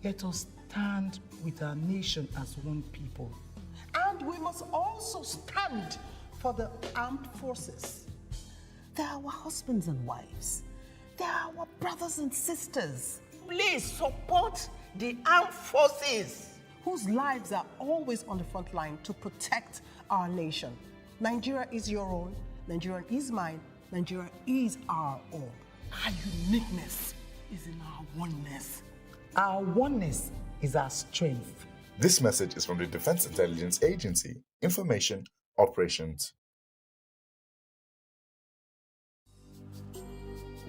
Let us stand with our nation as one people. And we must also stand for the armed forces. They are our husbands and wives. They are our brothers and sisters. Please support the armed forces, whose lives are always on the front line to protect our nation. Nigeria is your own. Nigeria is mine. Nigeria is our own. Our uniqueness is in our oneness. Our oneness is our strength. This message is from the Defense Intelligence Agency, Information Operations.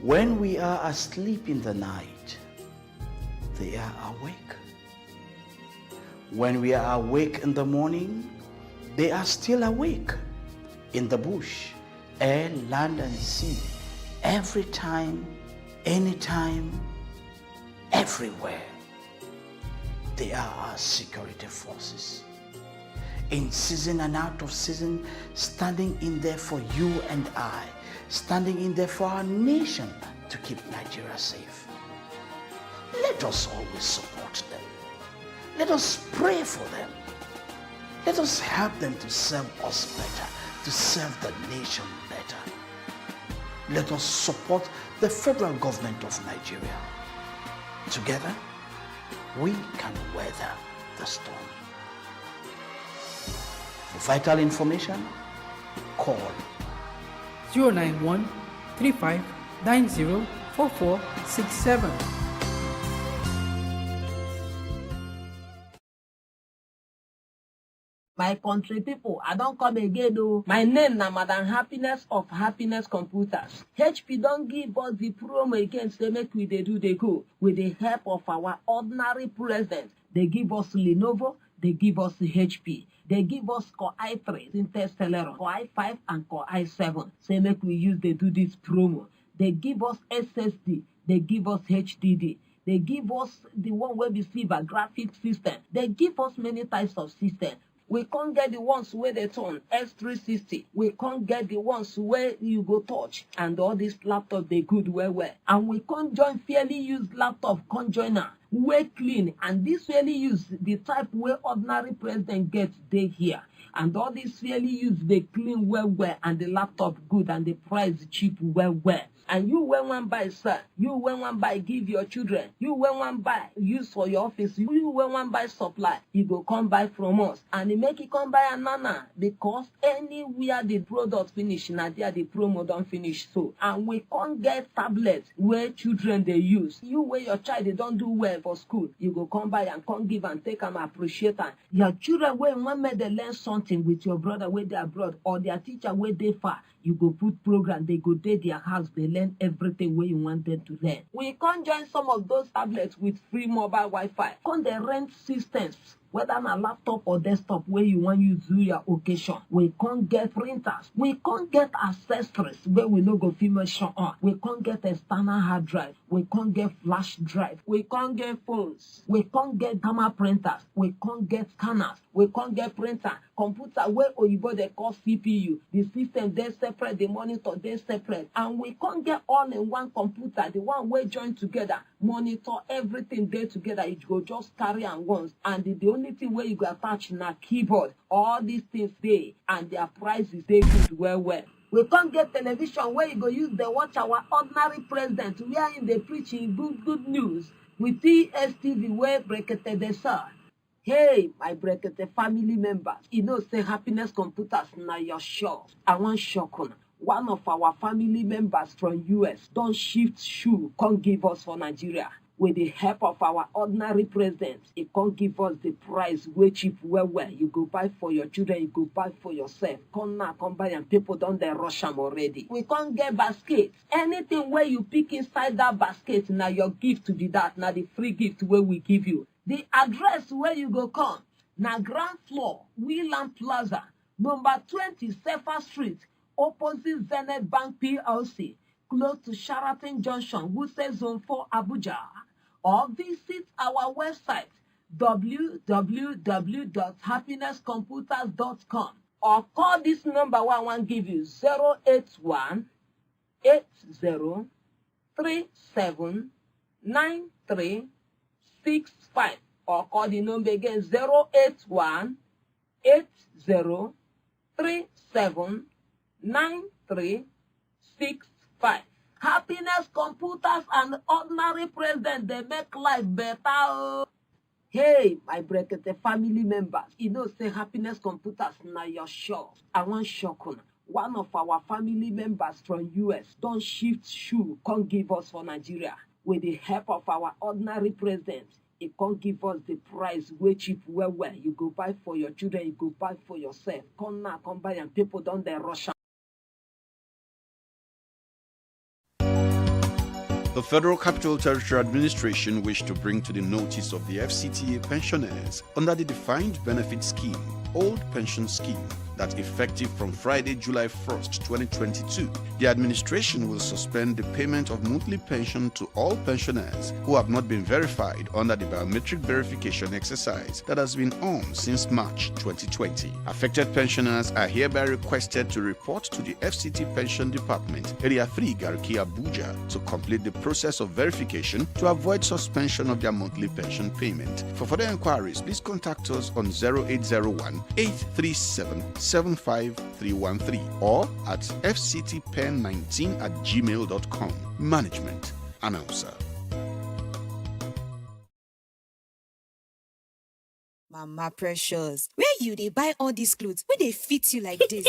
When we are asleep in the night, they are awake. When we are awake in the morning, they are still awake. In the bush, air, land, and sea, every time, anytime, everywhere. They are our security forces. In season and out of season, standing in there for you and I, standing in there for our nation to keep Nigeria safe. Let us always support them. Let us pray for them. Let us help them to serve us better, to serve the nation better. Let us support the federal government of Nigeria. Together, we can weather the storm. For vital information, call 091 35 90 4467. My country people, I don't come again though. My name na Madam Happiness of Happiness Computers. HP don't give us the promo again, say make we dey do dey go. With the help of our ordinary president, they give us Lenovo, they give us HP. They give us Core i3, Intel Celeron, Core i5 and Core i7. Say make we use they do this promo. They give us SSD, they give us HDD. They give us the one where we see a graphic system. They give us many types of system. We can't get the ones where they turn S360. We can't get the ones where you go touch. And all this laptop, they good well. And we can't join fairly used laptop conjoiner. Way clean. And this fairly used, the type where ordinary president gets day here. And all this fairly used, they clean well. And the laptop good and the price cheap well. And you when one buy, sir, you when one buy, give your children. You when one buy, use for your office. You when one buy supply, you go come buy from us. And it make you come buy another because anywhere the product finish, now there the promo don't finish so. And we can't get tablets where children they use. You where your child they don't do well for school, you go come buy and come give and take and appreciate them. Your children when one made they learn something with your brother where they abroad or their teacher where they far, you go put program, they go to their house, they learn everything where you want them to learn. We can't join some of those tablets with free mobile Wi-Fi. Can't they rent systems, whether on a laptop or desktop where you want to do your occasion. We can't get printers. We can't get accessories where we no go film show on. We can't get external hard drive. We can't get flash drive. We can't get phones. We can't get gamma printers. We can't get scanners. We can't get printer. Computer where Oyibo they call CPU. The system they separate, the monitor they separate. And we can't get all in one computer, the one where join together, monitor everything there together. It go just carry on once. And the only thing where you go attach na keyboard. All these things they and their prices they good well. We can't get television where you go use the watch our ordinary president where in the preaching good news with TSTV where Brekete they saw. Hey, my Brekete family members, you know say Happiness Computers na your show. I want shock on. One of our family members from US don't shift shoe can't give us for Nigeria. With the help of our ordinary president, it can't give us the price way cheap well. You go buy for your children, you go buy for yourself. Come now, come buy and people don't they rush them already. We can't get baskets. Anything where you pick inside that basket, now your gift to be that, now the free gift where we give you. The address where you go come, now ground floor, Wheeland Plaza, number 20 Sefer Street, opposite Zenith Bank PLC, close to Sheraton Junction, Wuse Zone 4, Abuja. Or visit our website www.happinesscomputers.com or call this number I want give you 081 80 37 93 65 or call the number again 081 80 37 9365. Happiness Computers and ordinary president, they make life better. Oh. Hey, my Brekete family members, you know say Happiness Computers na your shop. I want shock on. One of our family members from US don't shift shoe, can't give us for Nigeria. With the help of our ordinary president, it can't give us the price way cheap well. You go buy for your children, you go buy for yourself. Come now, come buy and people don't they rush. The Federal Capital Territory Administration wished to bring to the notice of the FCTA pensioners under the Defined Benefit Scheme, Old Pension Scheme, that effective from Friday, July 1st, 2022, the administration will suspend the payment of monthly pension to all pensioners who have not been verified under the biometric verification exercise that has been on since March 2020. Affected pensioners are hereby requested to report to the FCT Pension Department, Area 3, Garki, Abuja, to complete the process of verification to avoid suspension of their monthly pension payment. For further inquiries, please contact us on 0801 837 75313 or at fctpen19@gmail.com. Management Announcer. Mama Precious, where you dey buy all these clothes? Where they fit you like this?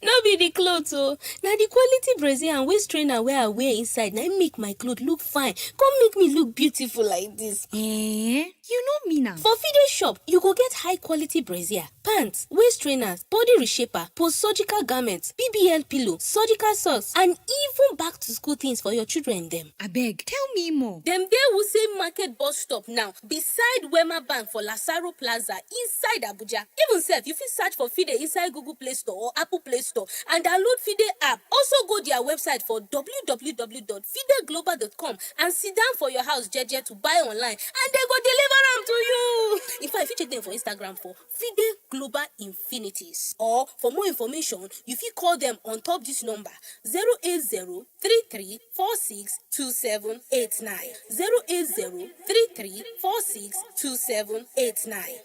No be the clothes oh. Now the quality brazier and waist trainer where I wear inside now make my clothes look fine. Come make me look beautiful like this. You know me now. For Fide Shop, you go get high quality brazier, pants, waist trainers, body reshaper, post-surgical garments, BBL pillow, surgical socks, and even back to school things for your children them. Abeg, tell me more. Dem dey Wuse Market bus stop now, beside Wema Bank for Lasaro Plaza, inside Abuja. Even self, you fit search for Fide inside Google Play Store or Apple Play Store and download Fide app. Also go their website for www.fideglobal.com and sit down for your house jeje to buy online and they go deliver them to you. In fact, if you check them for Instagram for Fide Global Infinities, or for more information, you fit call them on top this number 080-3346-2789. 080-3346-2789.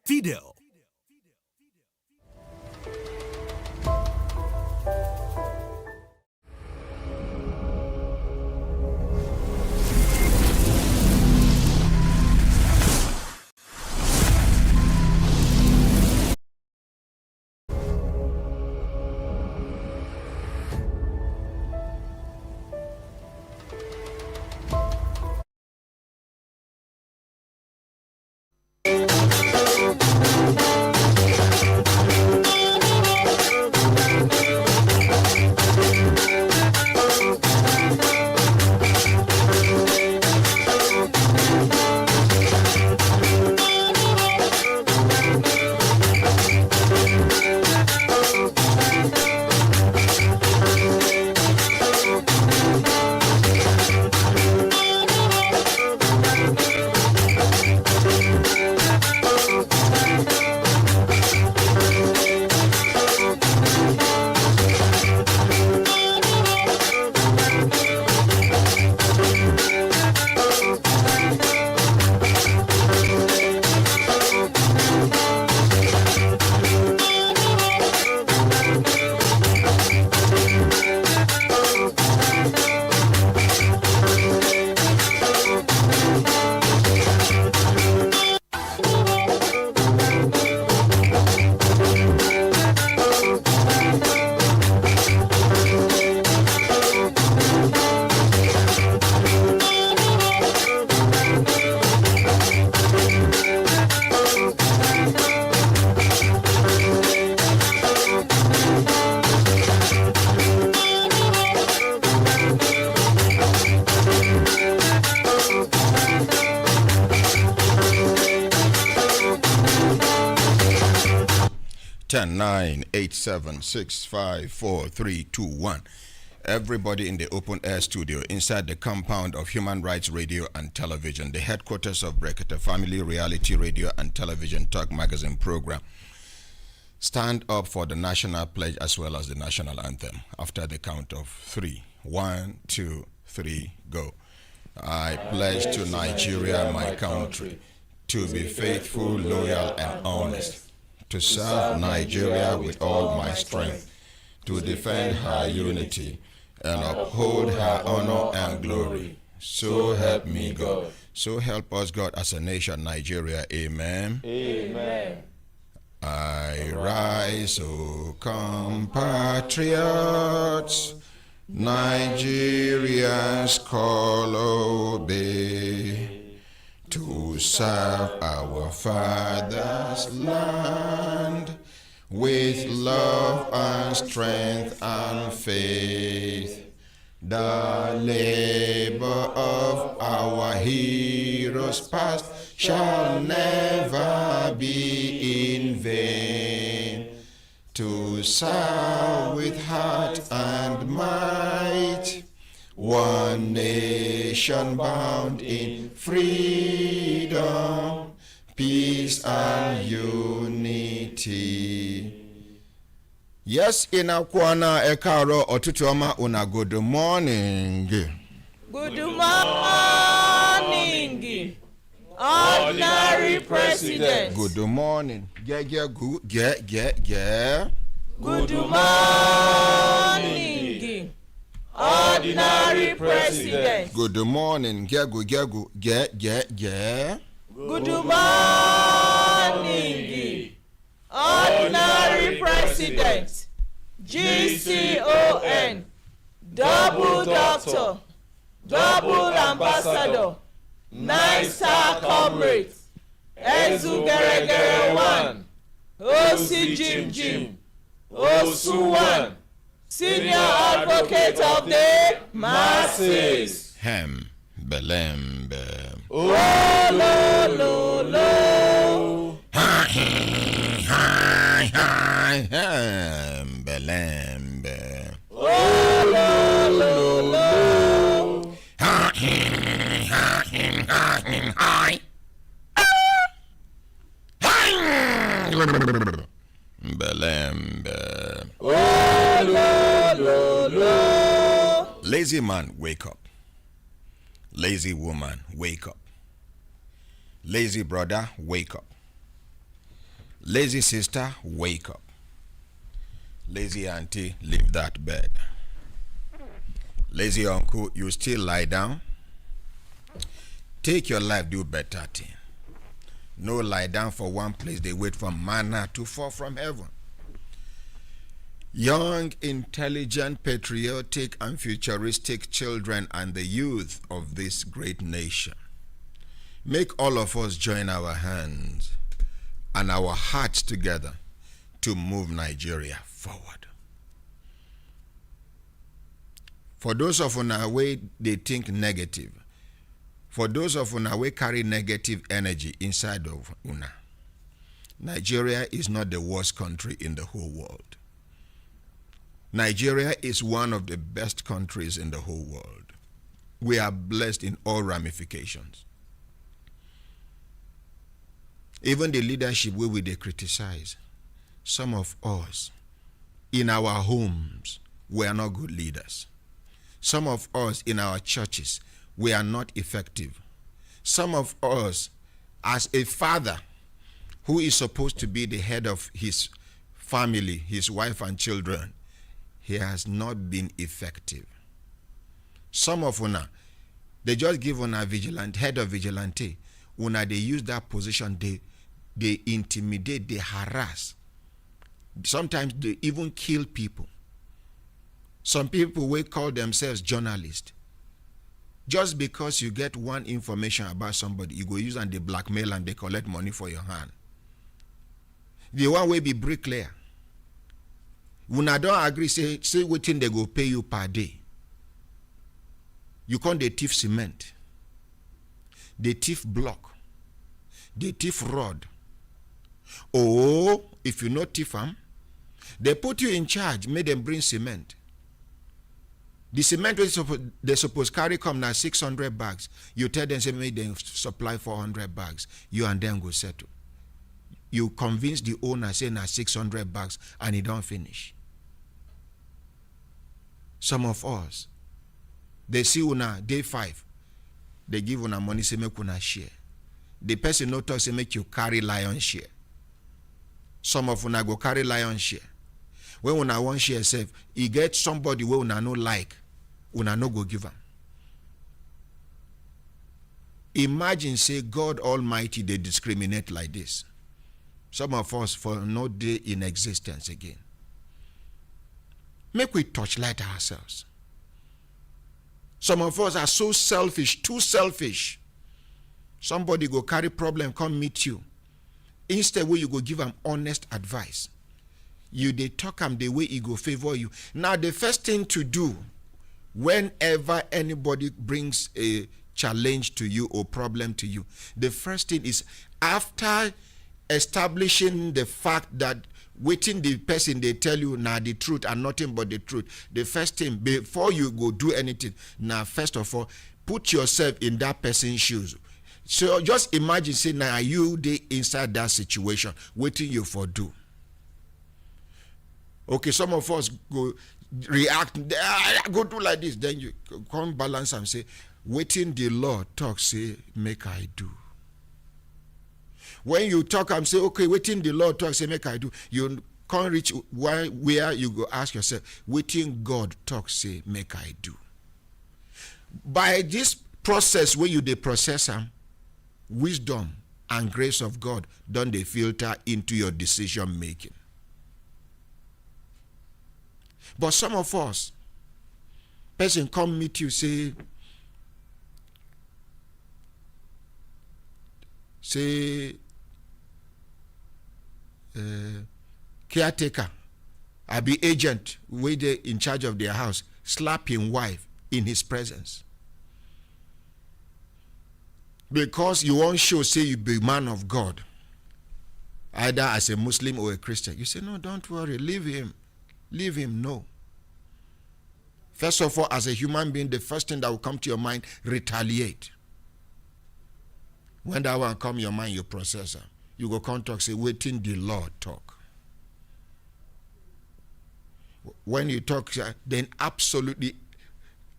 Fidel. Ten, 9, 8, 7, 6, 5, 4, 3, 2, 1. Everybody in the open air studio inside the compound of Human Rights Radio and Television, the headquarters of Brekete Family Reality Radio and Television Talk Magazine program. Stand up for the national pledge as well as the national anthem after the count of 3. 1, 2, 3, go. I pledge to Nigeria, my country, to be faithful, loyal, and honest, to serve Nigeria with all my strength, to defend her unity, and uphold her honor and glory. So help me God. So help us God as a nation, Nigeria. Amen. Amen. I rise, O compatriots, Nigerians call obey, to serve our father's land with love and strength and faith. The labor of our heroes past shall never be in vain. To serve with heart and might, one nation bound in freedom, peace and unity. Yes, inakwana ekaro otutuoma una good morning. Good morning, ordinary president. Good morning. Good. Good morning, ordinary president. Good morning. Good. Good morning, ordinary president. GCON, double doctor, double ambassador, nine-star comrade, Ezugeregere 1, OC Jim, Osu1, senior advocate of the masses. Hem, belembe. Oh, lo. Hem, belembe. Oh, lo. Belembe. Oh, lo. Lazy man, wake up. Lazy woman, wake up. Lazy brother, wake up. Lazy sister, wake up. Lazy auntie, leave that bed. Lazy uncle, you still lie down? Take your life, do better thing. No lie down for one place, they wait for manna to fall from heaven. Young, intelligent, patriotic, and futuristic children and the youth of this great nation, make all of us join our hands and our hearts together to move Nigeria forward. For those of una way they think negative, for those of una way carry negative energy inside of una, Nigeria is not the worst country in the whole world. Nigeria is one of the best countries in the whole world. We are blessed in all ramifications. Even the leadership where we they criticize, some of us in our homes, we are not good leaders. Some of us in our churches, we are not effective. Some of us, as a father who is supposed to be the head of his family, his wife and children, he has not been effective. Some of una, they just give una head of vigilante. Una, they use that position, they intimidate, they harass. Sometimes they even kill people. Some people will call themselves journalists. Just because you get one information about somebody, you go use and they blackmail and they collect money for your hand. The one will be bricklayer. When I don't agree, say what thing they go pay you per day. You can't they thief cement. They thief block. They thief rod. Oh, if you not thief them, they put you in charge, make them bring cement. The cement they supposed carry come now 600 bags. You tell them, say, make them supply 400 bags. You and them go settle. You convince the owner, say, now 600 bags, and he don't finish. Some of us, they see una day 5. They give una money, say make una share. The person no talk, say make you carry lion share. Some of una go carry lion share. When una want share self, you get somebody where una no like, una no go give am. Imagine say God Almighty, they discriminate like this. Some of us for no day in existence again. Make we touchlight ourselves. Some of us are so selfish, too selfish. Somebody go carry problem, come meet you. Instead, where you go give them honest advice. You they talk them the way he go favor you. Now, the first thing to do, whenever anybody brings a challenge to you or problem to you, the first thing is, after establishing the fact that waiting the person they tell you now the truth and nothing but the truth, the first thing before you go do anything, now first of all, put yourself in that person's shoes. So just imagine, say, now you they inside that situation, waiting you for do. Okay, some of us go react, go do like this, then you come balance and say, waiting the Lord talk, say, make I do. When you talk and say, okay, waiting the Lord talk, say, make I do, you can't reach where you go ask yourself, waiting God talk, say, make I do. By this process where you they process them, wisdom and grace of God don't they filter into your decision making. But some of us, person come meet you, say, caretaker, I be agent, way they in charge of their house, slap his wife in his presence. Because you won't show, say you be man of God, either as a Muslim or a Christian. You say, no, don't worry, leave him. Leave him, no. First of all, as a human being, the first thing that will come to your mind, retaliate. When that one come your mind, you process it. You go come talk, say, waiting the Lord talk. When you talk, then absolutely,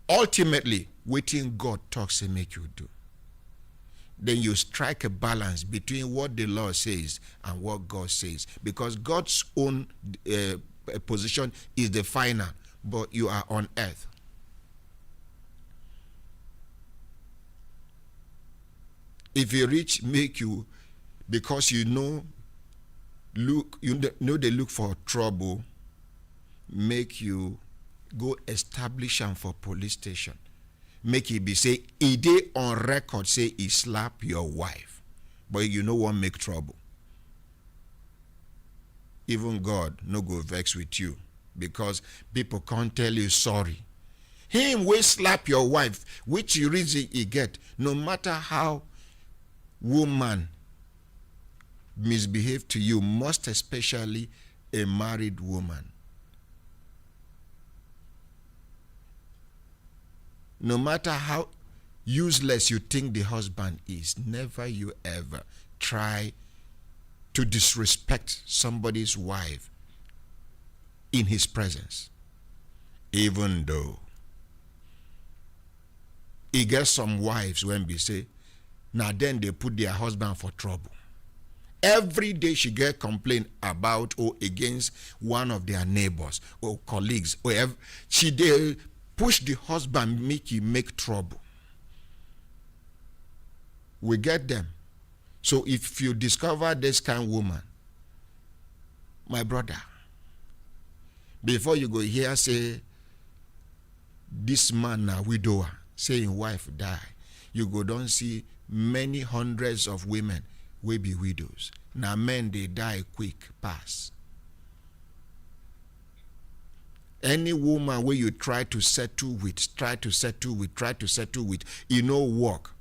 ultimately, waiting God talk, say, make you do. Then you strike a balance between what the Lord says and what God says. Because God's own position is the final, but you are on earth. If you reach, make you, because you know they look for trouble, make you go establish them for police station. Make it be say, he dey on record say he slap your wife, but you know what make trouble. Even God no go vex with you, because people can't tell you sorry. Him will slap your wife, which reason he get, no matter how woman misbehave to you, most especially a married woman. No matter how useless you think the husband is, never you ever try to disrespect somebody's wife in his presence. Even though he gets some wives when we say, now then they put their husband for trouble. Every day she get complaint about or against one of their neighbors or colleagues. Or they push the husband, make trouble. We get them. So if you discover this kind of woman, my brother, before you go here say, this man a widower, saying wife die, you go don't see many hundreds of women will be widows. Now men they die quick pass. Any woman where you try to settle with, you know work.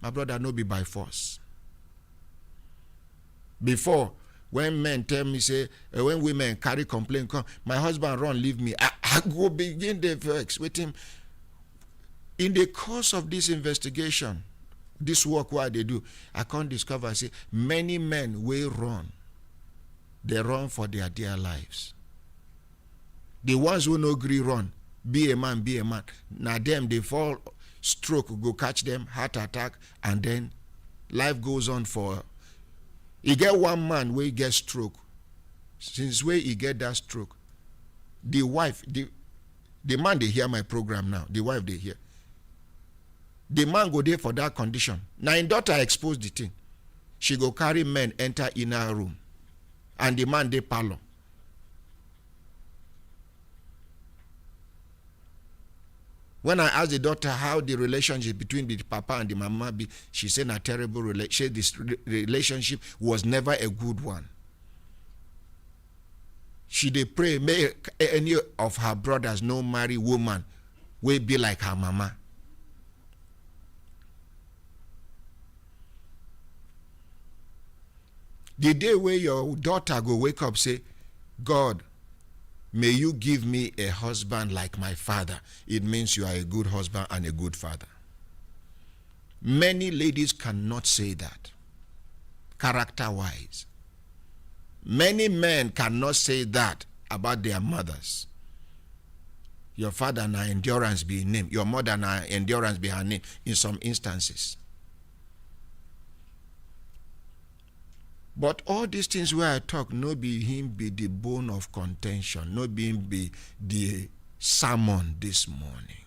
My brother, no be by force. Before, when men tell me, say, when women carry complaint, come, my husband run, leave me, I go begin the vex with him. In the course of this investigation, this work what they do, I can't discover, say, many men will run. They run for their dear lives. The ones who no agree run, be a man. Now them, they fall stroke go catch them, heart attack, and then life goes on for. You get one man where he get stroke. Since where he get that stroke, the wife, the man they hear my program now, the wife they hear. The man go there for that condition. Now in daughter exposed the thing. She go carry men enter inner room. And the man they parlor. When I asked the daughter how the relationship between the papa and the mama be, she said a terrible relationship. This relationship was never a good one. She dey pray, may any of her brothers no marry woman will be like her mama. The day where your daughter go wake up say, God, may you give me a husband like my father. It means you are a good husband and a good father. Many ladies cannot say that, character-wise. Many men cannot say that about their mothers. Your father na endurance be his name. Your mother na endurance be her name in some instances. But all these things where I talk, no be him be the bone of contention, no be him be the sermon this morning.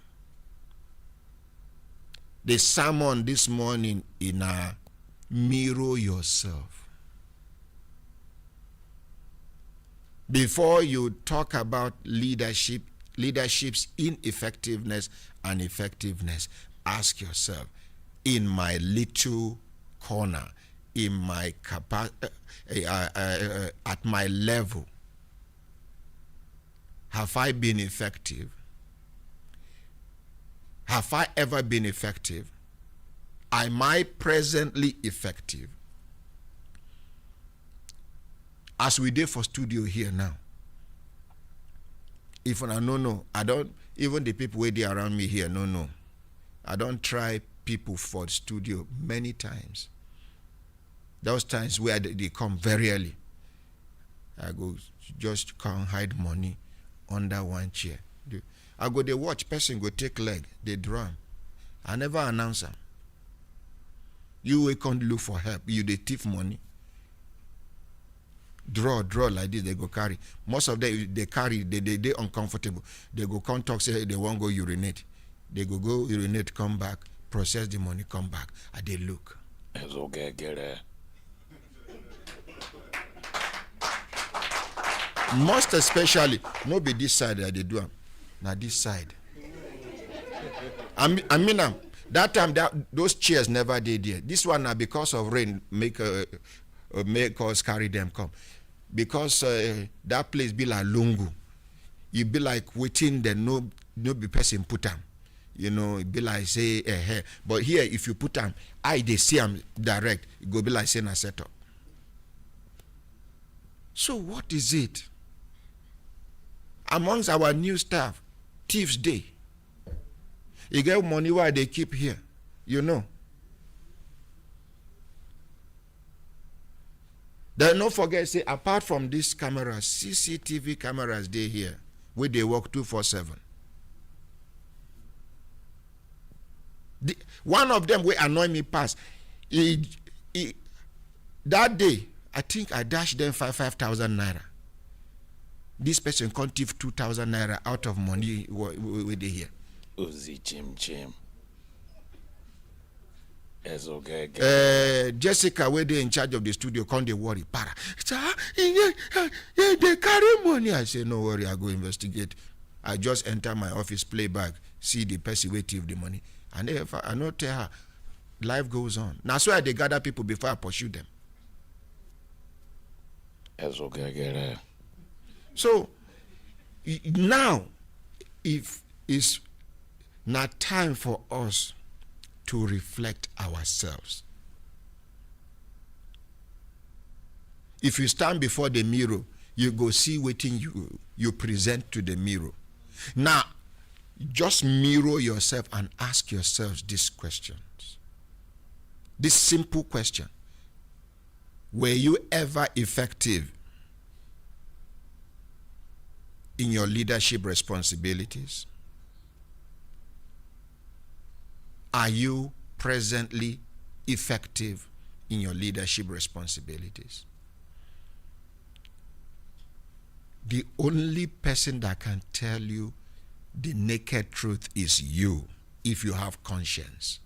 The sermon this morning in a mirror yourself. Before you talk about leadership's ineffectiveness and effectiveness, ask yourself, in my little corner, in my at my level, have I been effective? Have I ever been effective? Am I presently effective? As we did for studio here now. If I no, I don't, even the people who are around me here, no. I don't try people for the studio many times. Those times where they come very early, I go just come hide money under one chair. I go they watch person go take leg, they drum. I never announce them. You can't look for help. You they thief money. Draw like this, they go carry. Most of them they carry, they uncomfortable. They go come talk, say they won't go urinate. They go urinate, come back, process the money, come back, and they look. It's okay, get it. Most especially, no be this side that they do them. Now this side. I mean, that time those chairs never did there. This one now because of rain make us carry them come. Because that place be like lungu. You be like waiting the no be person put them. You know, it be like say but here if you put them, they see them direct. It go be like saying a setup. So what is it? Amongst our new staff, Thieves Day. You get money why they keep here, you know. Then don't forget, say, apart from these cameras, CCTV cameras they here, where they work 24/7. One of them will annoy me past. That day, I think I dashed them 5,000 naira. This person can't give 2,000 naira out of money where they here. Uzi chim. It's okay. Jessica, where they in charge of the studio, can't they worry? Para. They carry money. I say, no worry, I go investigate. I just enter my office, play back, see the person wait the money. And if I not tell her, life goes on. Now, so I they gather people before I pursue them. It's okay, get it. So now, if it's not time for us to reflect ourselves. If you stand before the mirror, you go see waiting you present to the mirror. Now, just mirror yourself and ask yourselves these questions. This simple question. Were you ever effective in your leadership responsibilities? Are you presently effective in your leadership responsibilities? The only person that can tell you the naked truth is you, if you have conscience.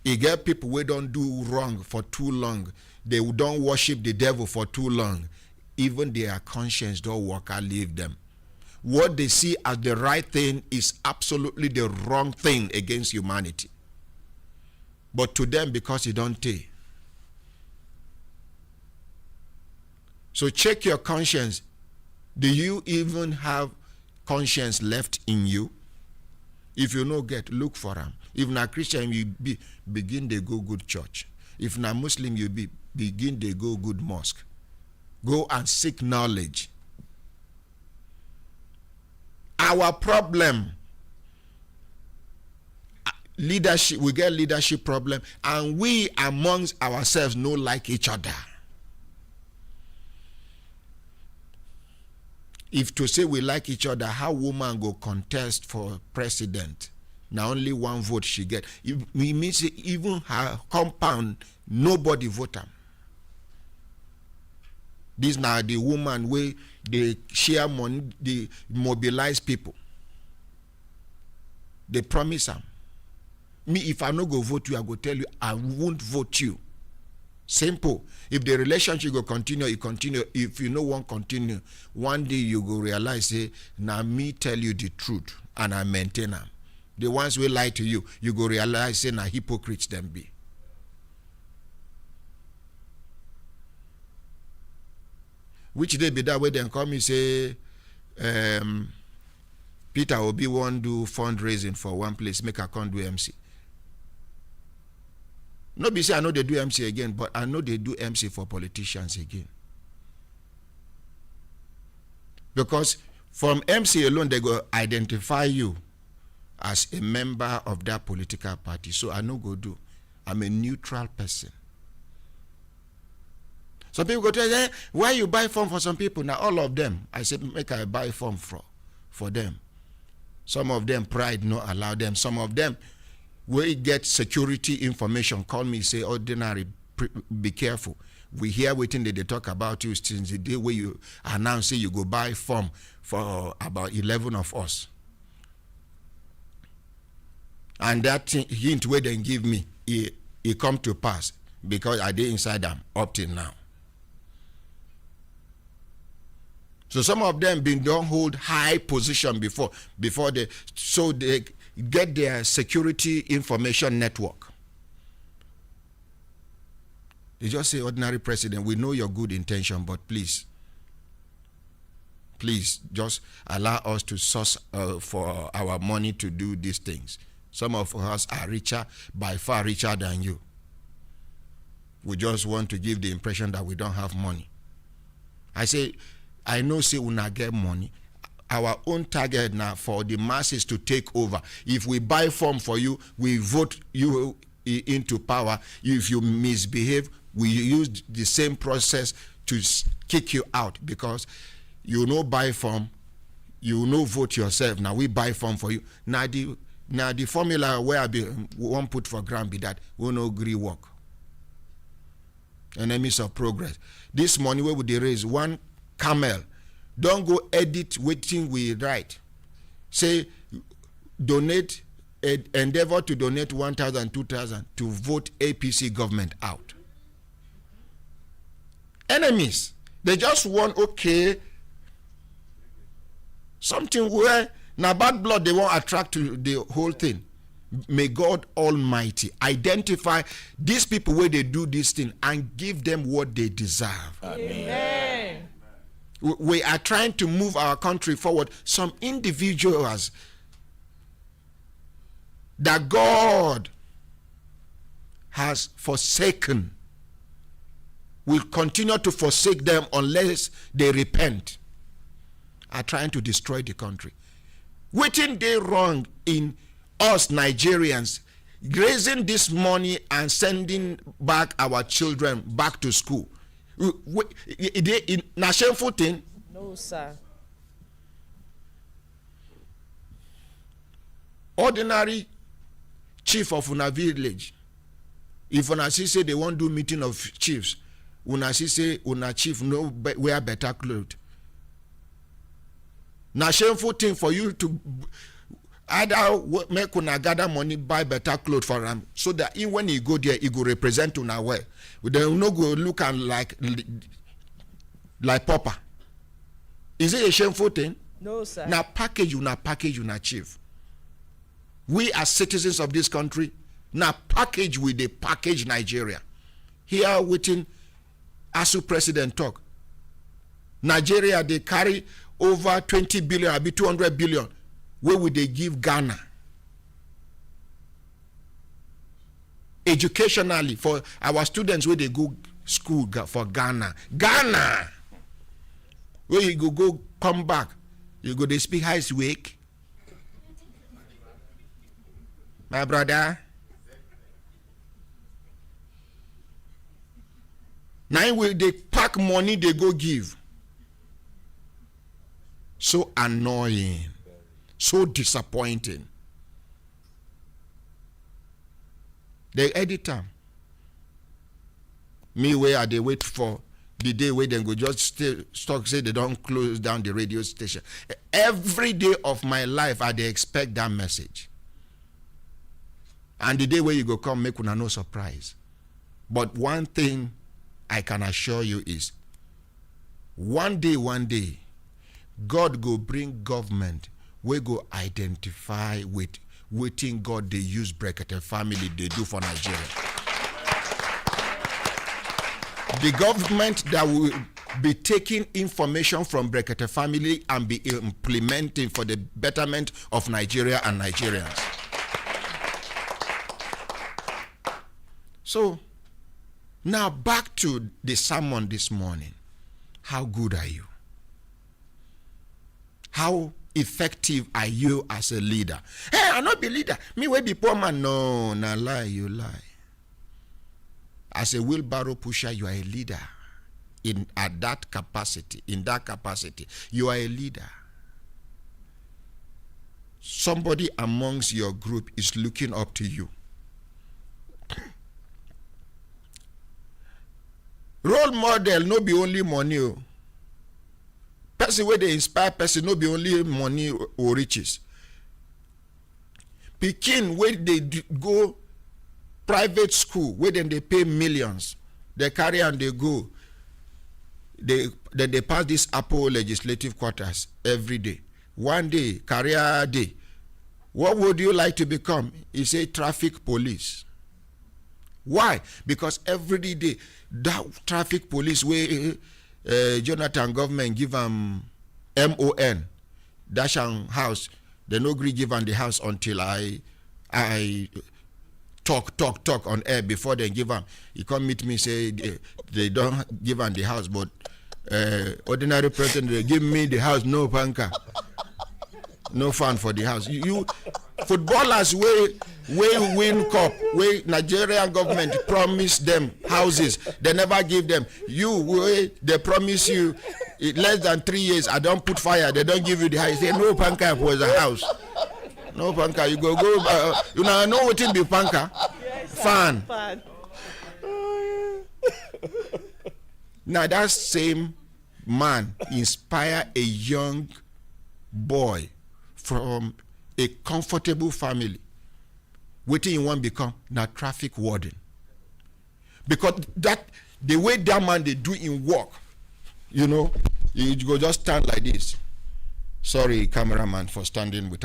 You get people who don't do wrong for too long. They don't worship the devil for too long. Even their conscience don't work and leave them. What they see as the right thing is absolutely the wrong thing against humanity. But to them, because you don't take. So check your conscience. Do you even have conscience left in you? If you no get, look for them. If na Christian, you begin to go good church. If na Muslim, you begin to go good mosque. Go and seek knowledge. Our problem, leadership, we get leadership problem, and we amongst ourselves no like each other. If to say we like each other, how woman go contest for president? Now only one vote she get. It means even her compound, nobody vote am. This now the woman where they share money, they mobilize people. They promise am. Me, if I no go vote you, I go tell you I won't vote you. Simple. If the relationship go continue, it continue. If you no want continue, one day you go realize, say, now me tell you the truth and I maintain them. The ones who lie to you, you go realize, say, now hypocrites them be. Which day be that way then come and say, Peter Obi won't do fundraising for one place, make a con do MC. No be say I know they do MC again, but I know they do MC for politicians again. Because from MC alone, they go identify you as a member of that political party. So I no go do. I'm a neutral person. Some people go tell you, why you buy form for some people? Now all of them, I said, make I buy form for them. Some of them, pride no allow them. Some of them, we get security information, call me, say, ordinary, be careful. We hear waiting that they talk about you since the day where you announce, say you go buy form for about 11 of us. And that hint where they give me, it come to pass because I did inside them up till now. So some of them don't hold high position before they, so they get their security information network. They just say, ordinary president, we know your good intention, but please just allow us to source for our money to do these things. Some of us are richer, by far richer than you. We just want to give the impression that we don't have money. I say, I know say we not get money. Our own target now for the masses to take over. If we buy form for you, we vote you into power. If you misbehave, we use the same process to kick you out because you no buy form, you no vote yourself. Now we buy form for you. Now the formula where I won't put for ground be that we no agree work. Enemies of progress. This money where would they raise one camel? Don't go edit waiting we write. Say donate, endeavor to donate 1,000, 2,000 to vote APC government out. Enemies, they just want something where now bad blood they won't attract to the whole thing. May God Almighty identify these people where they do this thing and give them what they deserve. Amen. We are trying to move our country forward. Some individuals that God has forsaken will continue to forsake them unless they repent, are trying to destroy the country. Waiting they wrong in us Nigerians raising this money and sending back our children back to school. Na shameful thing? No, sir. Ordinary chief of una village. If una see say they won't do meeting of chiefs, una see say una chief no wear better clothes. Na shameful thing for you to either make una gather money, buy better clothes for him, so that when he go there, he go represent una well. They no go look and like pauper. Is it a shameful thing? No, sir. Now package una chief. We as citizens of this country, now package with the package Nigeria. Here waiting, ASU president talk. Nigeria, they carry over 20 billion, I be 200 billion. Where would they give Ghana? Educationally, for our students, where they go school for Ghana. Ghana! Where you go come back. You go, they speak high wake. My brother. Now will they pack money they go give. So annoying. So disappointing. The editor. Me where they wait for the day where they go just talk say they don't close down the radio station. Every day of my life I they expect that message. And the day where you go come make una no surprise. But one thing I can assure you is one day, God go bring government we go identify with waiting God they use Brekete family they do for Nigeria. The government that will be taking information from Brekete family and be implementing for the betterment of Nigeria and Nigerians. So, now back to the sermon this morning. How good are you? How effective are you as a leader? Hey, I'm not a leader. Me will be poor man. No, lie, you lie. As a wheelbarrow pusher, you are a leader. In that capacity, you are a leader. Somebody amongst your group is looking up to you. Role model no be only money. Person where they inspire person no be only money or riches. Pikin where they go private school where then they pay millions. They carry and they go. Then they pass this Apple legislative quarters every day. One day, career day. What would you like to become? He say traffic police. Why? Because every day that traffic police where Jonathan government give them MON, dash and house, they no agree give them the house until I talk on air before they give them. He come meet me say they don't give them the house, but ordinary person they give me the house, no banker, no fund for the house. You footballers way win cup, way Nigerian government promise them houses, they never give them. You way they promise you less than 3 years, I don't put fire, they don't give you the house. Say no banker was a house. No banker, you go you know what it be banker? Yes, fan. Now that same man inspire a young boy from a comfortable family. Waiting in one become now traffic warden. Because that the way that man they do in work, you know, you go just stand like this. Sorry, cameraman, for standing with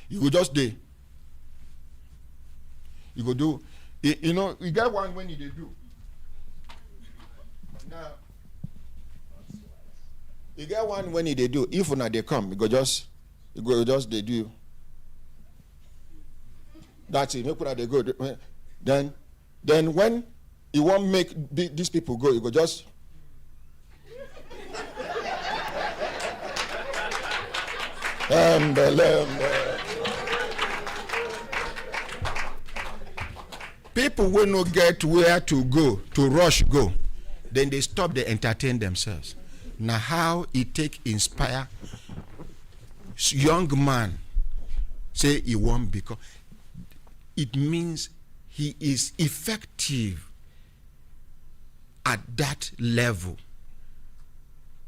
you go just do. You go do. You know, you get one when you do. Now, you get one when they do. If not they come, you go just they do. That's it. Make they go. Then when you won't make these people go, you go just. People will not get where to go, to rush go. Then they stop, they entertain themselves. Now how it take inspire young man say he won't become. it means he is effective at that level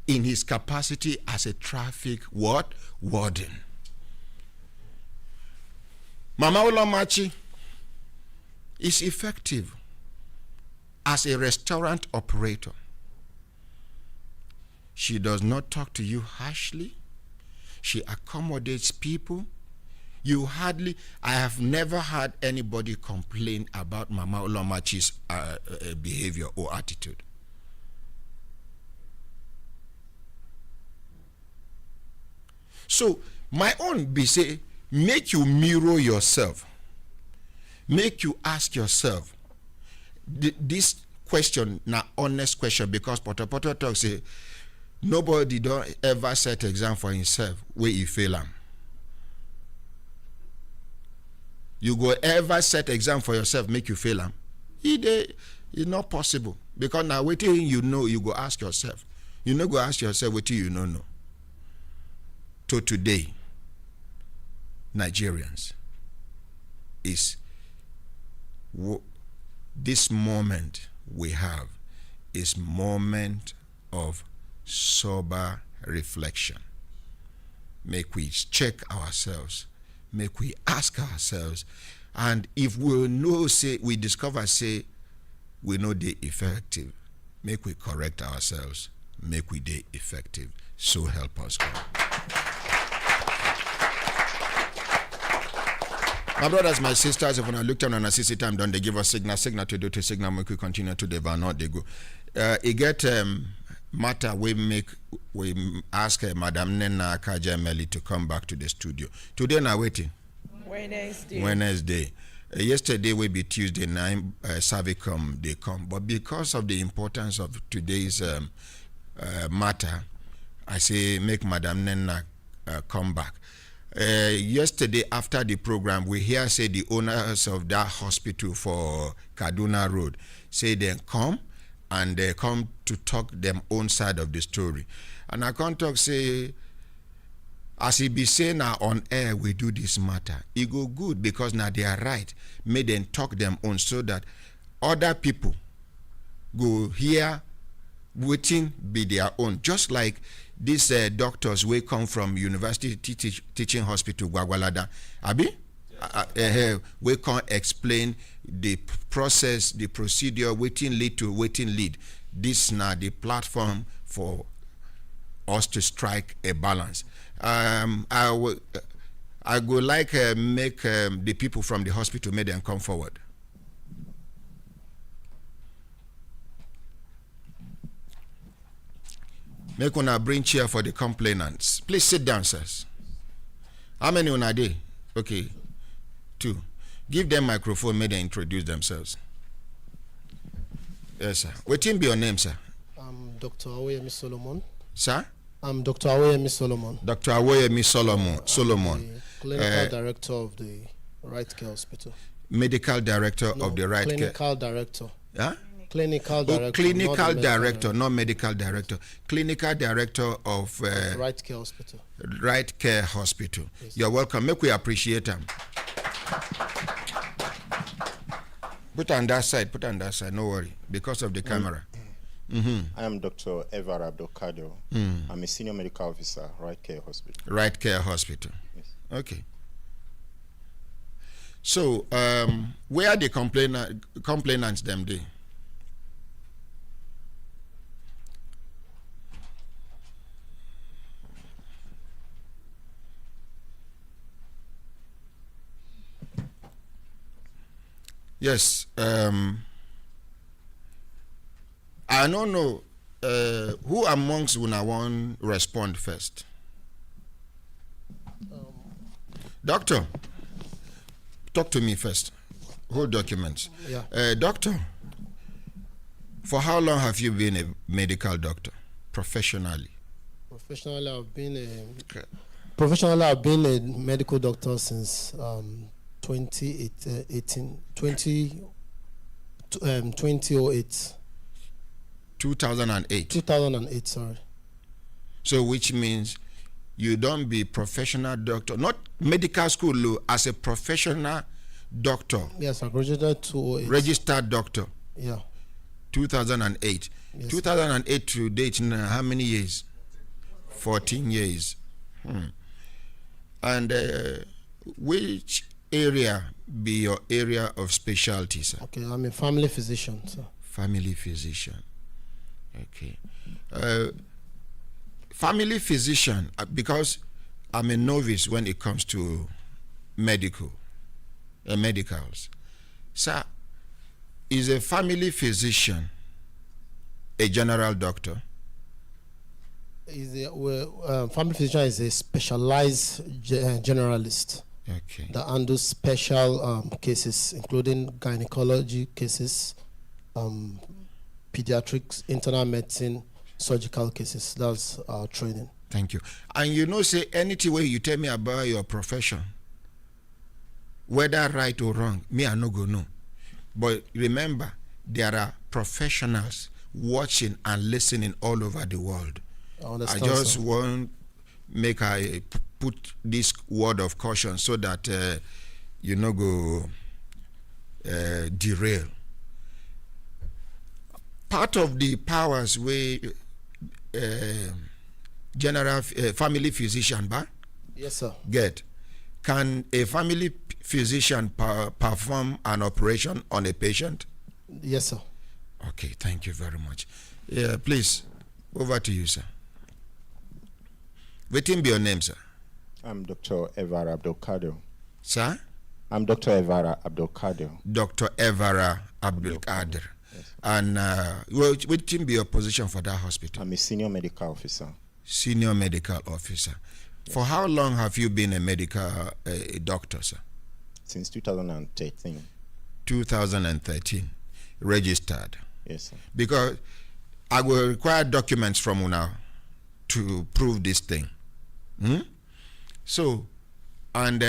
in his capacity as a traffic warden. Mama Olomachi is effective as a restaurant operator. She does not talk to you harshly. She accommodates people. I have never had anybody complain about Mama Olomachi's behavior or attitude. So, my own be say, make you mirror yourself. Make you ask yourself, this question, na honest question, because Poto talk say, nobody don't ever set exam for himself where he fail am. You go ever set exam for yourself, make you fail am? It's not possible. Because now waiting you know, you go ask yourself. You know go ask yourself what you know. So today, Nigerians, is this moment we have is moment of sober reflection. Make we check ourselves, make we ask ourselves, and if we know, say, we discover, say, we know they effective, make we correct ourselves, make we they effective. So help us God. My brothers, my sisters, if when I look down and I see time done, they give us signal to do to signal, make we continue to the van, not they go. It get matter we ask Madam Nena Kajameli to come back to the studio. Today now waiting. Wednesday. Yesterday will be Tuesday night, Savicom they come. But because of the importance of today's matter, I say make Madam Nena come back. Yesterday after the program, we hear say the owners of that hospital for Kaduna Road say they come and they come to talk them own side of the story. And I can't talk say, as he be saying now on air, we do this matter. It go good because now they are right. May them talk them own so that other people go here waiting be their own. Just like these doctors will come from University Teaching Hospital Gwagwalada. Abi? We can explain the process, the procedure, waiting lead to waiting lead. This now the platform for us to strike a balance. I would like make the people from the hospital make them come forward. Make una bring chair for the complainants. Please sit down, sirs. How many una dey? Okay, 2. Give them microphone, make them introduce themselves. Yes, sir. Wetin be your name, sir? I'm Dr. Awoyemi Solomon. Sir? I'm Dr. Awoyemi Solomon. Dr. Awoyemi Solomon. Clinical director of the Right Care Hospital. Medical director of the Right Care. Clinical director. Huh? Clinical director. Clinical director, not medical director. Clinical director of Right Care Hospital. Right Care Hospital. Yes. You're welcome. Make we appreciate them. Put on that side. No worry. Because of the camera. I am Dr. Evar Abdokado. I'm a senior medical officer, Right Care Hospital. Right Care Hospital. Yes. Okay. So, where are the complainants them day? Yes. I don't know who amongst you want respond first. Doctor, talk to me first. Hold documents. Yeah. Doctor, for how long have you been a medical doctor, professionally? Professionally, I've been a medical doctor since 2008. 2008, sorry. So which means you don't be professional doctor, not medical school, as a professional doctor. Yes, I graduated 2008. Registered doctor. Yeah. 2008. Yes. 2008 to date, now, how many years? 14 years. And which area be your area of specialty, sir? Okay, I'm a family physician, sir. Family physician. Okay. Family physician, because I'm a novice when it comes to medicals. Sir, is a family physician a general doctor? Family physician is a specialized generalist. Okay. That handles special cases, including gynecology cases, pediatrics, internal medicine, surgical cases. That's our training. Thank you. And you know, say anything where you tell me about your profession, whether right or wrong, me I no go know. But remember, there are professionals watching and listening all over the world. I just want make I put this word of caution so that you no go derail. Part of the powers where general family physician yes, sir. get, can a family physician perform an operation on a patient? Yes, sir. Okay, thank you very much. Yeah, please, over to you, sir. What be your name, sir? I'm Dr. Evara Abdulkadir. Sir? I'm Dr. Evara Abdulkadir. Dr. Evara Abdulkadir. Yes. And what be your position for that hospital? I'm a senior medical officer. Senior medical officer. Yes. For how long have you been a medical doctor, sir? Since 2013. 2013. Registered. Yes, sir. Because I will require documents from you now to prove this thing. So, and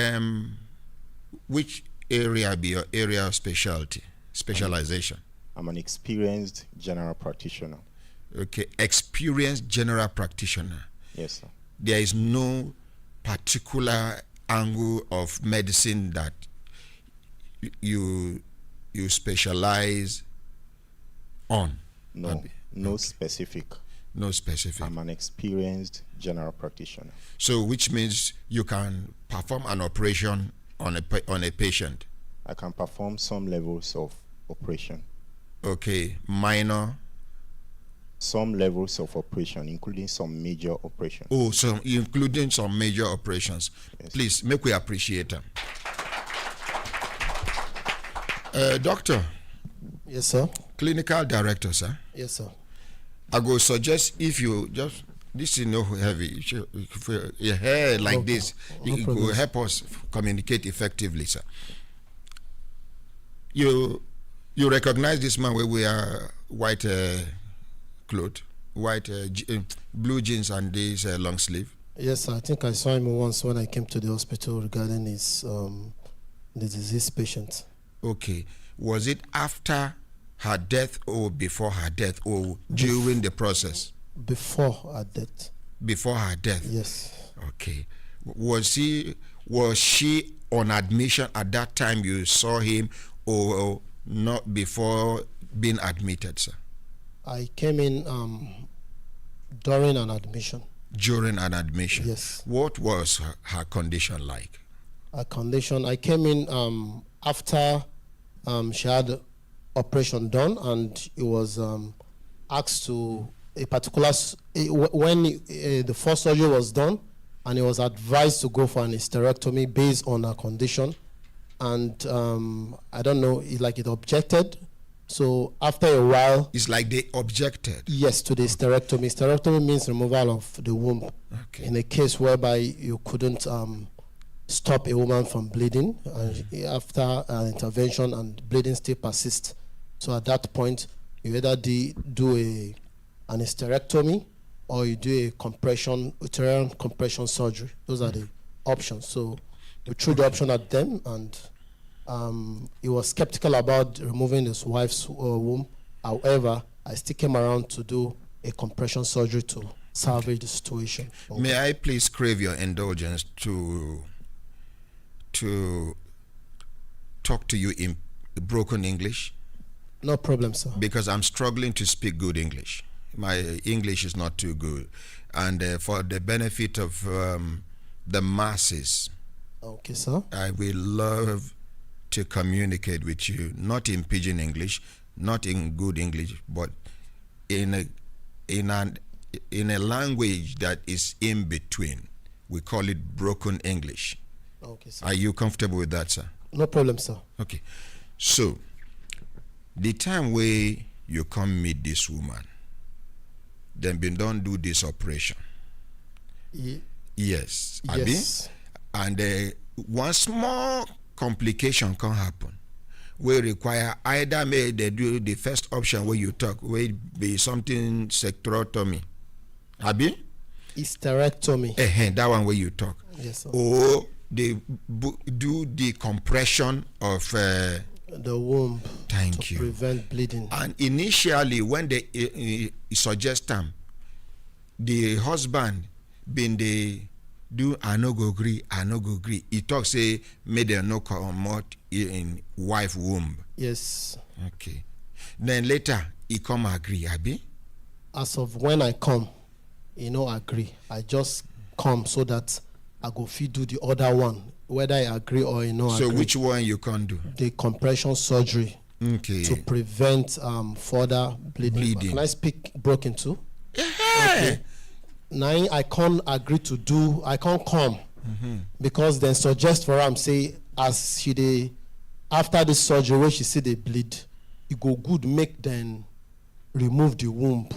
which area be your area of specialization? I'm an experienced general practitioner. Okay, experienced general practitioner. Yes, sir. There is no particular angle of medicine that you specialize on? No, no specific. No specific. I'm an experienced general practitioner. So, which means you can perform an operation on a patient? I can perform some levels of operation. Okay, minor? Some levels of operation, including some major operations. Oh, so including some major operations. Yes. Please, make we appreciate them. Doctor. Yes, sir. Clinical director, sir. Yes, sir. I go suggest if you just, this is no heavy, your hair like this, it will help us communicate effectively, sir. You recognize this man where we are white cloth, white blue jeans and this long sleeve? Yes, I think I saw him once when I came to the hospital regarding his the disease patient. Okay. Was it after her death or before her death or during the process? Before her death. Before her death? Yes. Okay. Was she on admission at that time you saw him or not before being admitted, sir? I came in during an admission. During an admission? Yes. What was her condition like? Her condition, I came in after she had operation done, and it was asked to a particular when the first surgery was done, and it was advised to go for an hysterectomy based on her condition, and I don't know, it objected. So after a while, it's like they objected. Yes, to the hysterectomy. Hysterectomy means removal of the womb. Okay. In a case whereby you couldn't stop a woman from bleeding after an intervention and bleeding still persists. So at that point, you either do an hysterectomy or you do a uterine compression surgery. Those are the options. So we threw the option at them, and he was skeptical about removing his wife's womb. However, I still came around to do a compression surgery to salvage the situation. May I please crave your indulgence to talk to you in broken English? No problem, sir. Because I'm struggling to speak good English. My English is not too good. And for the benefit of the masses, okay, sir, I will love to communicate with you, not in pidgin English, not in good English, but in a language that is in between. We call it broken English. Okay, sir. Are you comfortable with that, sir? No problem, sir. Okay. So, the time where you come meet this woman, then we don't do this operation. Yes. Yes. And one small complication can happen. We require either may they do the first option where you talk, will be something sectorectomy. Abi? Hysterectomy. That one where you talk. Yes, sir. Or they do the compression of the womb. Thank you. Prevent bleeding. And initially, when they suggest them, the husband been they do I no go agree. He talk say may they no come out in wife womb. Yes. Okay. Then later he come agree, Abi? As of when I come, agree. I just come so that I go fit do the other one, whether I agree or agree. So which one you can do? The compression surgery. Okay. To prevent further bleeding. Can I speak broken too? Yeah. Okay. Now I can't agree to do. I can't come because then suggest for am say as she dey after the surgery when she see they bleed, it go good make then remove the womb.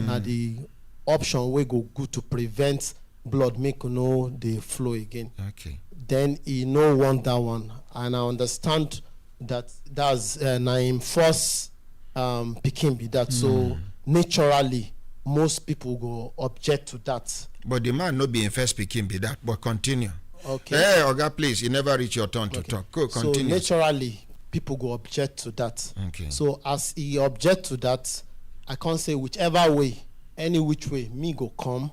Now the option we go good to prevent blood make the flow again. Okay. Then he no want that one, and I understand that's na him first pikin be that. So naturally most people go object to that. But the man not being first speaking be that, but continue. Okay. Hey, Oga, please, you never reach your turn to talk. Go, continue. So naturally, people go object to that. Okay. So as he object to that, I can't say whichever way, any which way, me go come,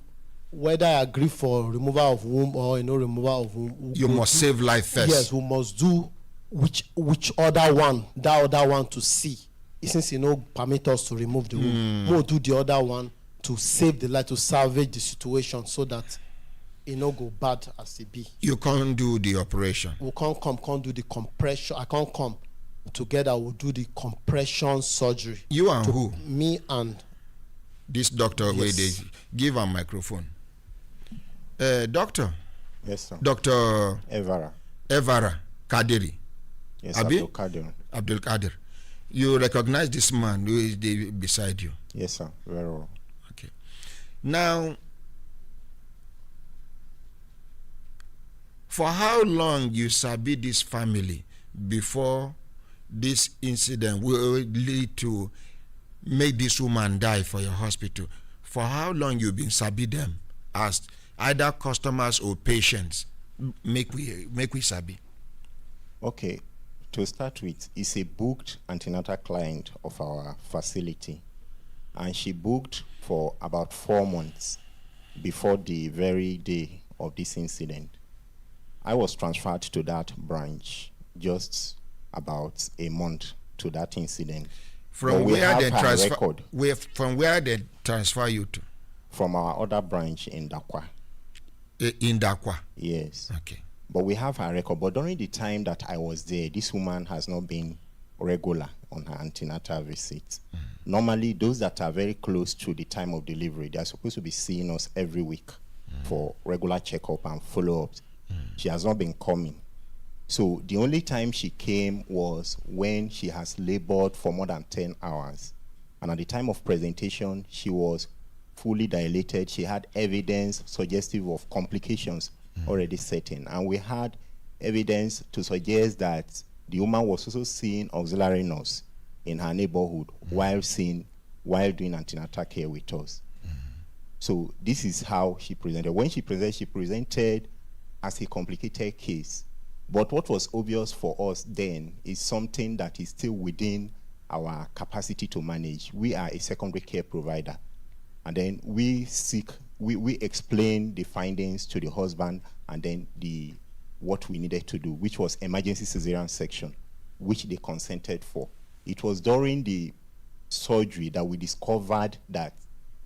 whether I agree for removal of womb or removal of womb. You must save life first. Yes, we must do which other one, that other one to see. Since permit us to remove the womb, we'll do the other one to save the life, to salvage the situation so that it no go bad as it be. You can't do the operation. We can't do the compression. I can't come together. We'll do the compression surgery. You and who? Me and this doctor. Yes. Where they give a microphone. Doctor. Yes, sir. Doctor Evara Kadiri. Yes, Abi? Abdul Kadir. You recognize this man who is beside you? Yes, sir. Very well. Okay. Now, for how long you sabi this family before this incident will lead to make this woman die for your hospital? For how long you been sabi them as either customers or patients? Make we sabi. Okay. To start with, is a booked antenatal client of our facility, and she booked for about 4 months before the very day of this incident. I was transferred to that branch just about a month to that incident. From where they transfer you to? From our other branch in Dakwa. In Dakwa? Yes. Okay. But we have her record. But during the time that I was there, this woman has not been regular on her antenatal visits. Normally, those that are very close to the time of delivery, they are supposed to be seeing us every week for regular checkup and follow-ups. She has not been coming. So the only time she came was when she has labored for more than 10 hours. And at the time of presentation, she was fully dilated. She had evidence suggestive of complications already setting, and we had evidence to suggest that the woman was also seeing auxiliary nurse in her neighborhood while doing antenatal care with us. So this is how she presented. When she presented as a complicated case. But what was obvious for us then is something that is still within our capacity to manage. We are a secondary care provider, and then we explain the findings to the husband, and then what we needed to do, which was emergency cesarean section. which they consented for. It was during the surgery that we discovered that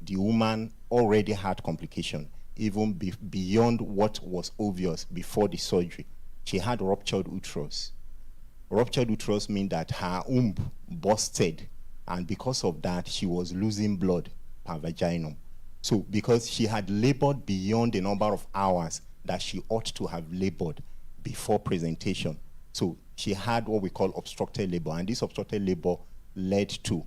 the woman already had complication, even beyond what was obvious before the surgery. She had ruptured uterus. Ruptured uterus means that her womb busted, and because of that, she was losing blood per vaginum. So because she had labored beyond the number of hours that she ought to have labored before presentation, so she had what we call obstructed labor, and this obstructed labor led to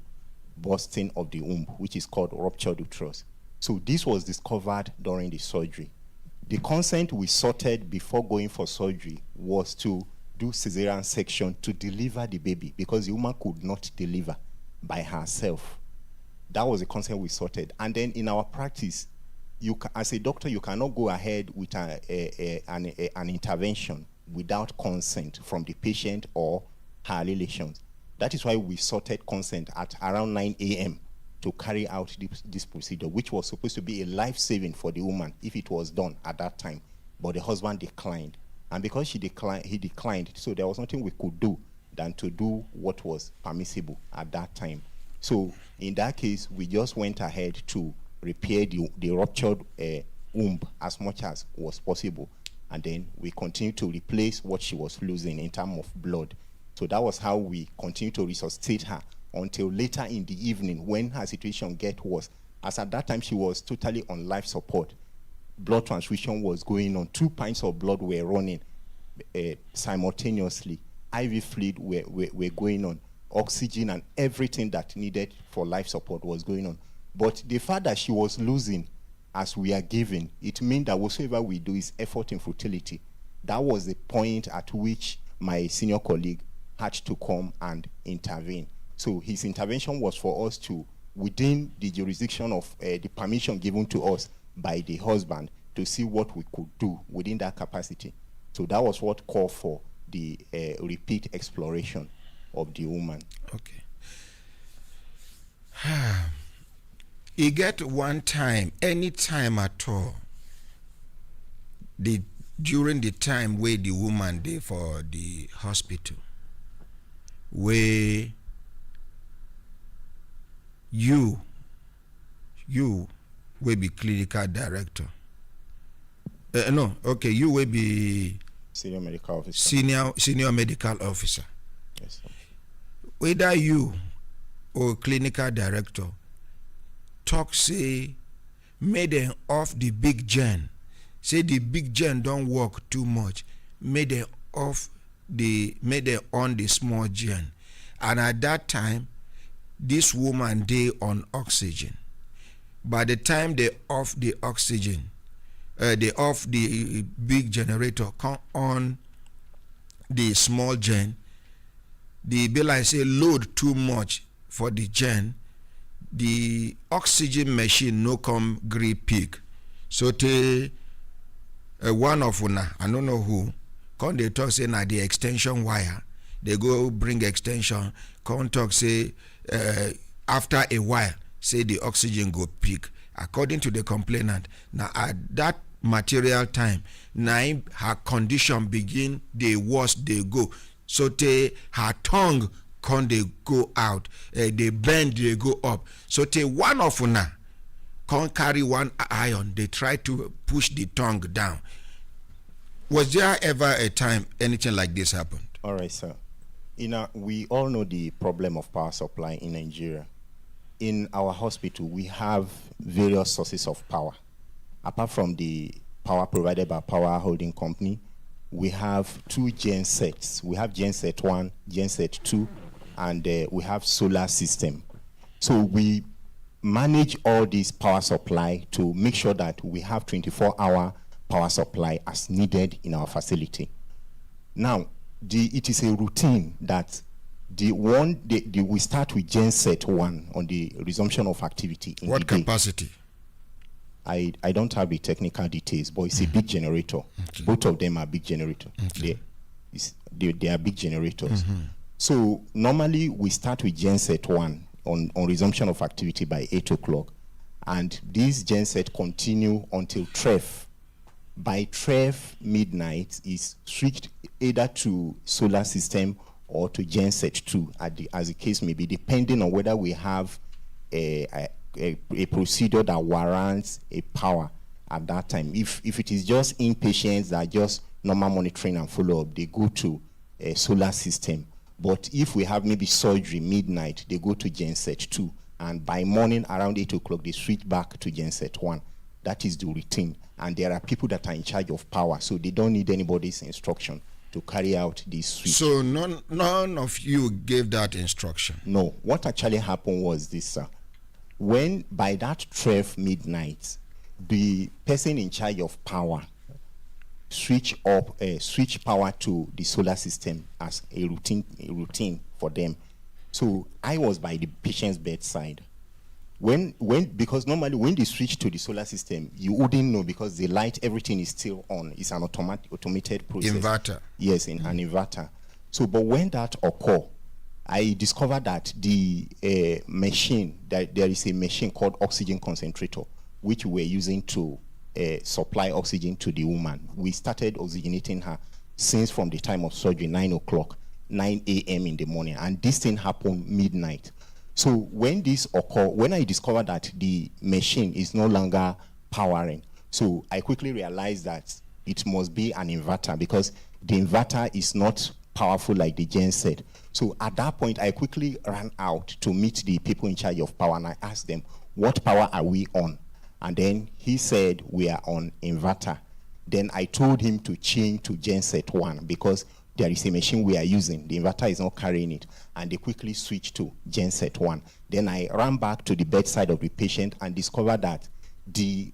bursting of the womb, which is called ruptured uterus. So this was discovered during the surgery. The consent we sorted before going for surgery was to do cesarean section to deliver the baby, because the woman could not deliver by herself. That was the consent we sorted. And then in our practice, as a doctor, you cannot go ahead with an intervention without consent from the patient or her relations. That is why we sorted consent at around 9 a.m. to carry out this procedure, which was supposed to be a life-saving for the woman if it was done at that time. But the husband declined. And because he declined, so there was nothing we could do than to do what was permissible at that time. So in that case, we just went ahead to repair the ruptured womb as much as was possible. And then we continued to replace what she was losing in terms of blood. So that was how we continued to resuscitate her until later in the evening when her situation get worse. As at that time, she was totally on life support. Blood transfusion was going on. 2 pints of blood were running simultaneously. IV fluid were going on. Oxygen and everything that needed for life support was going on. But the fact that she was losing as we are giving, it means that whatsoever we do is effort in futility. That was the point at which my senior colleague had to come and intervene. So his intervention was for us to, within the jurisdiction of the permission given to us by the husband, to see what we could do within that capacity. So that was what called for the repeat exploration of the woman. Okay. You get one time, any time at all, during the time where the woman dey for the hospital, where you will be clinical director. You will be senior medical officer. Senior medical officer. Yes, sir. Whether you or clinical director talk say, may them off the big gen. Say the big gen don't work too much. May them on the small gen. And at that time, this woman dey on oxygen. By the time they off the oxygen, they off the big generator, come on the small gen, the be like say load too much for the gen, the oxygen machine no come gree pick. So one of una, I don't know who, come they talk say na the extension wire. They go bring extension, come talk say after a while, say the oxygen go peak. According to the complainant, now at that material time, now her condition begin, the worse they go. So her tongue can they go out, they bend, they go up. So one of una can't carry one iron, they try to push the tongue down. Was there ever a time anything like this happened? All right, sir. We all know the problem of power supply in Nigeria. In our hospital, we have various sources of power. Apart from the power provided by Power Holding Company, we have 2 gensets. We have genset 1, genset 2, and we have solar system. So we manage all this power supply to make sure that we have 24-hour power supply as needed in our facility. Now, it is a routine that we start with genset 1 on the resumption of activity. What capacity? I don't have the technical details, but it's a big generator. Okay. Both of them are big generators. Okay. They are big generators. Mm-hmm. So normally we start with genset 1 on resumption of activity by 8 o'clock. And these genset continue until 12. By 12 midnight is switched either to solar system or to genset 2, as the case may be, depending on whether we have a procedure that warrants a power at that time. If it is just inpatients that are just normal monitoring and follow-up, they go to a solar system. But if we have maybe surgery midnight, they go to genset 2. And by morning around 8 o'clock, they switch back to genset 1. That is the routine. And there are people that are in charge of power, so they don't need anybody's instruction to carry out this switch. So none of you gave that instruction? No. What actually happened was this, sir. When by that 12 midnight, the person in charge of power switch power to the solar system as a routine for them. So I was by the patient's bedside. Because normally when they switch to the solar system, you wouldn't know because the light, everything is still on. It's an automated process. Inverter. Yes, an inverter. So, but when that occurred, I discovered that the machine, that there is a machine called oxygen concentrator, which we're using to supply oxygen to the woman. We started oxygenating her since from the time of surgery, 9 o'clock, 9 a.m. in the morning. And this thing happened midnight. So when this occurred, when I discovered that the machine is no longer powering, so I quickly realized that it must be an inverter because the inverter is not powerful like the genset. So at that point, I quickly ran out to meet the people in charge of power and I asked them, what power are we on? And then he said, we are on inverter. Then I told him to change to genset 1 because there is a machine we are using. The inverter is not carrying it. And they quickly switched to genset 1. Then I ran back to the bedside of the patient and discovered that on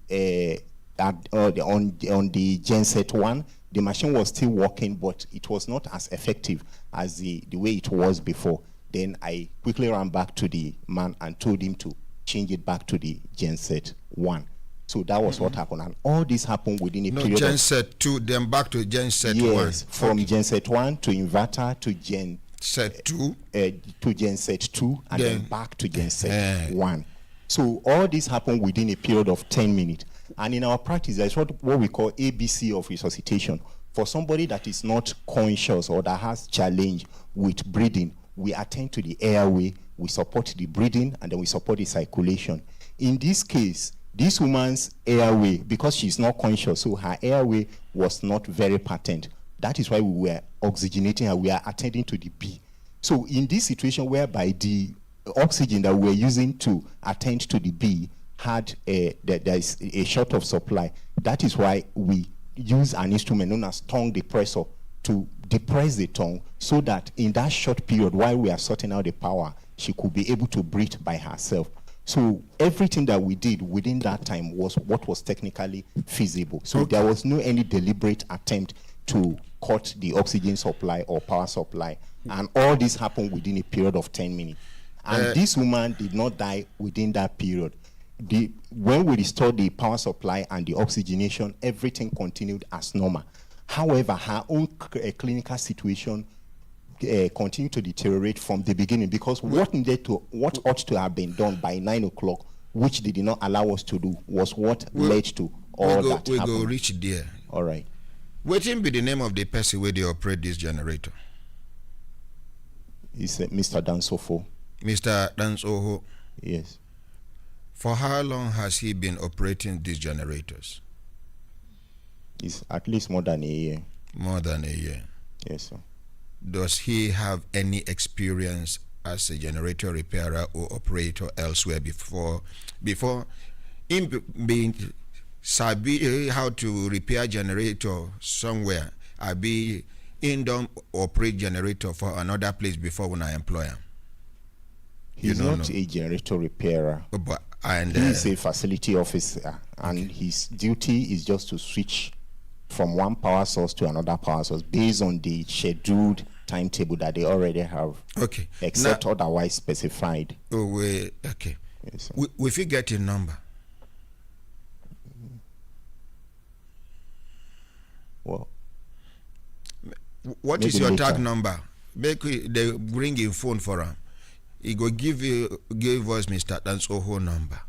the genset 1, the machine was still working, but it was not as effective as the way it was before. Then I quickly ran back to the man and told him to change it back to the genset 1. So that was what happened. And all this happened within a period genset 2, then back to genset 1. Yes, from genset 1 to inverter to genset 2, to genset 2, and then back to genset 1. So all this happened within a period of 10 minutes. And in our practice, there's what we call ABC of resuscitation. For somebody that is not conscious or that has challenge with breathing, we attend to the airway, we support the breathing, and then we support the circulation. In this case, this woman's airway, because she's not conscious, so her airway was not very patent. That is why we were oxygenating her, we are attending to the B. So in this situation whereby the oxygen that we were using to attend to the B had there is a short of supply, that is why we use an instrument known as tongue depressor to depress the tongue so that in that short period while we are sorting out the power, she could be able to breathe by herself. So everything that we did within that time was what was technically feasible. So there was no any deliberate attempt to cut the oxygen supply or power supply. And all this happened within a period of 10 minutes. And this woman did not die within that period. When we restored the power supply and the oxygenation, everything continued as normal. However, her own clinical situation continue to deteriorate from the beginning because what ought to have been done by 9 o'clock, which they did not allow us to do, was what led to all that we happened. Go reach there. All right. What will be the name of the person where they operate this generator? It's Mr. Dansofo. Mr. Dansoho. Yes. For how long has he been operating these generators? It's at least more than a year. More than a year. Yes, sir. Does he have any experience as a generator repairer or operator elsewhere before him being sabi how to repair generator somewhere? I be in operate generator for another place before when I employ him. He's not a generator repairer. But he's a facility officer, and his duty is just to switch from one power source to another power source based on the scheduled timetable that they already have. Okay. Except now, otherwise specified. Okay. Yes, if you get a number. Well, what is your tag number? Make they bring in phone for him. He go give us Mr. Dansoho number.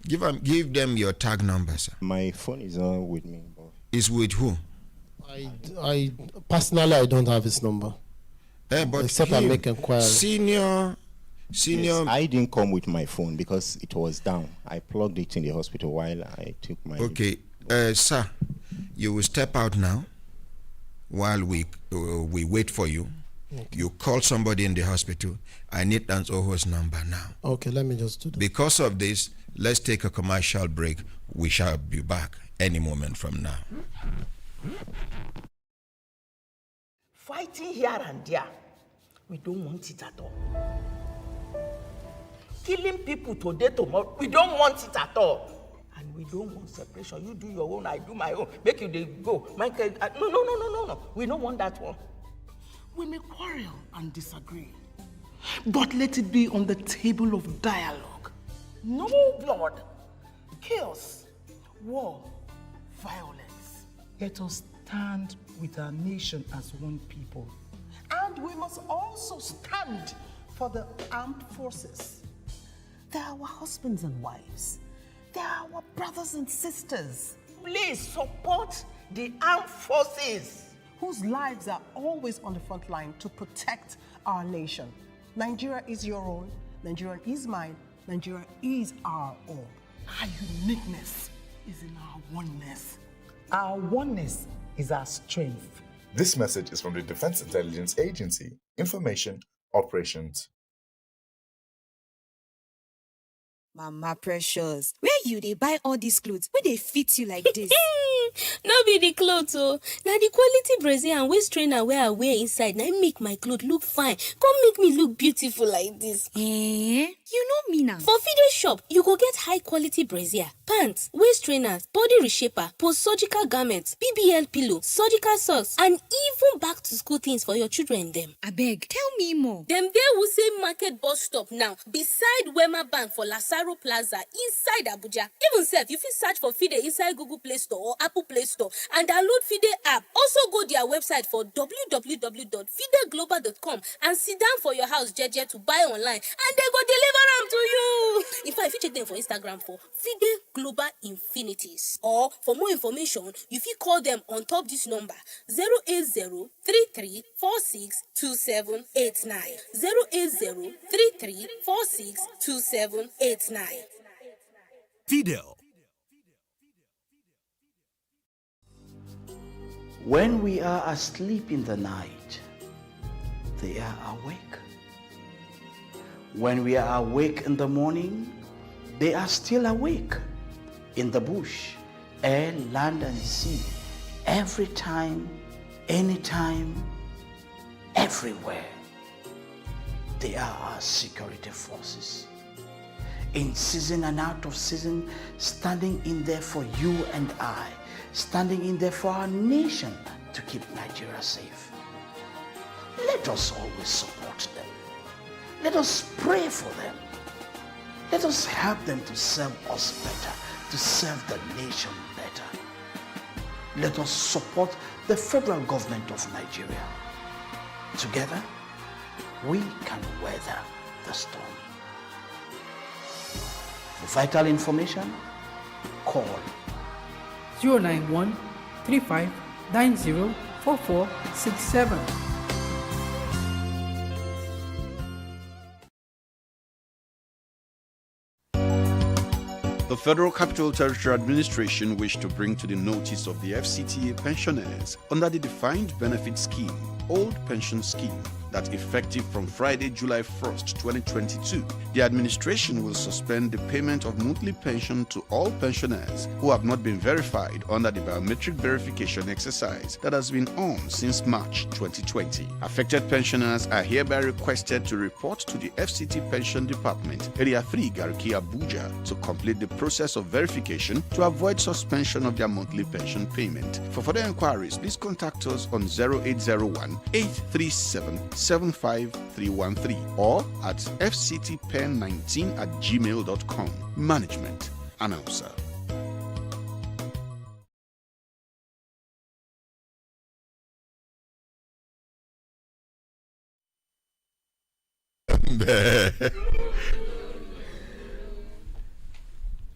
Give them your tag number, sir. My phone is not with me. Is with who? I personally, I don't have his number. But except I make inquiry. Senior. Yes, I didn't come with my phone because it was down. I plugged it in the hospital while I took my. Okay, sir, you will step out now while we wait for you. Okay. You call somebody in the hospital. I need Danzoho's number now. Okay, let me just do that. Because of this, let's take a commercial break. We shall be back any moment from now. Fighting here and there, we don't want it at all. Killing people today, tomorrow, we don't want it at all. And we don't want separation. You do your own, I do my own. Make you they go. Michael, no. We don't want that one. We may quarrel and disagree, but let it be on the table of dialogue. No blood, chaos, war, violence. Let us stand with our nation as one people. And we must also stand for the armed forces. They are our husbands and wives. They are our brothers and sisters. Please support the armed forces, whose lives are always on the front line to protect our nation. Nigeria is your own. Nigeria is mine. Nigeria is our own. Our uniqueness is in our oneness. Our oneness is our strength. This message is from the Defense Intelligence Agency, Information Operations. Mama precious, where you dey buy all these clothes? Where they fit you like this? No be the clothes, oh. Now the quality brazier and waist trainer where I wear inside, now make my clothes look fine. Come make me look beautiful like this. You know me now. For Fide shop, you go get high quality brazier, pants, waist trainers, body reshaper, post-surgical garments, BBL pillow, surgical socks, and even back to school things for your children them. Abeg, tell me more. Them there will say Market Bus Stop now, beside Wema Bank for Lasaro Plaza, inside Abuja. Even self, you fit search for Fide inside Google Play Store or Apple Play Store and download Fide app. Also go their website for www.fideglobal.com and sit down for your house jeje to buy online and they go deliver them to you. In fact, if you check them for Instagram for Fide Global Infinities, or for more information, you fit call them on top this number 080-3346-2789. 080-3346-2789. Fidel. When we are asleep in the night, they are awake. When we are awake in the morning, they are still awake. In the bush, air, land, and sea, every time, anytime, everywhere. They are our security forces. In season and out of season, standing in there for you and I, standing in there for our nation to keep Nigeria safe. Let us always support them. Let us pray for them. Let us help them to serve us better, to serve the nation better. Let us support the federal government of Nigeria. Together, we can weather the storm. For vital information, call 091 3590 4467. The Federal Capital Territory Administration wished to bring to the notice of the FCTA pensioners under the Defined Benefit Scheme, Old Pension Scheme, that effective from Friday, July 1st, 2022, the administration will suspend the payment of monthly pension to all pensioners who have not been verified under the biometric verification exercise that has been on since March 2020. Affected pensioners are hereby requested to report to the FCT Pension Department, Area 3, Garki, Abuja, to complete the process of verification to avoid suspension of their monthly pension payment. For further inquiries, please contact us on 0801 837 75313 or at fctpen19@gmail.com. Management Announcer.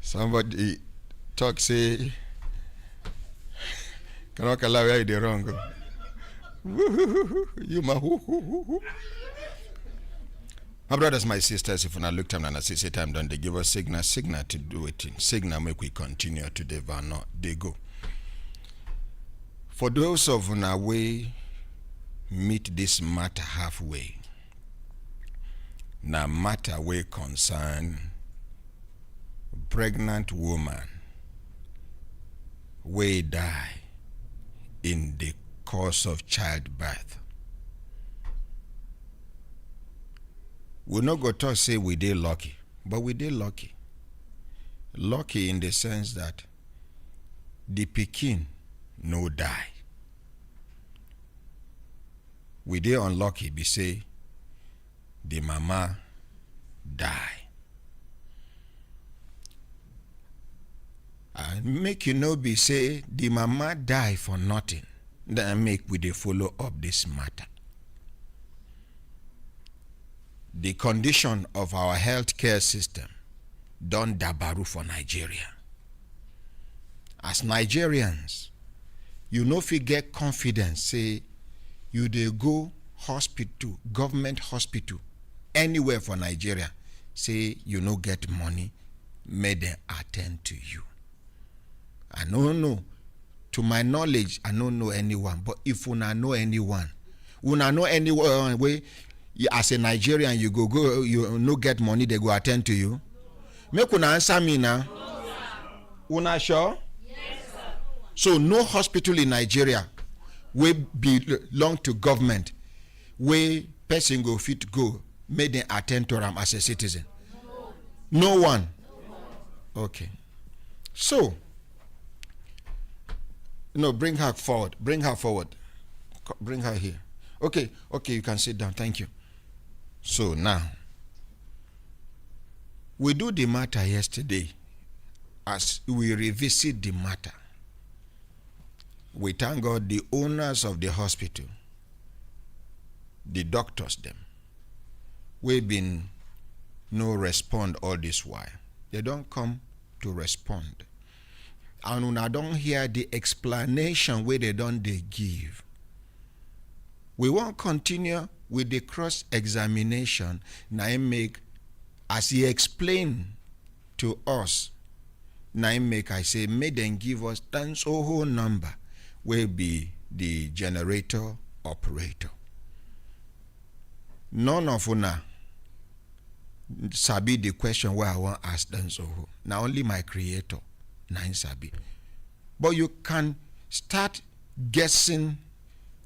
Somebody talk say Cannot allow you the wrong. You my my brothers, my sisters, if we not look time and I say time done, they give us signal to do it. Signal make we continue to the van, they go. For those of our way meet this matter halfway. Now matter way concern pregnant woman way die in the course of childbirth. We not go to say we did lucky, but we did lucky. Lucky in the sense that the pikin no die. We did unlucky be say the mama die. And make you know be say the mama die for nothing. Then make we dey follow up this matter. The condition of our healthcare system don't dabaru for Nigeria. As Nigerians, you know if you get confidence, say you dey go hospital, government hospital, anywhere for Nigeria, say you no get money, may them attend to you. I don't know. To my knowledge, I don't know anyone. But if you know anyone where as a Nigerian you go you no get money, they go attend to you. Make una answer me now. Una sure? Yes, sir. So no hospital in Nigeria will belong to government where person go fit go, make them attend to them as a citizen. No one. Okay. So no, bring her forward. Bring her forward. Bring her here. Okay, you can sit down. Thank you. So now, we do the matter yesterday. As we revisit the matter, we thank God the owners of the hospital, the doctors them, we've been no respond all this while. They don't come to respond. And when I don't hear the explanation where they give, we won't continue with the cross-examination. Now I make, as he explained to us, now I make, I say, may them give us Tan's whole number, will be the generator operator. None of una sabi the question where I want to ask Tan's whole. Now only my creator. Sabi. But you can start guessing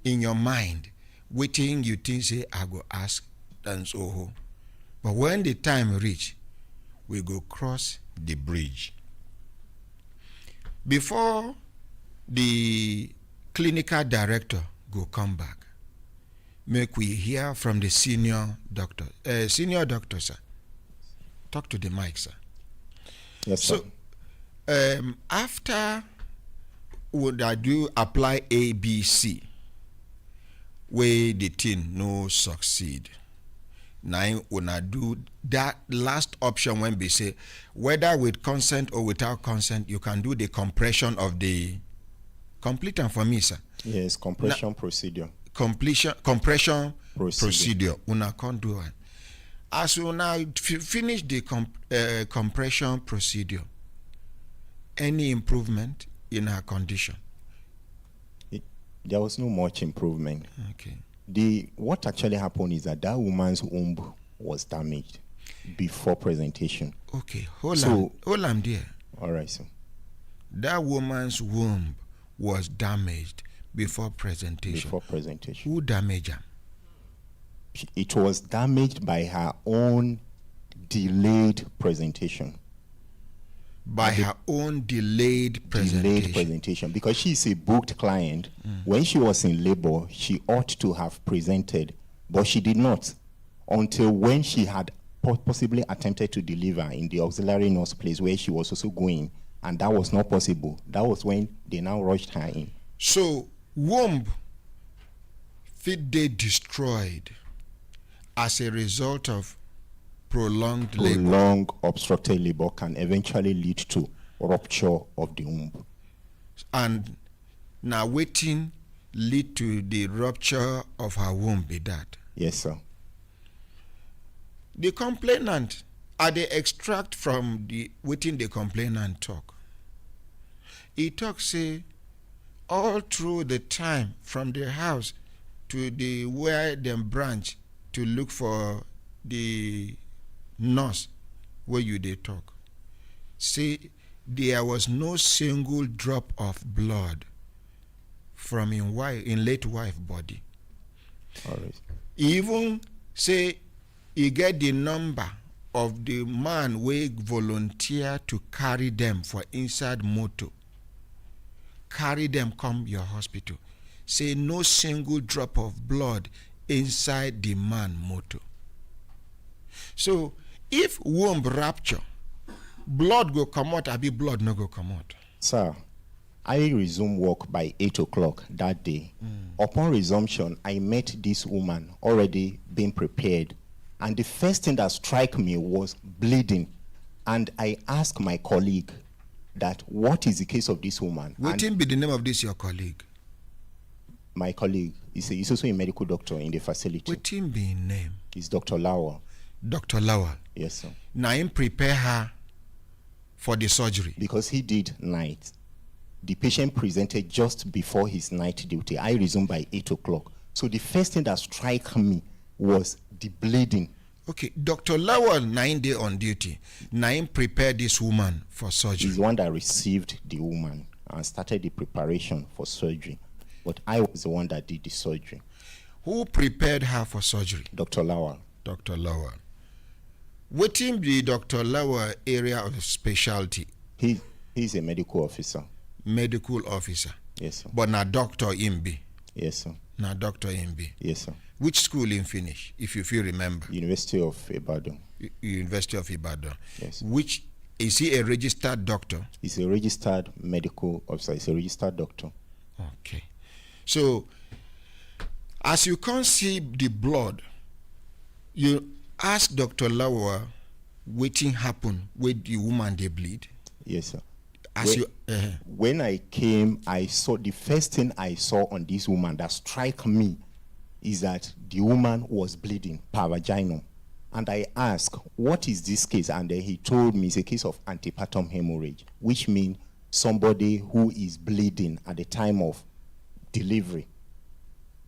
in your mind, waiting you think say I go ask and so. But when the time reach, we go cross the bridge. Before the clinical director go come back, make we hear from the senior doctor. Senior doctor, sir. Talk to the mic, sir. Yes, sir. So after would I do apply ABC, where the thing no succeed, now when I do that last option when we say whether with consent or without consent, you can do the compression of the complete and for me, sir. Yes, compression procedure. Compression procedure. Una can't do it. As una finish the compression procedure, any improvement in her condition? There was no much improvement. Okay. What actually happened is that woman's womb was damaged before presentation. Okay, hold on there. All right, sir. That woman's womb was damaged before presentation. Before presentation. Who damaged her? It was damaged by her own delayed presentation. By her own delayed presentation. Because she's a booked client. When she was in labor, she ought to have presented, but she did not until when she had possibly attempted to deliver in the auxiliary nurse place where she was also going, and that was not possible. That was when they now rushed her in. So womb fit they destroyed as a result of prolonged labor. Prolonged obstructed labor can eventually lead to rupture of the womb. And Now waiting lead to the rupture of her womb, be that? Yes, sir. The complainant, are they extract from the waiting the complainant talk? He talk say, all through the time from the house to the where them branch to look for the nurse where you they talk. Say there was no single drop of blood from in late wife body. All right. Even say he get the number of the man we volunteer to carry them for inside motor. Carry them come your hospital. Say no single drop of blood inside the man motor. So if womb rupture, blood go come out, abi blood no go come out. Sir, I resumed work by 8 o'clock that day. Upon resumption, I met this woman already being prepared. And the first thing that struck me was bleeding. And I asked my colleague that what is the case of this woman? What be the name of this your colleague? My colleague is also a medical doctor in the facility. What be his name? It's Dr. Lowell. Dr. Lowell. Yes, sir. Now him prepare her for the surgery. Because he did night. The patient presented just before his night duty. I resumed by 8 o'clock. So the first thing that struck me was the bleeding. Okay, Dr. Lowell, 9 days on duty. Naim prepared this woman for surgery. He's the one that received the woman and started the preparation for surgery. But I was the one that did the surgery. Who prepared her for surgery? Dr. Lowell. Dr. Lowell. What in the Dr. Lowell area of specialty? He's a medical officer. Medical officer? Yes, sir. But not Dr. Imbi? Yes, sir. Not Dr. Imbi? Yes, sir. Which school in finish, if you remember? University of Ibadan. University of Ibadan. Yes. Which, is he a registered doctor? He's a registered medical officer. He's a registered doctor. Okay. So, as you can't see the blood, you ask Dr. Lowell wetin happen with the woman they bleed? Yes, sir. When I came, I saw the first thing I saw on this woman that struck me is that the woman was bleeding per vaginum. And I asked, what is this case? And then he told me it's a case of antepartum hemorrhage, which means somebody who is bleeding at the time of delivery.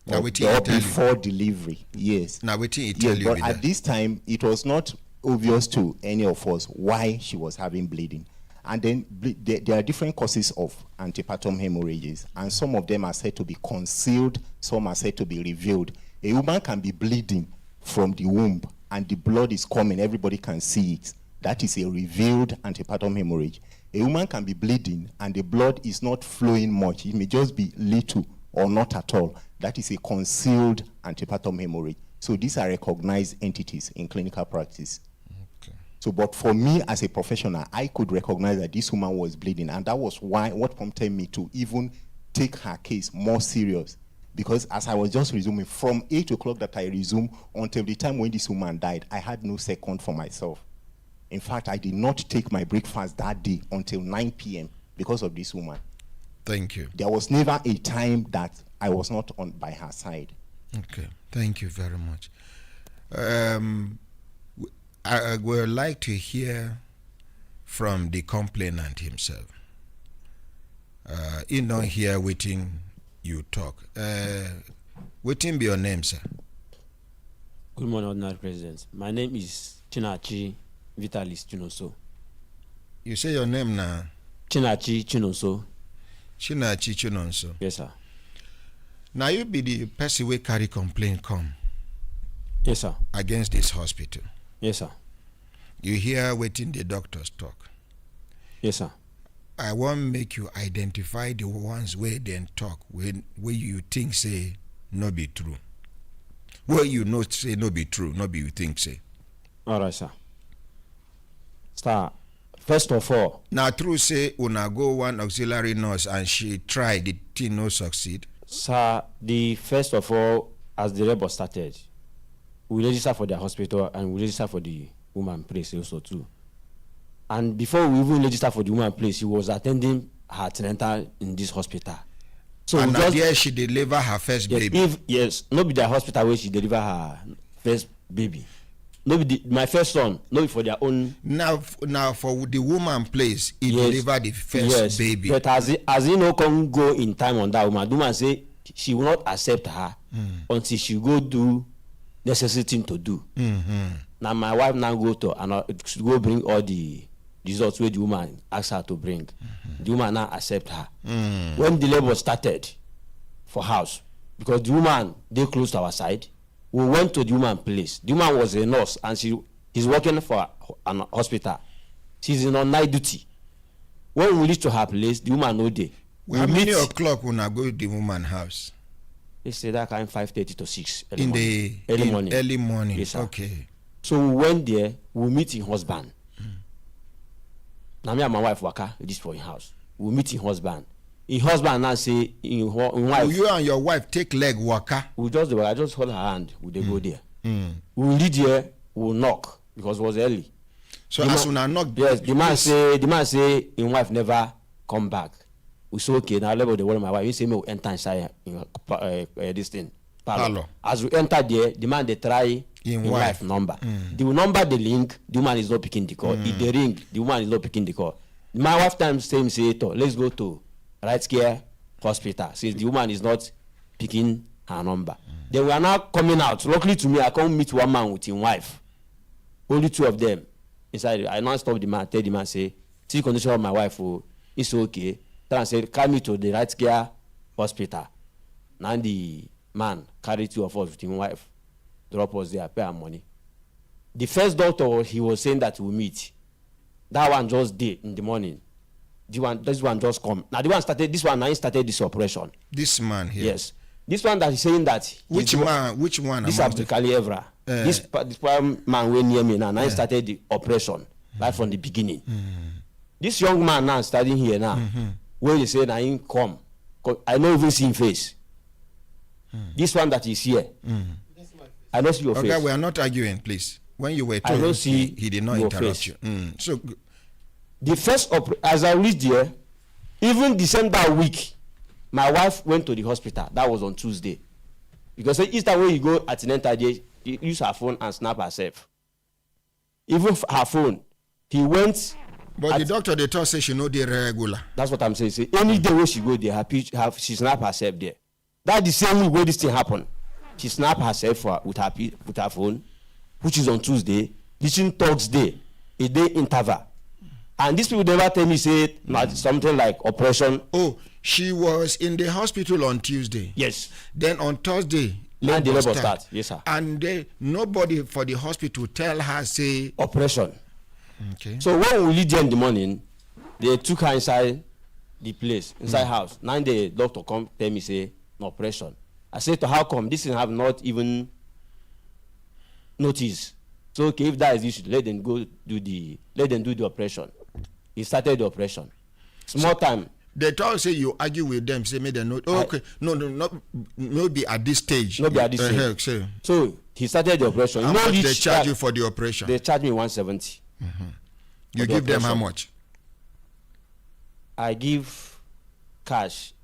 Now, or before delivery, yes. Now, waiting it tell you. But at this time, it was not obvious to any of us why she was having bleeding. And then there are different causes of antepartum hemorrhages, and some of them are said to be concealed, some are said to be revealed. A woman can be bleeding from the womb, and the blood is coming, everybody can see it. That is a revealed antepartum hemorrhage. A woman can be bleeding, and the blood is not flowing much. It may just be little or not at all. That is a concealed antepartum hemorrhage. So these are recognized entities in clinical practice. So, but for me as a professional, I could recognize that this woman was bleeding, and that was what prompted me to even take her case more serious. Because as I was just resuming, from 8 o'clock that I resumed until the time when this woman died, I had no second for myself. In fact, I did not take my breakfast that day until 9 p.m. because of this woman. Thank you. There was never a time that I was not by her side. Okay, thank you very much. I would like to hear from the complainant himself. He not here waiting you talk. Waiting be your name, sir. Good morning, Ordinary President. My name is Chinachi Vitalis Chinoso. You say your name now? Chinachi Chinoso. Chinachi Chinoso. Yes, sir. Now you be the person who carry complaint come. Yes, sir. Against this hospital. Yes, sir. You hear waiting the doctors talk. Yes, sir. I want make you identify the ones where they talk where you think say no be true. Where you know say no be true, no be you think say. All right, sir. Sir, first of all. Now true say una go one auxiliary nurse and she tried, the thing no succeed. Sir, the first of all, as the rebel started, we register for the hospital and we register for the woman place also too. And before we even register for the woman place, she was attending her antenatal in this hospital. So and just, there she deliver her first baby. If no be the hospital where she deliver her first baby. No be my first son. No be for their own. Now for the woman place, he deliver the first baby. But as he no come go in time on that woman, the woman say she will not accept her until she go do necessary thing to do. Now my wife now go to and go bring all the results where the woman asked her to bring. The woman now accept her. When the labor started for house, because the woman they close to our side, we went to the woman place. The woman was a nurse and she's working for an hospital. She's in on night duty. When we reach to her place, the woman no day. How many o'clock when I go to the woman house? They say that kind 5:30 to 6 in the early morning. Early morning. Yes, sir. Okay. So we went there. We meet in husband. Now me and my wife waka this for in house. We meet in husband. In husband now say in wife. You and your wife take leg waka. We just I just hold her hand. We dey go there. We reach there. We knock because it was early. So as soon as knock. Yes, the man say in wife never come back. We say okay now level the one my wife. He say me we enter inside in this thing. Parlor. As we enter there, the man they try in wife number. The number the link, the woman is not picking the call. If they ring, the woman is not picking the call. My wife time say let's go to Right Care Hospital. Since the woman is not picking her number. Then we are now coming out. Luckily to me, I come meet one man with his wife. Only two of them inside. I now stop the man, tell the man say, see condition of my wife, it's okay. Try and say, carry me to the Right Care Hospital. Now the man carry two of us with his wife, drop us there, pay our money. The first doctor, he was saying that we'll meet. That one just did in the morning. This one just come. Now this one started this operation. This man here. Yes. This one that is saying that. Which one? This Abdulkali Evra. This man way near me now started the operation right from the beginning. This young man now studying here now. Where they say now him come. I don't even see him face. This one that is here. I don't see your face. Okay, we are not arguing, please. When you were told, he did not interrupt you. So the first as I reached there, even December week, my wife went to the hospital. That was on Tuesday. Because each time when you go at an day, you use her phone and snap herself. Even her phone, he went. But the doctor they told say she no dey regular. That's what I'm saying. Say any day when she go there, she snap herself there. That's the same way this thing happen. She snap herself with her phone, which is on Tuesday. This is Thursday, a day interval. And these people never tell me say something like operation. Oh, she was in the hospital on Tuesday. Yes. Then on Thursday, and the labor start. Yes, sir. And nobody for the hospital tell her say operation. Okay. So when we leave there in the morning, they took her inside the place, inside house. Now the doctor come tell me say no operation. I said to how come this thing have not even noticed. So okay, if that is the issue, let them do the operation. He started the operation. Small time. They told say you argue with them, say me they know. Oh, okay, no be at this stage. No be at this stage. So he started the operation. How much they charge you for the operation? They charge me 170. You give them how much? I give cash.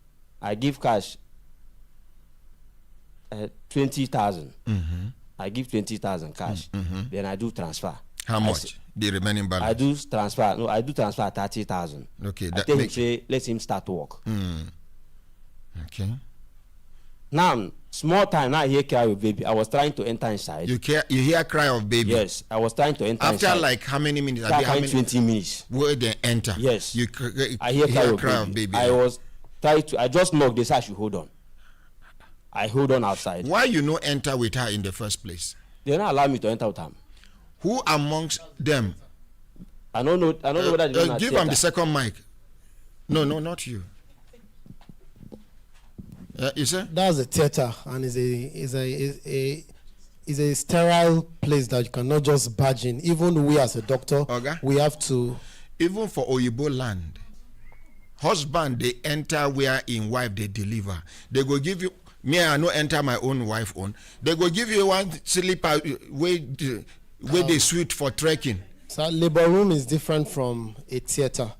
20,000. I give 20,000 cash. Then I do transfer. How much? The remaining balance. I do transfer. No, I do transfer 30,000. Okay. I tell him say let him start work. Okay. Now small time now I hear cry of baby. I was trying to enter inside. You hear cry of baby. Yes, I was trying to enter after inside. Like how many minutes? After 20 minutes. Where they enter? Yes. I hear cry of baby. I was trying to. I just knocked. They said I should hold on. I hold on outside. Why you no enter with her in the first place? They don't allow me to enter with her. Who amongst them? I don't know whether they give them the second mic. No, not you. You say? That's a theater, and is a sterile place that you cannot just barge in. Even we as a doctor, we have to. Even for Oyibo land, husband they enter where in wife they deliver. They go give you. Me I no enter my own wife own. They go give you one sleeper where they suite for trekking. So labor room is different from a theater.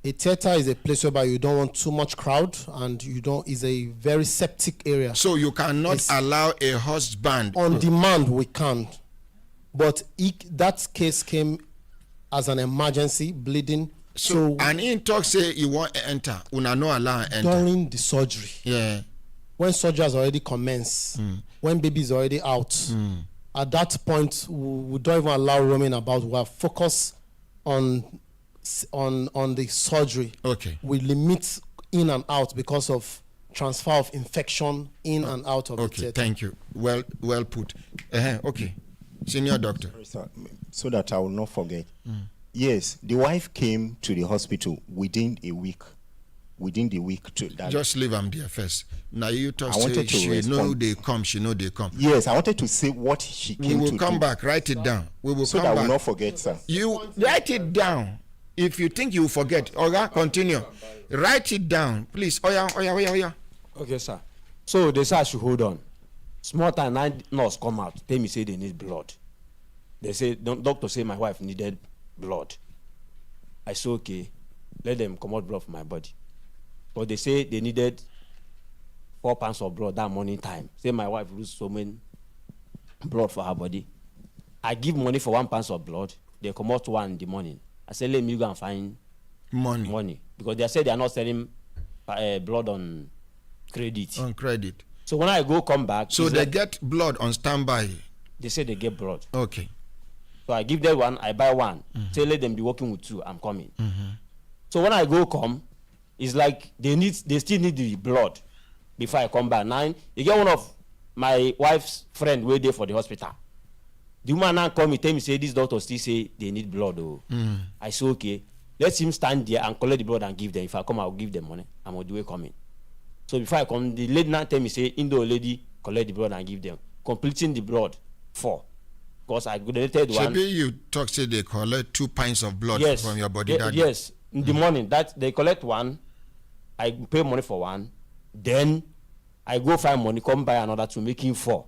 A theater is a place whereby you don't want too much crowd, and is a very septic area. So you cannot allow a husband. On demand, we can. But that case came as an emergency, bleeding. So and in talk say you want to enter, una no allow enter. During the surgery. Yeah. When surgery has already commenced, when baby is already out, at that point we don't even allow roaming about. We are focused on the surgery. Okay. We limit in and out because of transfer of infection in and out of the theater. Okay, thank you. Well put. Okay. Senior doctor. So that I will not forget. Yes, the wife came to the hospital within a week. Within the week to that. Just leave them there first. Now you talk say she know they come. Yes, I wanted to say what she came to do. We will come back. Write it down. We will so come that back. I will not forget, sir. You write it down. If you think you forget, continue. Write it down, please. Oya. Okay, sir. So they say I should hold on. Small time, 9 nurse come out. Tell me say they need blood. They say doctor say my wife needed blood. I say okay, let them come out blood from my body. But they say they needed 4 pounds of blood that morning time. Say my wife lose so many blood for her body. I give money for 1 pound of blood. They come out 1 in the morning. I say let me go and find money because they said they are not selling blood on credit. On credit. So when I come back. So they get blood on standby. They say they get blood. Okay. So I give them 1. I buy 1. Say let them be working with 2. I'm coming. So when I come. It's like they still need the blood before I come back. Now, you get one of my wife's friend way there for the hospital. The woman now come and tell me, say, this doctor still say they need blood. I say, okay, let him stand there and collect the blood and give them. If I come, I'll give them money. I'm on the way coming. So before I come, the lady now tell me, say, Indo lady, collect the blood and give them. Completing the blood 4. Because I donated 1. Maybe you talk, say they collect 2 pints of blood from your body. Yes, in the morning, that they collect 1. I pay money for 1, then I go find money, come buy another 2, making 4.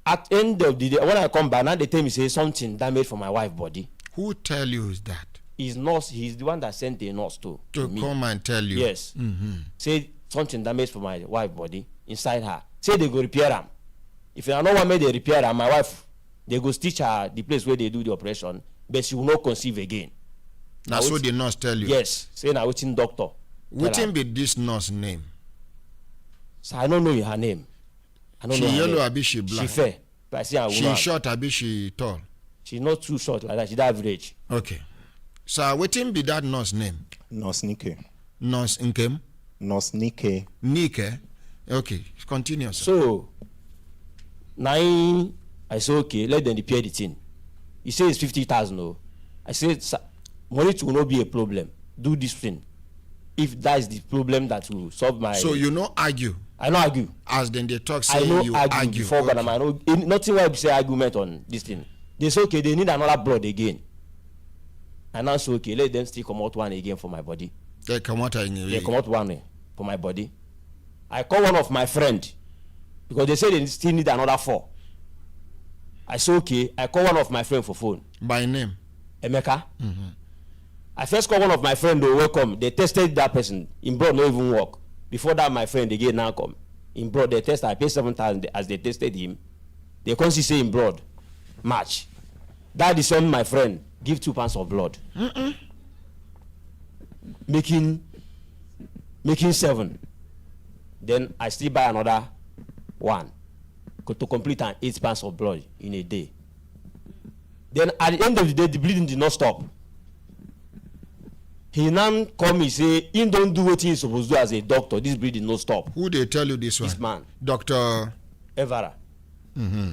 At end of the day, when I come back, now they tell me say something damaged for my wife's body. Who tell you is that? He's nurse. He's the one that sent the nurse to me. Come and tell you. Yes. Say something damaged for my wife's body inside her. Say they go repair them. If I know what made they repair her, my wife, they go stitch her the place where they do the operation, but she will not conceive again. Now so the nurse tell you. Yes. Say now waiting doctor. Wetin be this nurse name? So I don't know her name. I don't know her yellow, name. Abi she black? She fair. But I see her she short, Abi she tall? She's not too short like that. She's average. Okay. So wetin be that nurse name? Nurse Nike. Nurse Nkem? Nurse Nike. Nike? Okay. Continue, sir. So, now I say, okay, let them repair the thing. He says it's 50,000. Oh. I said, money will not be a problem. Do this thing. If that is the problem that will solve my. So you no argue. I no argue. As then they talk, say I no you argue before, but I know nothing why say argument on this thing. They say okay, they need another blood again. And I say okay, let them still come out 1 again for my body. They come out 1 for my body. I call one of my friend because they say they still need another 4. I say okay, I call one of my friend for phone. By name? Emeka. I first call one of my friend, they welcome. They tested that person. In blood, no even work. Before that, my friend again now come. In blood, they test. I pay 7,000 as they tested him. They can't say in blood match. That is when my friend give 2 pounds of blood. Making 7. Then I still buy another 1 to complete an 8 pounds of blood in a day. Then at the end of the day, the bleeding did not stop. He now come and say, he don't do what he's supposed to do as a doctor. This bleeding no stop. Who they tell you this one? This man. Dr. Evara.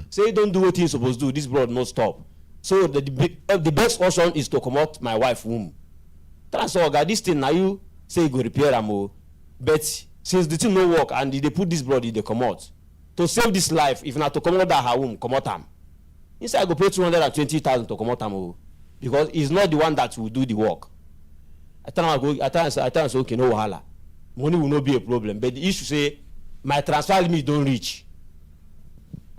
Say, don't do what he's supposed to do. This blood no stop. So the best option is to come out my wife's womb. That's all, God. This thing now you say you go repair am. But since the thing no work and they put this blood, they come out. To save this life, if not to come out that her womb, come out am. Instead I go pay 220,000 to come out am. Because he's not the one that will do the work. I tell him, okay, no wahala. Money will not be a problem. But the issue say, my transfer limit don't reach.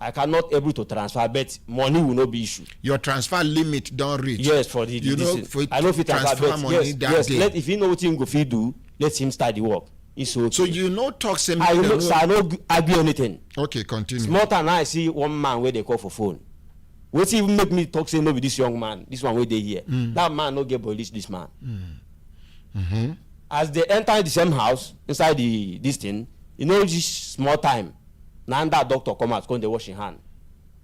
I cannot able to transfer, but money will not be issue. Your transfer limit don't reach. Yes, for the I know if you transfer money yes, let if he know what he go fit do, let him start the work. It's okay. So you know talk same. I know, so I no agree anything. Okay, continue. Small time I see one man where they call for phone. What even make me talk say no be this young man, this one where they here. That man no get police this man. As they enter the same house inside this thing, you know this small time. Now that doctor come out, come they wash his hand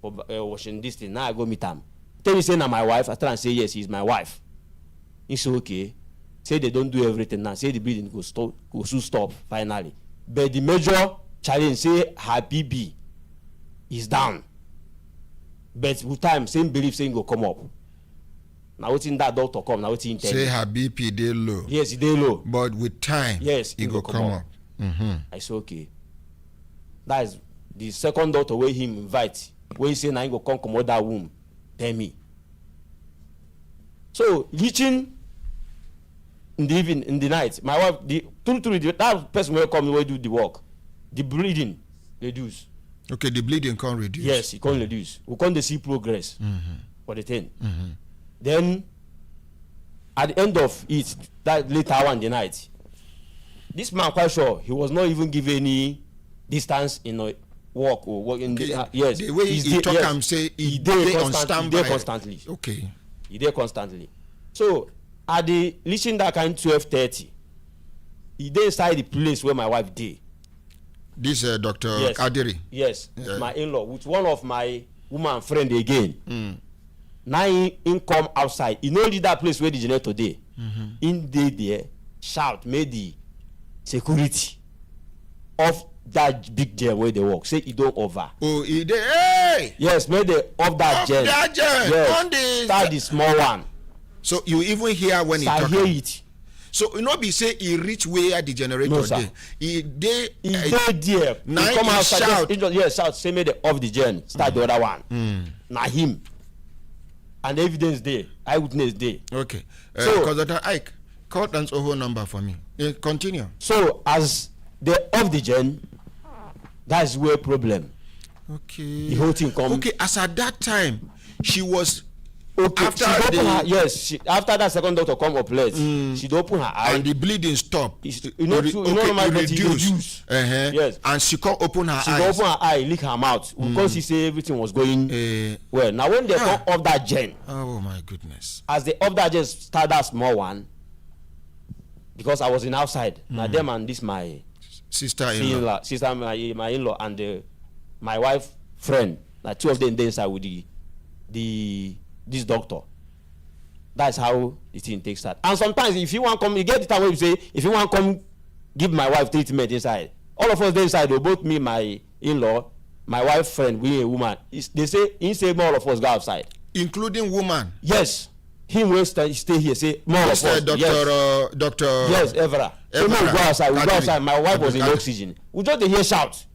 for washing this thing. Now I go meet him. Tell me say na my wife. I try and say yes, he's my wife. He say okay. Say they don't do everything now. Say the bleeding go soon stop finally. But the major challenge say her BB is down. But with time, same belief saying go come up. Now waiting that doctor come. Now waiting say her BP dey low. Yes, it dey low. But with time, yes, it go come up. I say okay. That is the second doctor where him invite. Where he say now he go come out that womb. Tell me. So reaching in the evening, in the night, my wife, that person will come will do the work. The bleeding reduce. Okay, the bleeding can't reduce. Yes, it can't reduce. We can't see progress for the thing. Then at the end of it, that later on in the night, this man quite sure he was not even given any distance in a walk or work in the yes. The way he talk and say he dey on standby. He dey constantly. Okay. He dey constantly. So at the reaching that kind 12:30, he dey inside the place where my wife dey. This Dr. Kadiri. Yes, my in-law with one of my woman friend again. Now he come outside. He know that place where the generator dey. In there shout, made the security of that big gen where they work. Say he don't over. Oh, he dey. Hey! Yes, made the of that gen. That gen. Yes, start the small one. So you even hear when he talk. I hear it. So you know, be say he reach where the generator no, dey. He dey there. Now he come outside. Shout. Yes, shout. Say made the off the gen. Start the other one. Now him. And evidence there. Eyewitness there. Okay. So Dr. Ike, call that whole number for me. Continue. So as they off the gen, that's where problem. Okay. The whole thing come. Okay, as at that time, she was okay. After after that second doctor come up late, she open her eye and the bleeding stop. Reduce. Yes. And she can't open her eyes. She open her eye, lick her mouth because she say everything was going well. Now when they come off that gen, oh my goodness! As they off that gen start that small one, because I was in outside. Now them and this my sister-in-law, my in-law and my wife friend. Like two of them inside with this doctor. That's how the thing takes start. And sometimes if you want to come, you get the time where you say, if you want to come give my wife treatment inside, all of us there inside, both me, my in-law, my wife friend, we a woman. They say, he say more of us go outside. Including woman? Yes. Him will stay here, say more of us. Doctor. Yes, Evra. So we go outside. We go outside. My wife was in oxygen. We just hear shout.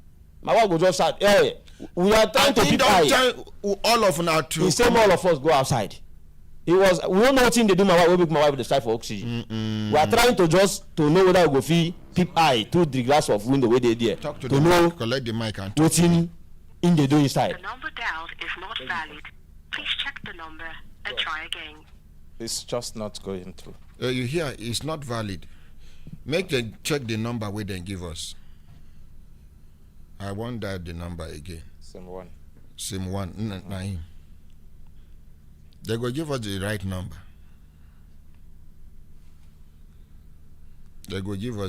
My wife will just shout, hey, we are trying to keep eye. All of now too. He said all of us go outside. We don't know what thing they do. My wife will make my wife decide for oxygen. We are trying to know whether we go feel peep eye through the glass of window where they there. Talk to know collect the mic and what in they do inside. The number dialed is not valid. Please check the number and try again. It's just not going through. You hear? It's not valid. Make them check the number where they give us. I won't dial the number again. Same one. Naim. They go give us the right number. The number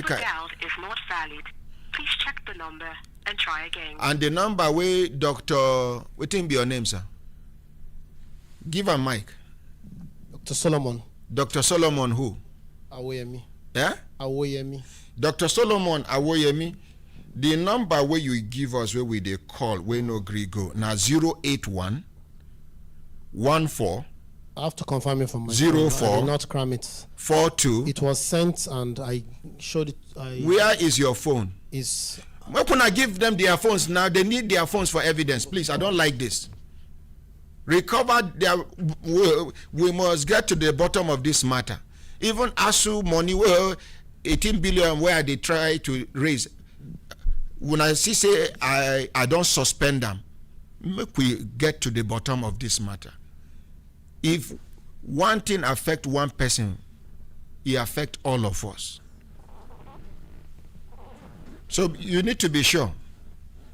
dialed is not valid. Please check the number and try again. And the number where Dr. What be your name, sir? Give a mic. Dr. Solomon. Dr. Solomon who? Awoyemi. Yeah? Awoyemi. Dr. Solomon Awoyemi. The number where you give us where we they call where no gree go now 081 14. I have to confirm it from my 04 phone. I did not cram it. 42. It was sent and I showed it. Where is your phone? Is when I give them their phones now, they need their phones for evidence. Please, I don't like this. Recover their. We must get to the bottom of this matter. Even ASU money, 18 billion, where they try to raise. when I say I don't suspend them, make we get to the bottom of this matter. If one thing affect one person, it affect all of us. So you need to be sure.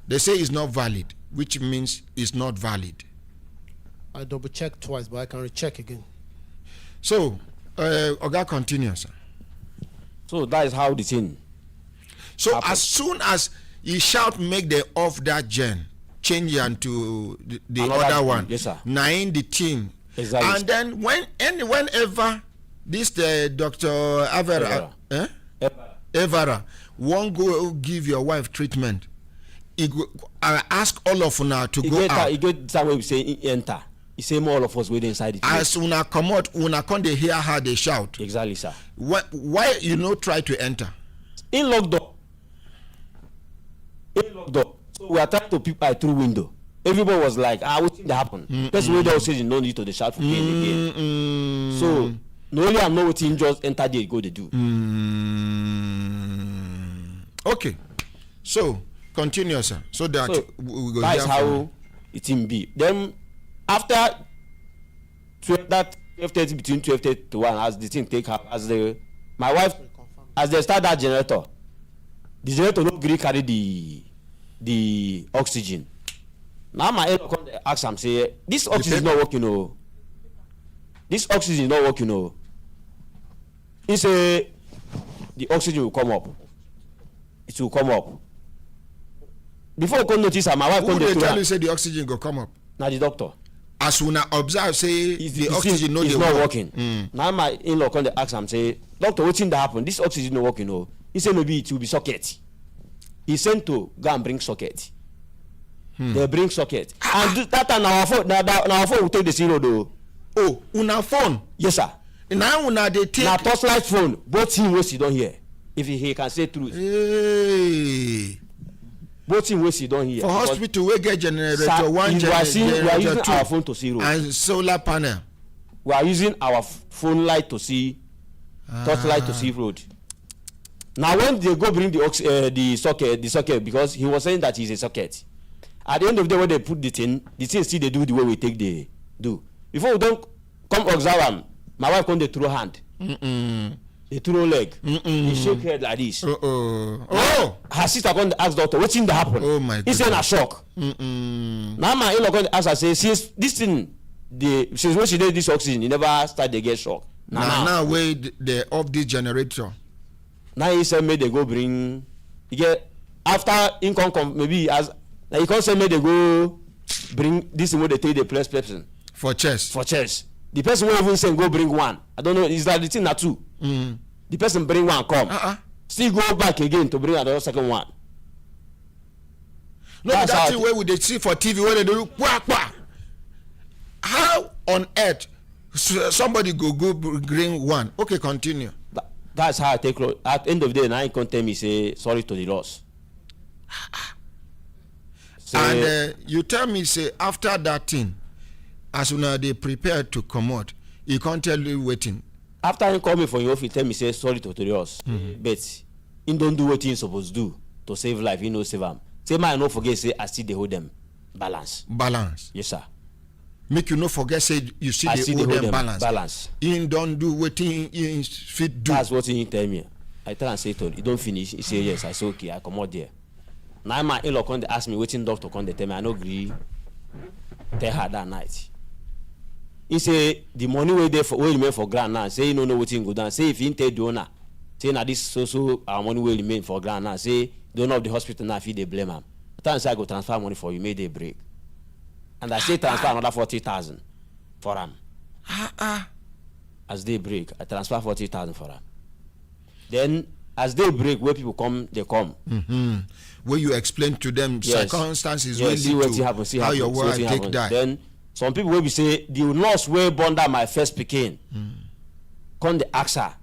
They say it's not valid, which means it's not valid. I double check twice, but I can recheck again. So, Oga continues. So that is how the thing. So happen. As soon as you shout, make the off that gen, change it to the other one. Yes, sir. Nine the team. Exactly. And then whenever this Dr. Evara won't go give your wife treatment, I ask all of una to go out. He get time when we say enter. He say more all of us waiting inside the place. As una come out, una come they hear how they shout. Exactly, sir. Why you no try to enter? In locked door. So we are trying to peep by through window. Everybody was like, what thing that happen? Person wey don say no need to the shout for pain again. So no only I know what thing just enter there go they do. Okay, so continue, sir. So that we go. That's how it can be. Then after 12:30 between 12:30 to 1, as the thing take her, my wife, as they start that generator, the generator no gree carry the oxygen. Now my elder come ask am say, this oxygen is not working, oh. This oxygen is not working, oh. He say the oxygen will come up. It will come up. Before we come notice, my wife come dey tell you say the oxygen go come up. Now the doctor. As soon as observe say the oxygen is not working. Now my in-law come dey ask am say, doctor, wetin dey happen? This oxygen not working, oh. He say maybe it will be socket. He sent to go and bring socket. They bring socket. And that time our phone will take the zero though. Oh, una phone? Yes, sir. Now una they take. Now torchlight phone. Both him wey sit down here. If he can say truth. Hey. Both him wey sit down here. For hospital we get generator, sir, one generator, we are using two, our phone to see road. And solar panel. We are using our phone light to see, torchlight to see road. Now when they go bring the socket, because he was saying that he's a socket. At the end of the day, when they put the thing still they do the way we take the do. Before we don't come observe them, my wife come they throw hand. They throw leg. They shake head like this. Oh. Her sister come to ask doctor, what's in the happen? Oh my God. He said a shock. Now my in-law come to ask her, say, since this thing, since when she did this oxygen, he never start to get shock. Now where they off this generator. Now he said may they go bring. He get after income maybe as. Now he can't say may they go bring this where they take the place person for chest. The person will even say go bring one. I don't know. Is that the thing not two? The person bring one come. Still go back again to bring another second one. No, that's the way we they see for TV where they do quack. How on earth somebody go bring one? Okay, continue. That's how I take. At the end of the day, now he can't tell me say sorry to the loss. And you tell me say after that thing, as soon as they prepare to come out, he can't tell you waiting. After he call me for your office, tell me say sorry to the loss, but he don't do what he supposed to do to save life. He no save them. Say man, no forget say I still they hold them balance. Yes, sir. Make you no forget say you see they hold them balance. He don't do what he fit do. That's what he tell me. I tell and say to him, he don't finish. He say yes. I say okay. I come out there. Now my in-law come ask me waiting doctor come tell me I no agree. Tell her that night. He say the money way there for where remain for grant now. Say you no know wetin go down. Say if he tell the owner, say na this so our money will remain for grant now. Say the owner of the hospital now if they blame him. Time say I go transfer money for you, made a break. And I say transfer another 40,000 for him. As they break, I transfer 40,000 for him. Then as they break, where people come, they come. Where you explain to them circumstances where lead to how your wife take that. Then some people will be say the nurse way born that my first pikin. Come the ask her.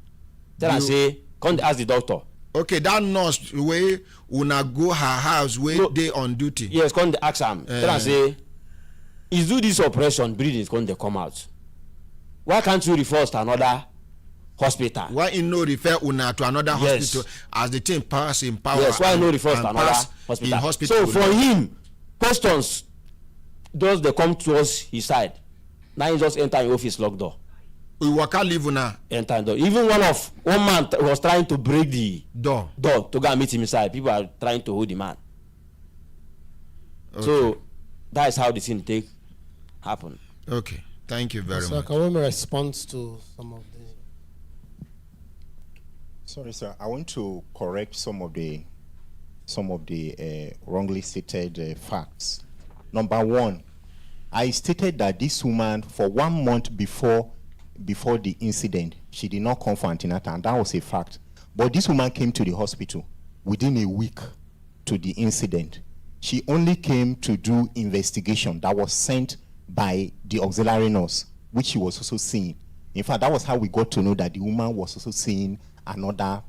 Tell her say, come the ask the doctor. Okay, that nurse way una go her house where they on duty. Yes, come the ask am. Tell her say, is do this operation, breathing is going to come out. Why can't you refer to another hospital. Why you no refer una to another hospital as the thing pass in power? Yes, why no refer to another hospital? So for him, questions, those they come towards his side. Now he just enter in office lock door. We work out live now. Enter door. Even one man was trying to break the door to go and meet him inside. People are trying to hold the man. Okay. So that is how the thing happen. Okay, thank you very much. Sir, can we respond to some of the? Sorry, sir. I want to correct some of the wrongly stated facts. Number one, I stated that this woman, for 1 month before the incident, she did not come for antenatal, and that was a fact. But this woman came to the hospital within a week to the incident. She only came to do investigation that was sent by the auxiliary nurse, which she was also seeing. In fact, that was how we got to know that the woman was also seeing another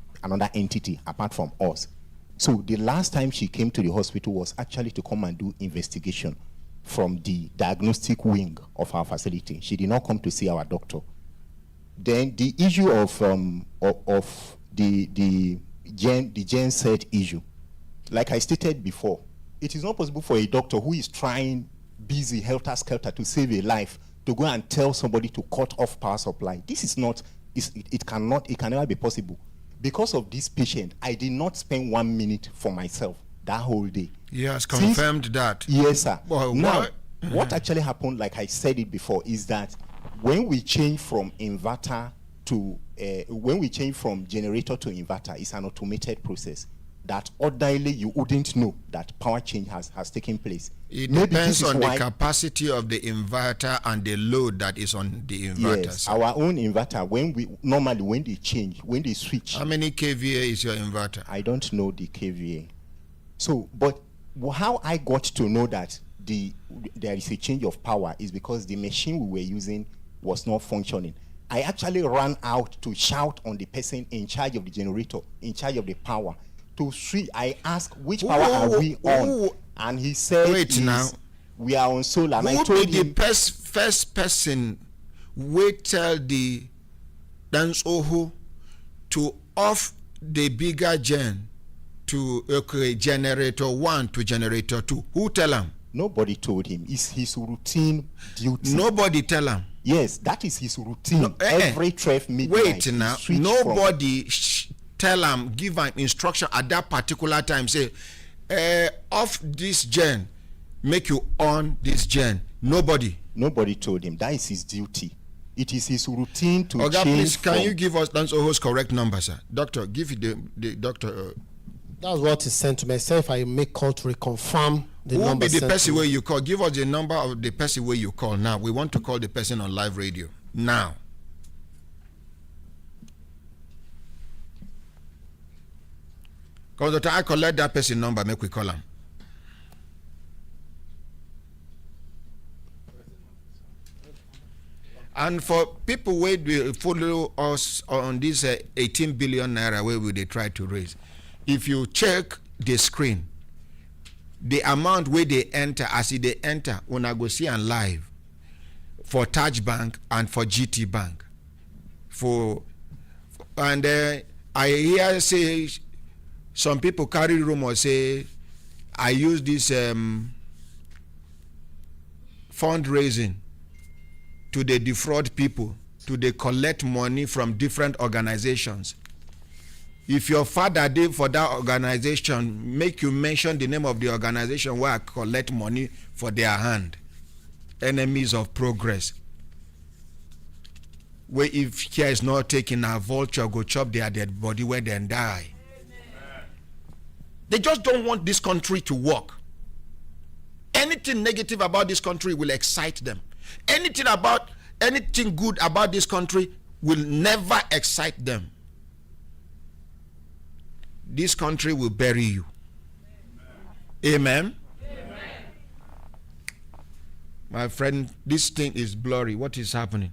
entity apart from us. So the last time she came to the hospital was actually to come and do investigation from the diagnostic wing of our facility. She did not come to see our doctor. Then the issue of the gen set issue, like I stated before, it is not possible for a doctor who is trying busy helter-skelter to save a life to go and tell somebody to cut off power supply. This is not, it can never be possible. Because of this patient, I did not spend 1 minute for myself that whole day. Yes, confirmed that. Yes, sir. Well, now, what actually happened, like I said it before, is that when we change from inverter to, when we change from generator to inverter, it's an automated process that ordinarily you wouldn't know that power change has taken place. It depends on the capacity of the inverter and the load that is on the inverter. Yes, our own inverter, when they switch. How many kVA is your inverter? I don't know the kVA. So, but how I got to know that there is a change of power is because the machine we were using was not functioning. I actually ran out to shout on the person in charge of the generator, in charge of the power, to see. I asked, which power are we on? And he said, we are on solar. And I told him, the first person we tell the dance oho to off the bigger gen to generator 1 to generator 2. Who tell him? Nobody told him. It's his routine duty. Nobody tell him. Yes, that is his routine. Every 12 midnight. Wait now. Nobody tell him, give him instruction at that particular time. Say, off this gen, make you on this gen. Nobody told him. That is his duty. It is his routine to change. Please, can you give us Dance Oho's correct number, sir? Doctor, give it the doctor. That's what is sent to me. Say if I make call to reconfirm the number. Who will be the person where you call? Give us the number of the person where you call now. We want to call the person on live radio now. Because the time I collect that person number, make we call him. And for people who will follow us on this 18 billion naira where we they try to raise, if you check the screen, the amount where they enter, as they enter, when I go see and live for Taj Bank and for GT Bank, and I hear say some people carry rumor say I use this fundraising to they defraud people, to they collect money from different organizations. If your father did for that organization, make you mention the name of the organization where I collect money for their hand. Enemies of progress. Where if care is not taken, a vulture go chop their dead body where they die. Amen. They just don't want this country to work. Anything negative about this country will excite them. Anything good about this country will never excite them. This country will bury you. Amen. Amen. My friend, this thing is blurry. What is happening?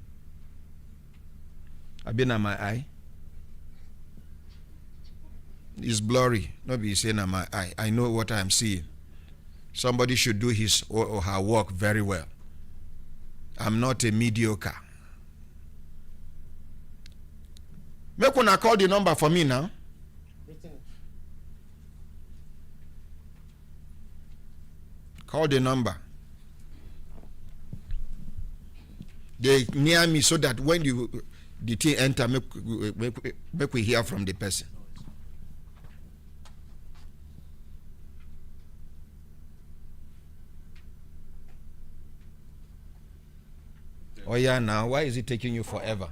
I've been on my eye. It's blurry. Nobody saying on my eye. I know what I'm seeing. Somebody should do his or her work very well. I'm not a mediocre. Make una call the number for me now. Call the number. They near me so that when the thing enter, make we hear from the person. Oh yeah, now why is it taking you forever?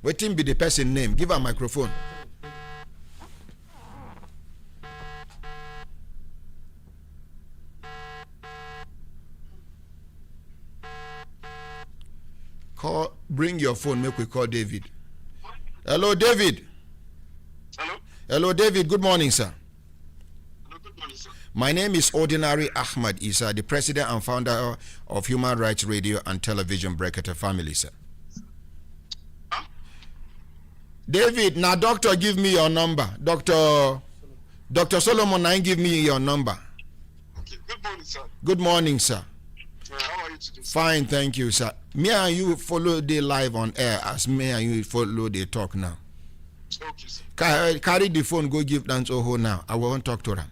Waiting be the person name. Give her a microphone. Bring your phone, make we call David. Hello, David. Hello. Hello, David. Good morning, sir. Hello, good morning, sir. My name is Ordinary Ahmad Isa, the president and founder of Human Rights Radio and Television Brekete family, sir. Huh? David, now doctor give me your number. Dr. Solomon, now give me your number. Okay, good morning, sir. Good morning, sir. How are you today, sir? Fine, thank you, sir. Me and you follow the live on air as me and you follow the talk now. Okay, sir. Carry the phone, go give Dance Oho now. I won't talk to her.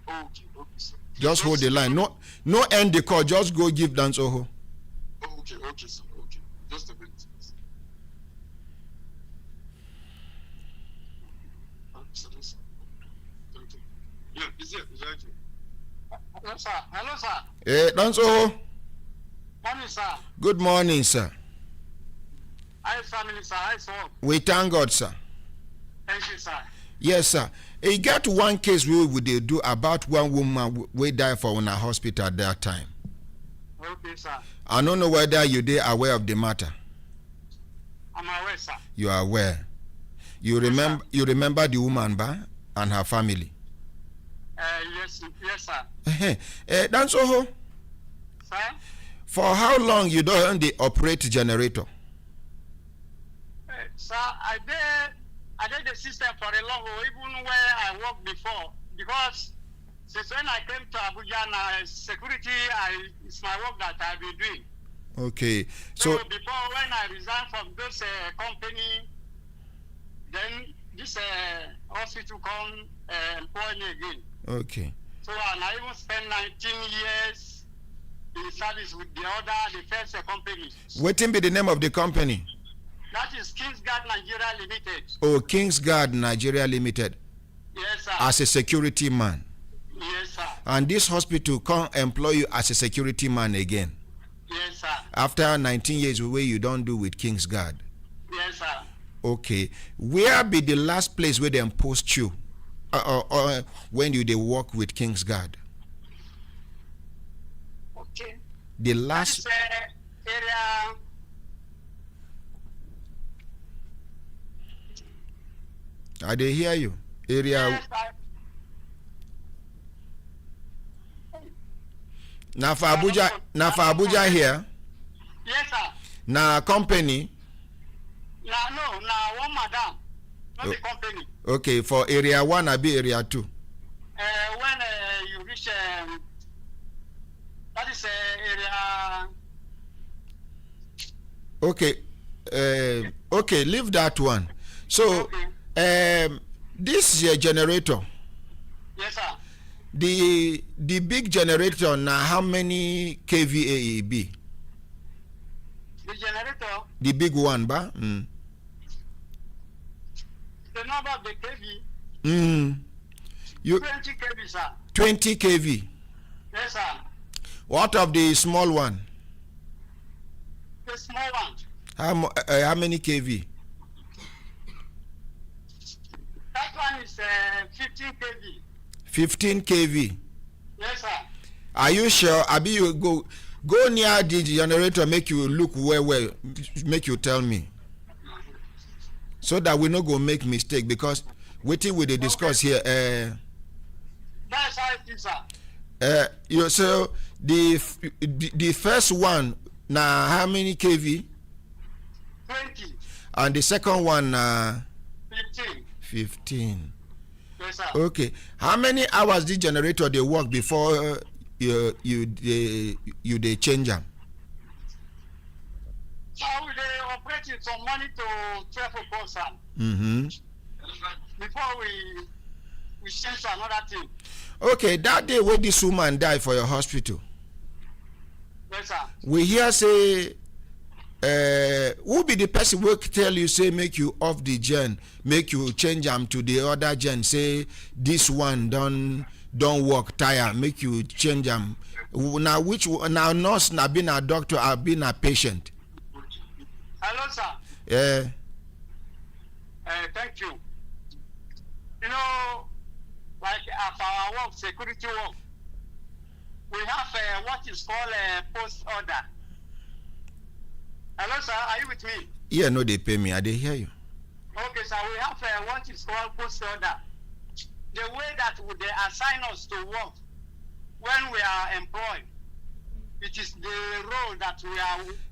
Okay, sir. Just hold the line. No end the call. Just go give Dance Oho. Okay, sir. Okay. Just a minute. Yeah, is it? Exactly. Hello, sir. Hello, sir. Hey, Dance Oho. Morning, sir. Good morning, sir. Hi, family, sir. Hi, sir. We thank God, sir. Thank you, sir. Yes, sir. You get one case we do about one woman we died for in a hospital at that time. Okay, sir. I don't know whether you are aware of the matter. I'm aware, sir. You are aware. You remember the woman and her family. Yes, sir. Dance Oho. Sir? For how long you don't operate generator? Sir, I did the system for a long while, even where I worked before. Because since when I came to Abuja now, security it's my work that I've been doing. Okay. So before when I resigned from those company, then this hospital come employ me again. Okay. So and I even spent 19 years in service with the first company. What be the name of the company? That is Kingsguard Nigeria Limited. Oh, Kingsguard Nigeria Limited. Yes, sir. As a security man. Yes, sir. And this hospital can't employ you as a security man again. Yes, sir. After 19 years, where you don't do with Kingsguard. Yes, sir. Okay. Where be the last place where they post you? Or when you they work with Kingsguard? Okay. The last area. I they hear you. Area. Yes, Now for Abuja here. Yes, sir. Now company. No, one madam, not the company. Okay, for area 1 I be area 2. When you reach that is area. Okay. Okay, leave that one. So this is a generator. Yes, sir. The big generator now, how many kVA it be? The generator. The big one, ba? Mm. The number of the kV. 20 kV, sir. 20 kV. Yes, sir. What of the small one? The small one. How many kV? That one is 15 kV. 15 kV. Yes, sir. Are you sure? Abi, you go near the generator, make you look well, make you tell me. So that we not go make mistake, because waiting with the discuss here. That's how it is, sir. So the first one now how many kV? 20. And the second one 15. 15. Yes, sir. Okay. How many hours did generator they work before you they change them? So they operate getting some money to 12 o'clock, sir. Mm-hmm. Before we change to another thing. Okay, that day when this woman died for your hospital, Yes, sir. we hear say, who be the person who tell you say make you off the gen, make you change them to the other gen, say this one don't work tire, make you change them. Now which now nurse, now been a doctor, I've been a patient. Hello, sir. Yeah. Thank you. You know, like at our work, security work, we have what is called a post order. Hello, sir. Are you with me? Yeah, no, they pay me. I did hear you. Okay, sir. We have what is called post order. The way that they assign us to work when we are employed, it is the role that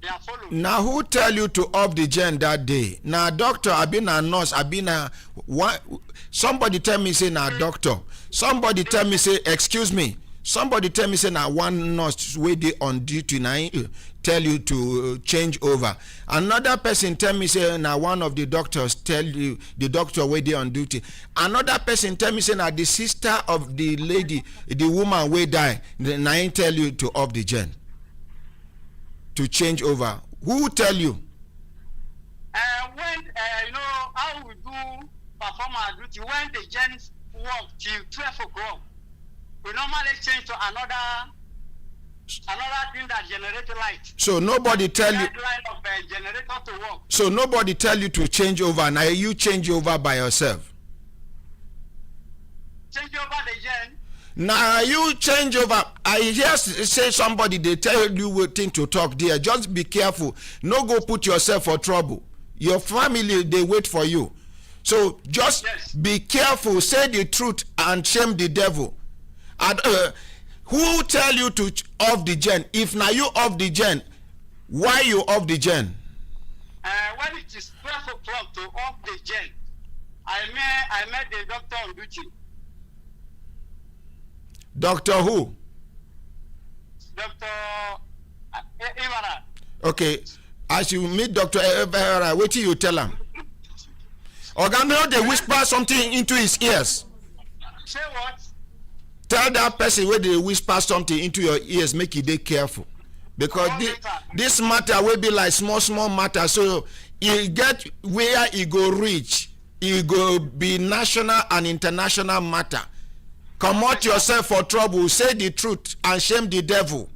they are following. Now, who tell you to off the gen that day? Now, doctor, I've been a nurse, I've been a what? Somebody tell me say now doctor. Somebody tell me say excuse me. Somebody tell me say now one nurse wey dey on duty now tell you to change over. Another person tell me say now one of the doctors tell you the doctor wey dey on duty. Another person tell me say now the sister of the lady, the woman wey die, now tell you to off the gen, to change over. Who tell you? When you know how we do perform our duty, when the gens work till 12 o'clock, we normally change to another thing that generates light. So nobody tell you. Line of generator to work. So nobody tell you to change over. Now you change over by yourself. Change over the gen. Now you change over. I hear say somebody they tell you what thing to talk there. Just be careful. No go put yourself for trouble. Your family they wait for you. So just be careful. Say the truth and shame the devil. And, who tell you to off the gen? If now you off the gen, why you off the gen? When it is 12 o'clock to off the gen, I met the doctor on duty. Doctor who? Dr. Ivara. Okay. As you meet Dr. Ivara, what do you tell him? Organo, they whisper something into his ears. Say what? Tell that person where they whisper something into your ears, make you dey careful. Because this matter will be like small matter. So you get where it go reach. It go be national and international matter. Come out yourself for trouble. Say the truth and shame the devil.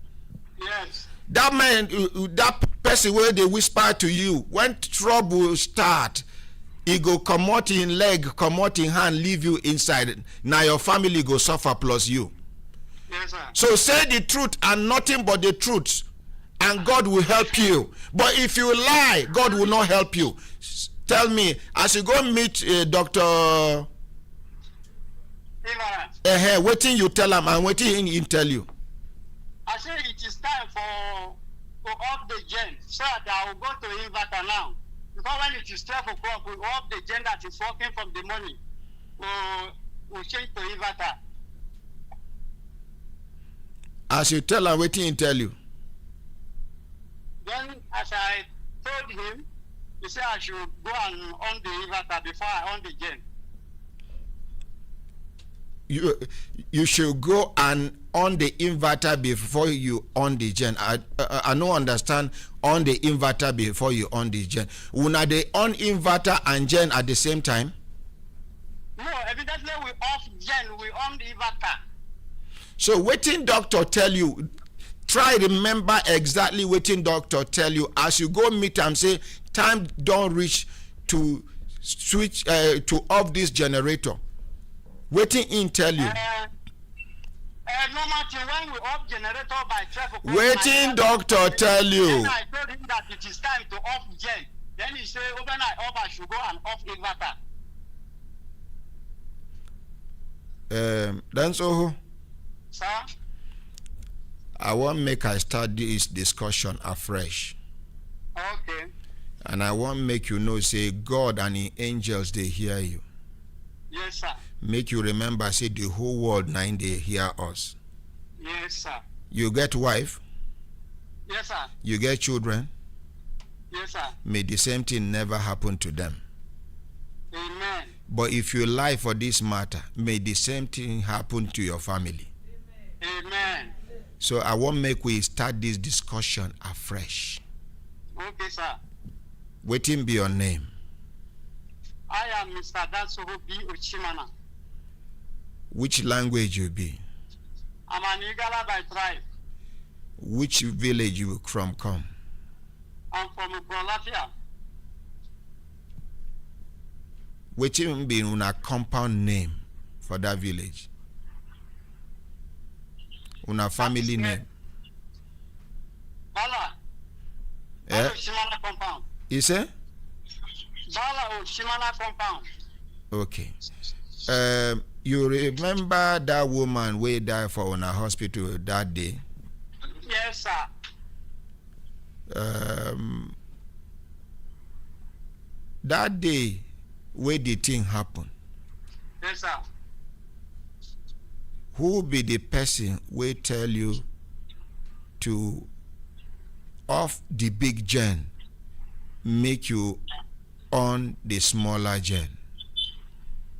Yes. That man, that person where they whisper to you, when trouble start, he go come out in leg, come out in hand, leave you inside. Now your family go suffer plus you. Yes, sir. So say the truth and nothing but the truth, and God will help you. But if you lie, God will not help you. Tell me, as you go meet Dr. Waiting you tell him and waiting he tell you. I say it is time for off the gen, so that I will go to inverter now. Because when it is 12 o'clock, we off the gen that is working from the morning. We'll change to inverter. As you tell him, waiting he tell you. Then, as I told him, he said I should go and on the inverter before I on the gen. You should go and on the inverter before you on the gen. I don't understand on the inverter before you on the gen. Una they on inverter and gen at the same time? No, evidently we off gen, we on the inverter. So waiting doctor tell you, try remember exactly waiting doctor tell you as you go meet and say time don't reach to switch to off this generator. Waiting in tell you. No matter when we off generator by 12 o'clock. Waiting doctor tell you. Then I told him that it is time to off gen. Then he said, when I off, I should go and off inverter. Then so. Sir? I want make I start this discussion afresh. Okay. And I want make you know, say God and the angels they hear you. Yes, sir. Make you remember, say the whole world now they hear us. Yes, sir. You get wife? Yes, sir. You get children? Yes, sir. May the same thing never happen to them. Amen. But if you lie for this matter, may the same thing happen to your family. Amen. So I won't make we start this discussion afresh. Okay, sir. Waiting be your name. I am Mr. Dansoho B. Ochimana. Which language you be? I'm an Igala by tribe. Which village you from come? I'm from Uprolafia. Which even be una compound name for that village? Una family name? Bala. Eh? Ochimana compound. You say? Bala Ochimana compound. Okay. You remember that woman we died for in a hospital that day? Yes, sir. That day, where the thing happen? Yes, sir. Who be the person we tell you to off the big gen, make you on the smaller gen?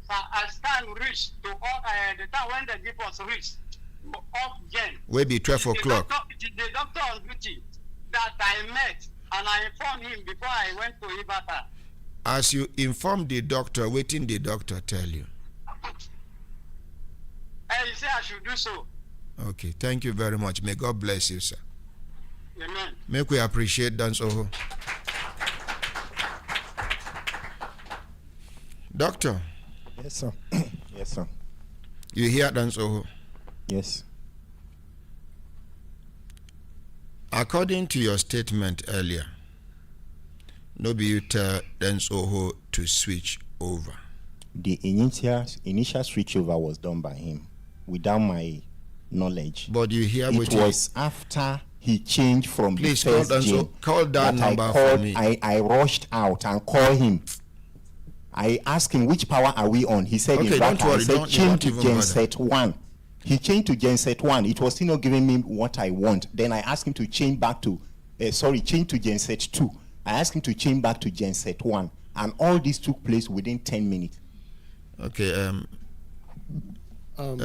Sir, as time reached to all, the time when the gift was reached, off gen. Will be 12 o'clock. The doctor on duty that I met and I informed him before I went to Ibata. As you inform the doctor, waiting the doctor tell you. He said I should do so. Okay, thank you very much. May God bless you, sir. Amen. Make we appreciate Dansoho. Doctor. Yes, sir. Yes, sir. You hear Dansoho? Yes. According to your statement earlier, no be you tell Dansoho to switch over. The initial switch over was done by him without my knowledge. But you hear it was after he changed from Please the first gene call that number for me. I rushed out and called him. I asked him which power are we on. He said, okay, don't worry, I said change to genset 1. He changed to genset 1. It was still not giving me what I want. Then I asked him to change back to change to genset 2. I asked him to change back to genset 1, and all this took place within 10 minutes. Okay. From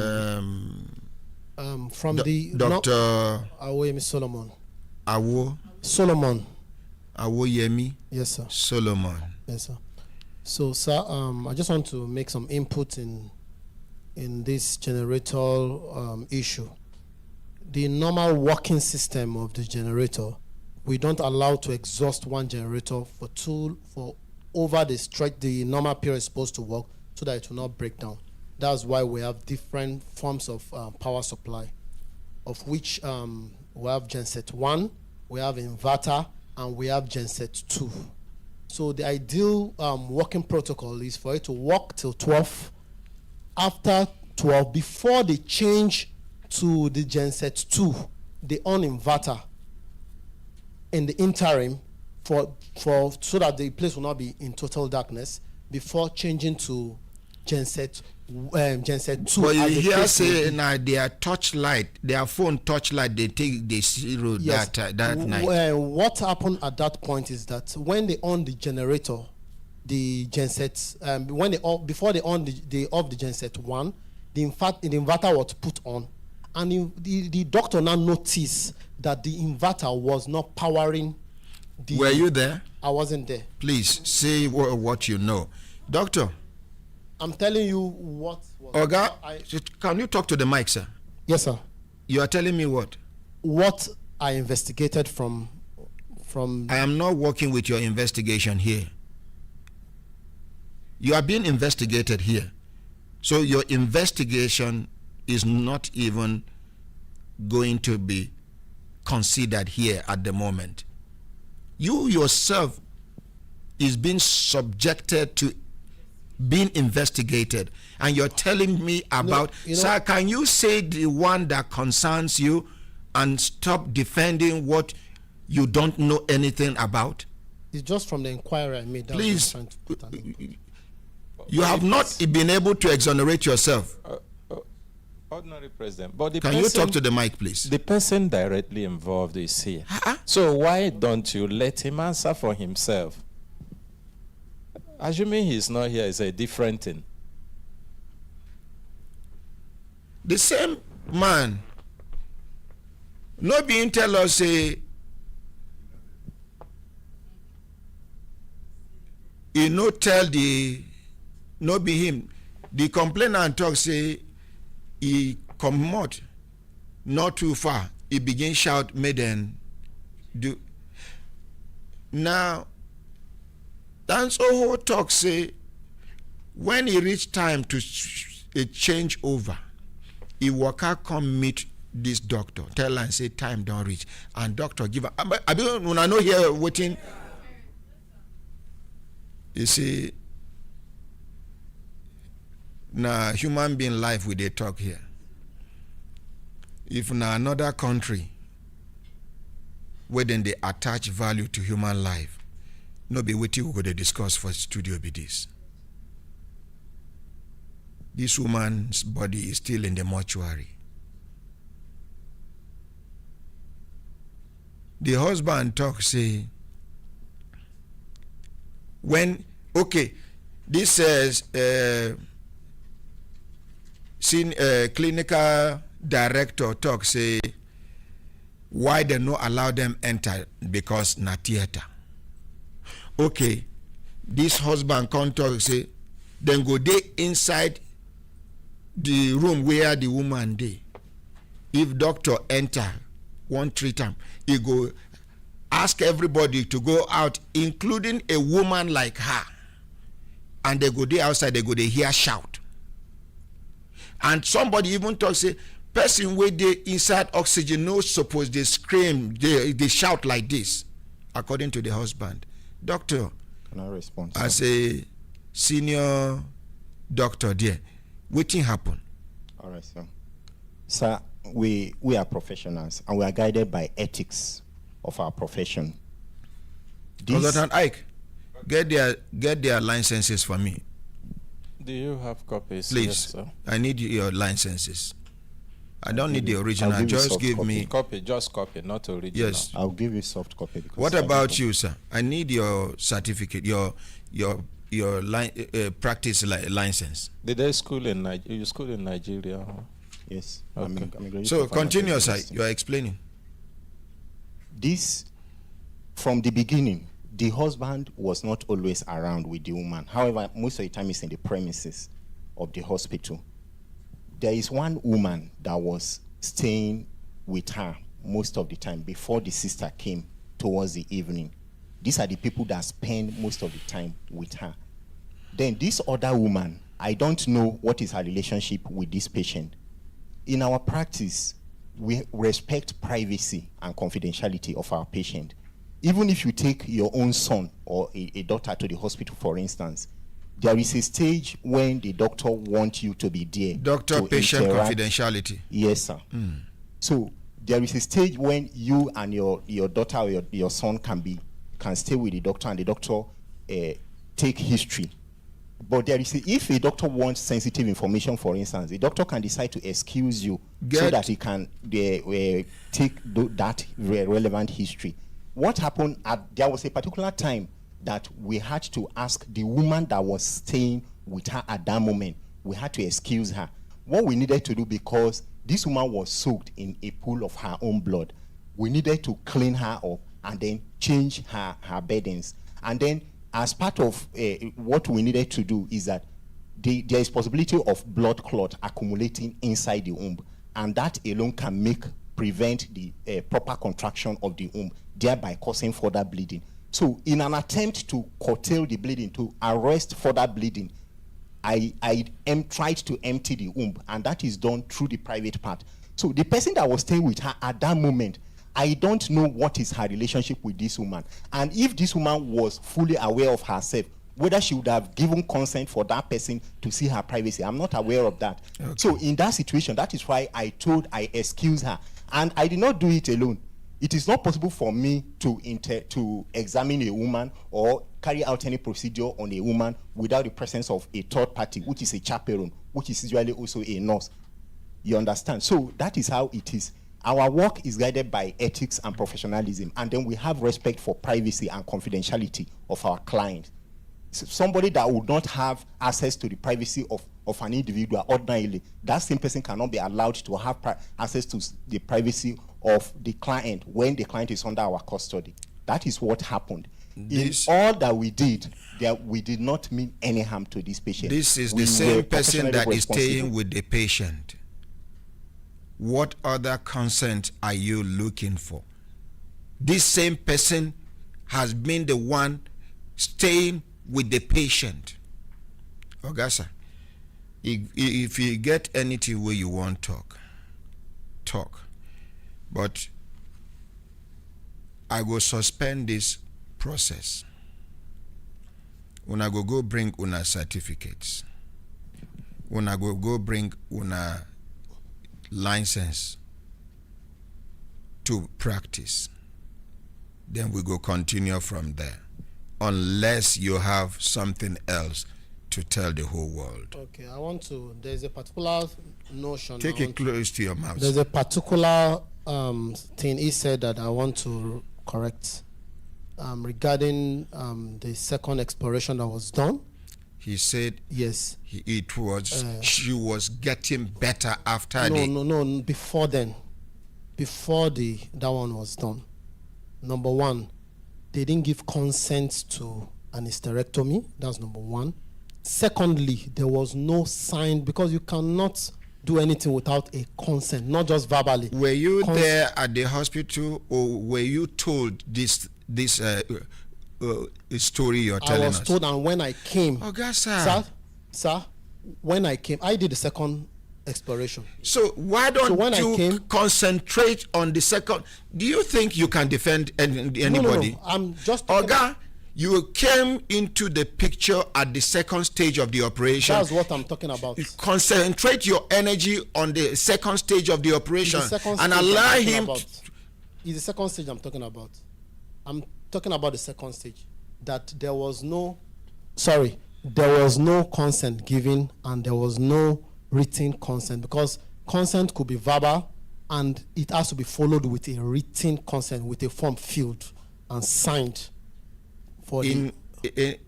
the Dr. Awoyemi Solomon. Awo Solomon. Awoyemi. Yes, sir. Solomon. Yes, sir. So, sir, I just want to make some input in this generator issue. The normal working system of the generator, we don't allow to exhaust one generator for over the stretch the normal period is supposed to work, so that it will not break down. That's why we have different forms of power supply, of which we have genset 1, we have inverter, and we have genset 2. So the ideal working protocol is for it to work till 12. After 12, before they change to the genset 2, they on inverter in the interim for so that the place will not be in total darkness before changing to genset 2. But you hear say now their torchlight, their phone torchlight, they take the zero that night. What happened at that point is that when they on the generator, the genset, before they on the off the genset 1, the inverter was put on, and the doctor now noticed that the inverter was not powering. Were you there? I wasn't there. Please say what you know, doctor. I'm telling you what. Oga, can you talk to the mic, sir? Yes, sir. You are telling me what? What I investigated from. I am not working with your investigation here. You are being investigated here. So your investigation is not even going to be considered here at the moment. You yourself is being subjected to being investigated, and you're telling me about sir, can you say the one that concerns you and stop defending what you don't know anything about? It's just from the inquiry I made. Please, you have not been able to exonerate yourself. Ordinary president. But the Can you talk to the mic, please? The person directly involved is here. So why don't you let him answer for himself? Assuming he's not here is a different thing. The same man, no being tell us say, he no tell the, no be him. The complainant talk say, he come out not too far. He begin shout, made them do. Now, that's whole talk say, when he reach time to a change over, he walk out come meet this doctor, tell her and say time don't reach, and doctor give her. I mean, when I know here waiting, you see, now human being life we they talk here. If na another country where then they attach value to human life, no be wetin we go to discuss for studio be this. This woman's body is still in the mortuary. The husband talk say, when, okay, this says, clinical director talk say, why they no allow them enter because na theater. Okay, this husband come talk say, then go dey inside the room where the woman dey. If doctor enter, one treat am, he go ask everybody to go out, including a woman like her. And they go dey outside, they go dey hear shout. And somebody even talk say, person wey dey inside oxygen no suppose dey scream, they shout like this, according to the husband. Doctor, can I respond? As a senior doctor there, wetin happen? All right, sir. Sir, we are professionals and we are guided by ethics of our profession. Consultant Ike, get their licenses for me. Do you have copies? Please, yes, sir. I need your licenses. I don't need the original. Just give me copy. Just copy, not original. Yes, I'll give you soft copy. What about you, sir? I need your certificate, your practice license. Did they school in Nigeria? You school in Nigeria? Huh? Yes. Okay. So continue, sir. You are explaining. This, from the beginning, the husband was not always around with the woman. However, most of the time he's in the premises of the hospital. There is one woman that was staying with her most of the time before the sister came towards the evening. These are the people that spend most of the time with her. Then this other woman, I don't know what is her relationship with this patient. In our practice, we respect privacy and confidentiality of our patient. Even if you take your own son or a daughter to the hospital, for instance, there is a stage when the doctor wants you to be there. Doctor-patient confidentiality. Yes, sir. So there is a stage when you and your daughter or your son can stay with the doctor and the doctor take history. But there is if a doctor wants sensitive information, for instance, the doctor can decide to excuse you so that he can take that relevant history. What happened there was a particular time that we had to ask the woman that was staying with her at that moment, we had to excuse her. What we needed to do, because this woman was soaked in a pool of her own blood, we needed to clean her up and then change her beddings. And then as part of what we needed to do is that there is possibility of blood clot accumulating inside the womb, and that alone can prevent the proper contraction of the womb, thereby causing further bleeding. So in an attempt to curtail the bleeding, to arrest further bleeding, I tried to empty the womb, and that is done through the private part. So the person that was staying with her at that moment, I don't know what is her relationship with this woman. And if this woman was fully aware of herself, whether she would have given consent for that person to see her privacy, I'm not aware of that. Okay. So in that situation, that is why I excused her. And I did not do it alone. It is not possible for me to examine a woman or carry out any procedure on a woman without the presence of a third party, which is a chaperone, which is usually also a nurse. You understand? So that is how it is. Our work is guided by ethics and professionalism, and then we have respect for privacy and confidentiality of our clients. So somebody that would not have access to the privacy of an individual ordinarily, that same person cannot be allowed to have access to the privacy of the client when the client is under our custody. That is what happened. In all that we did, we did not mean any harm to this patient. This is the same person that is staying with the patient. What other consent are you looking for? This same person has been the one staying with the patient. Ogasa, if you get anything where you want talk. But I will suspend this process. Una go bring una certificates. Una go bring una license to practice. Then we go continue from there, unless you have something else to tell the whole world. Okay, there's a particular notion. Take it close to your mouth. There's a particular thing he said that I want to correct regarding the second exploration that was done. He said yes. She was getting better after No, before then. Before that one was done. Number one, they didn't give consent to an hysterectomy. That's number one. Secondly, there was no sign, because you cannot do anything without a consent, not just verbally. Were you there at the hospital, or were you told this story you're telling us? I was told, and when I came, sir, when I came, I did the second exploration. So why don't you concentrate on the second? Do you think you can defend anybody? No. I'm just Oga, you came into the picture at the second stage of the operation. That's what I'm talking about. Concentrate your energy on the second stage of the operation and allow him. It's the second stage I'm talking about. I'm talking about the second stage. That there was no consent given, and there was no written consent, because consent could be verbal, and it has to be followed with a written consent, with a form filled and signed.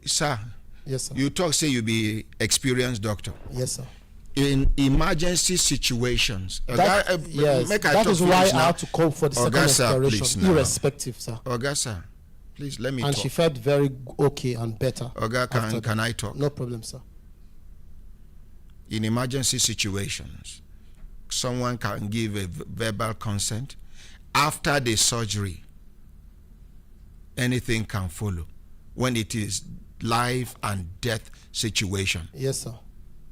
Sir, yes, sir. You say you be experienced doctor. Yes, sir. In emergency situations, that is why I had to call for the second exploration, irrespective, sir. Sir, please let me talk. And she felt very okay and better. Can I talk? No problem, sir. In emergency situations, someone can give a verbal consent. After the surgery, anything can follow when it is life and death situation. Yes, sir.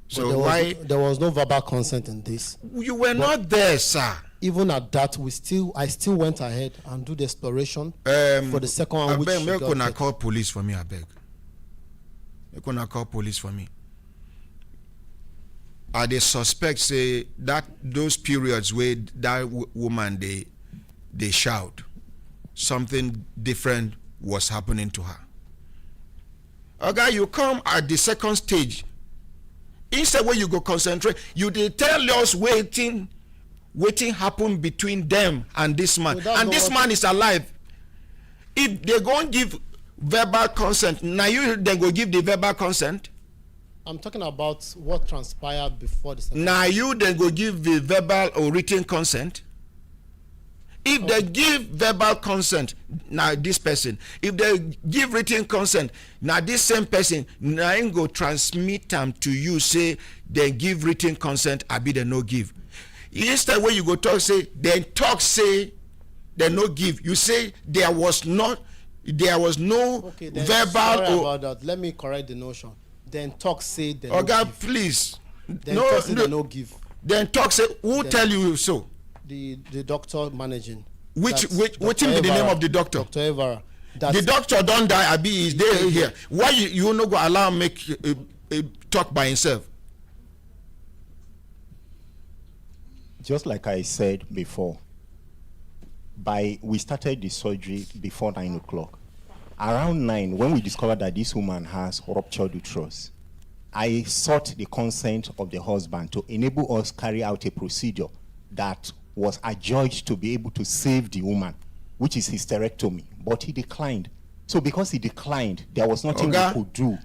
So there was no verbal consent in this? You were not there, sir. Even at that, I still went ahead and do the exploration for the second one. Which call police for me, I beg. You gonna call police for me. Are they suspect say that those periods where that woman they shout, something different was happening to her? Okay, you come at the second stage. Instead where you go concentrate, you dey tell us waiting happen between them and this man. And this man is alive. If they go and give verbal consent, now you then go give the verbal consent. I'm talking about what transpired before the second. Now you then go give the verbal or written consent. If they give verbal consent, now this person. If they give written consent, now this same person, now I go transmit them to you, say they give written consent, I be they no give. Instead when you go talk, say they they no give. You say there was no verbal. Sorry about that. Let me correct the notion. Then talk say they no give. Please. Then talk say they no give. Then talk say who tell you so? The doctor managing. Which be the name of the doctor? Dr. Evara. The doctor don't die, Abi is there here. Why you no go allow him make talk by himself? Just like I said before, we started the surgery before 9 o'clock. Around 9, when we discovered that this woman has ruptured uterus, I sought the consent of the husband to enable us carry out a procedure that was adjudged to be able to save the woman, which is hysterectomy, but he declined. So because he declined, there was nothing we could do.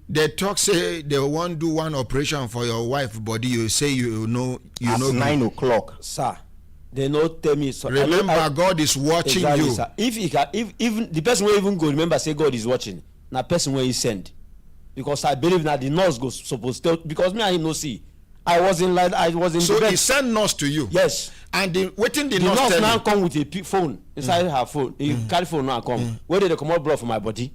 They talk say they won't do one operation for your wife body. You say you know. At 9 o'clock, sir. They not tell me. So remember, God is watching you. Sir. If even the person will even go, remember say God is watching. Now person where he send, because I believe that the nurse goes supposed to, because me and him no see. I was in so he sent nurse to you. Yes. And the nurse now come with a phone inside her phone. He carry phone now come. Where did they come out blood for my body?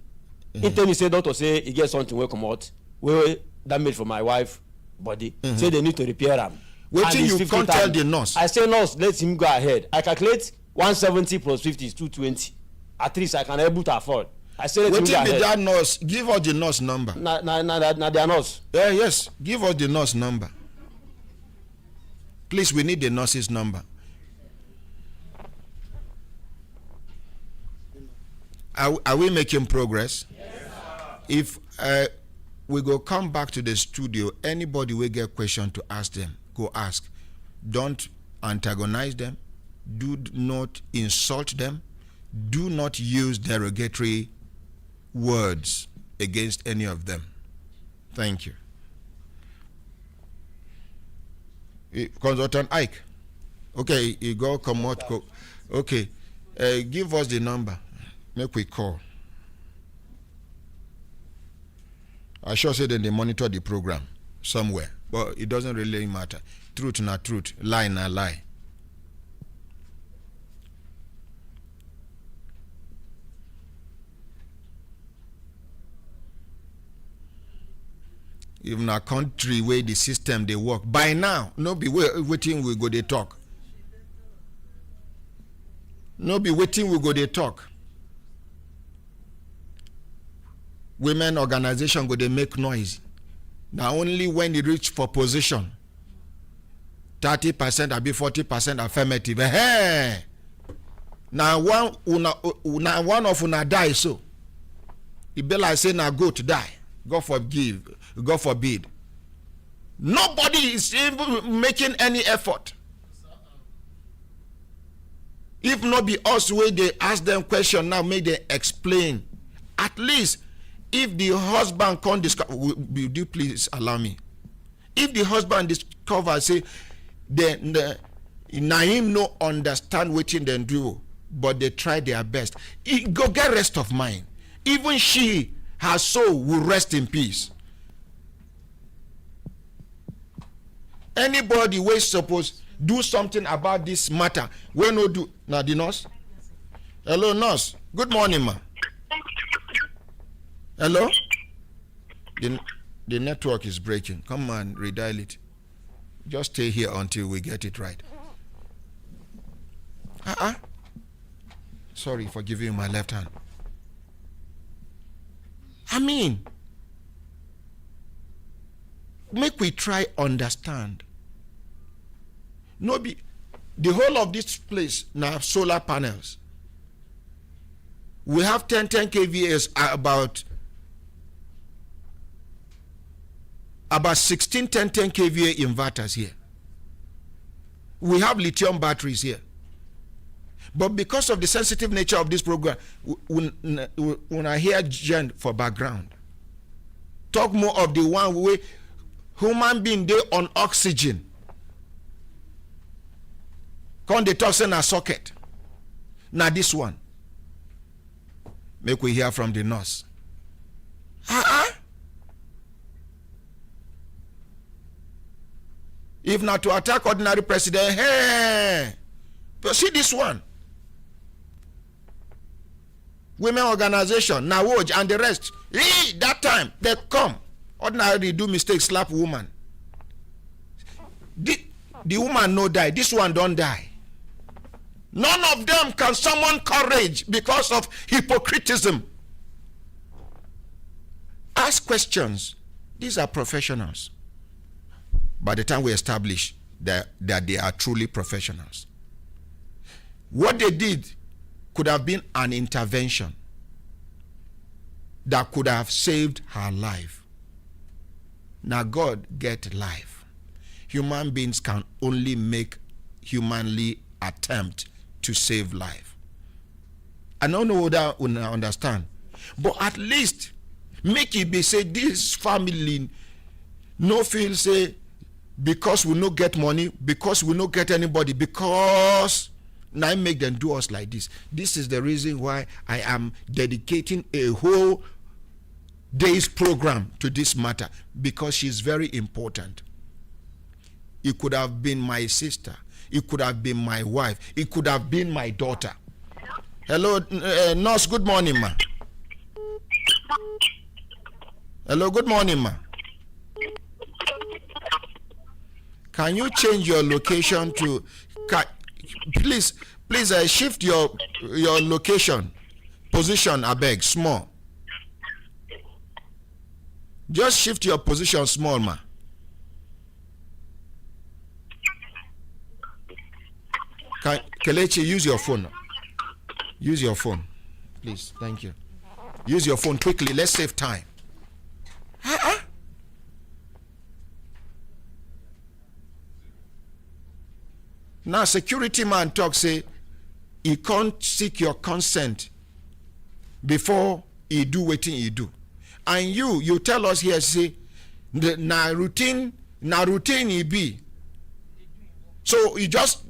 He tell me say doctor say he get something will come out where damage for my wife body. Say they need to repair them. Waiting you can't tell the nurse. I say nurse, let him go ahead. I calculate 170 plus 50 is 220. At least I can able to afford. I say let him go ahead. That nurse, give us the nurse number. Na their nurse. Yes, give us the nurse number. Please, we need the nurse's number. Are we making progress? Yes, if we go come back to the studio, anybody will get question to ask them, go ask. Don't antagonize them. Do not insult them. Do not use derogatory words against any of them. Thank you. Consultant Ike. Okay, you go come out. Okay, give us the number. Make we call. I sure say that they monitor the program somewhere, but it doesn't really matter. Truth not truth, lie not lie. Even a country where the system they work by now, no be waiting we go they talk. No be waiting we go they talk. Women organization go they make noise. Now only when they reach for position, 30% or be 40% affirmative. Hey, now one of una die so. It be like say now goat die. God forbid. Nobody is even making any effort. If not be us where they ask them question now, may they explain. At least if the husband can't discover, will you please allow me? If the husband discover say him no understand what they do, but they try their best, go get rest of mind. Even she, her soul will rest in peace. Anybody who is supposed do something about this matter, we no do. Now the nurse. Hello, nurse. Good morning, ma. Hello. The network is breaking. Come on, redial it. Just stay here until we get it right. Sorry for giving you my left hand. I mean, make we try understand. No be the whole of this place now solar panels. We have 10 kVAs about 16 10 kVA inverters here. We have lithium batteries here. But because of the sensitive nature of this program, when I hear Jen for background, talk more of the one way human being they on oxygen. Come they talk in a socket. Now this one. Make we hear from the nurse. If not to attack ordinary president, hey, but see this one. Women organization, Nawoj and the rest. That time they come. Ordinarily do mistakes, slap woman. The woman no die. This one don't die. None of them can summon courage because of hypocritism. Ask questions. These are professionals. By the time we establish that they are truly professionals. What they did could have been an intervention that could have saved her life. Now God get life. Human beings can only make humanly attempt to save life. I don't know whether you understand. But at least make it be say this family no feel say because we no get money, because we no get anybody, because now make them do us like this. This is the reason why I am dedicating a whole day's program to this matter, because she's very important. It could have been my sister, it could have been my wife, it could have been my daughter. Hello, nurse, good morning, ma. Hello, good morning, ma. Can you change your location to, please shift your location, position, I beg, small. Just shift your position small, ma. Kelechi, use your phone. Use your phone, please. Thank you. Use your phone quickly. Let's save time. Now, security man talk say he can't seek your consent before he do wetin he do, and you tell us here say na routine he be. So he just,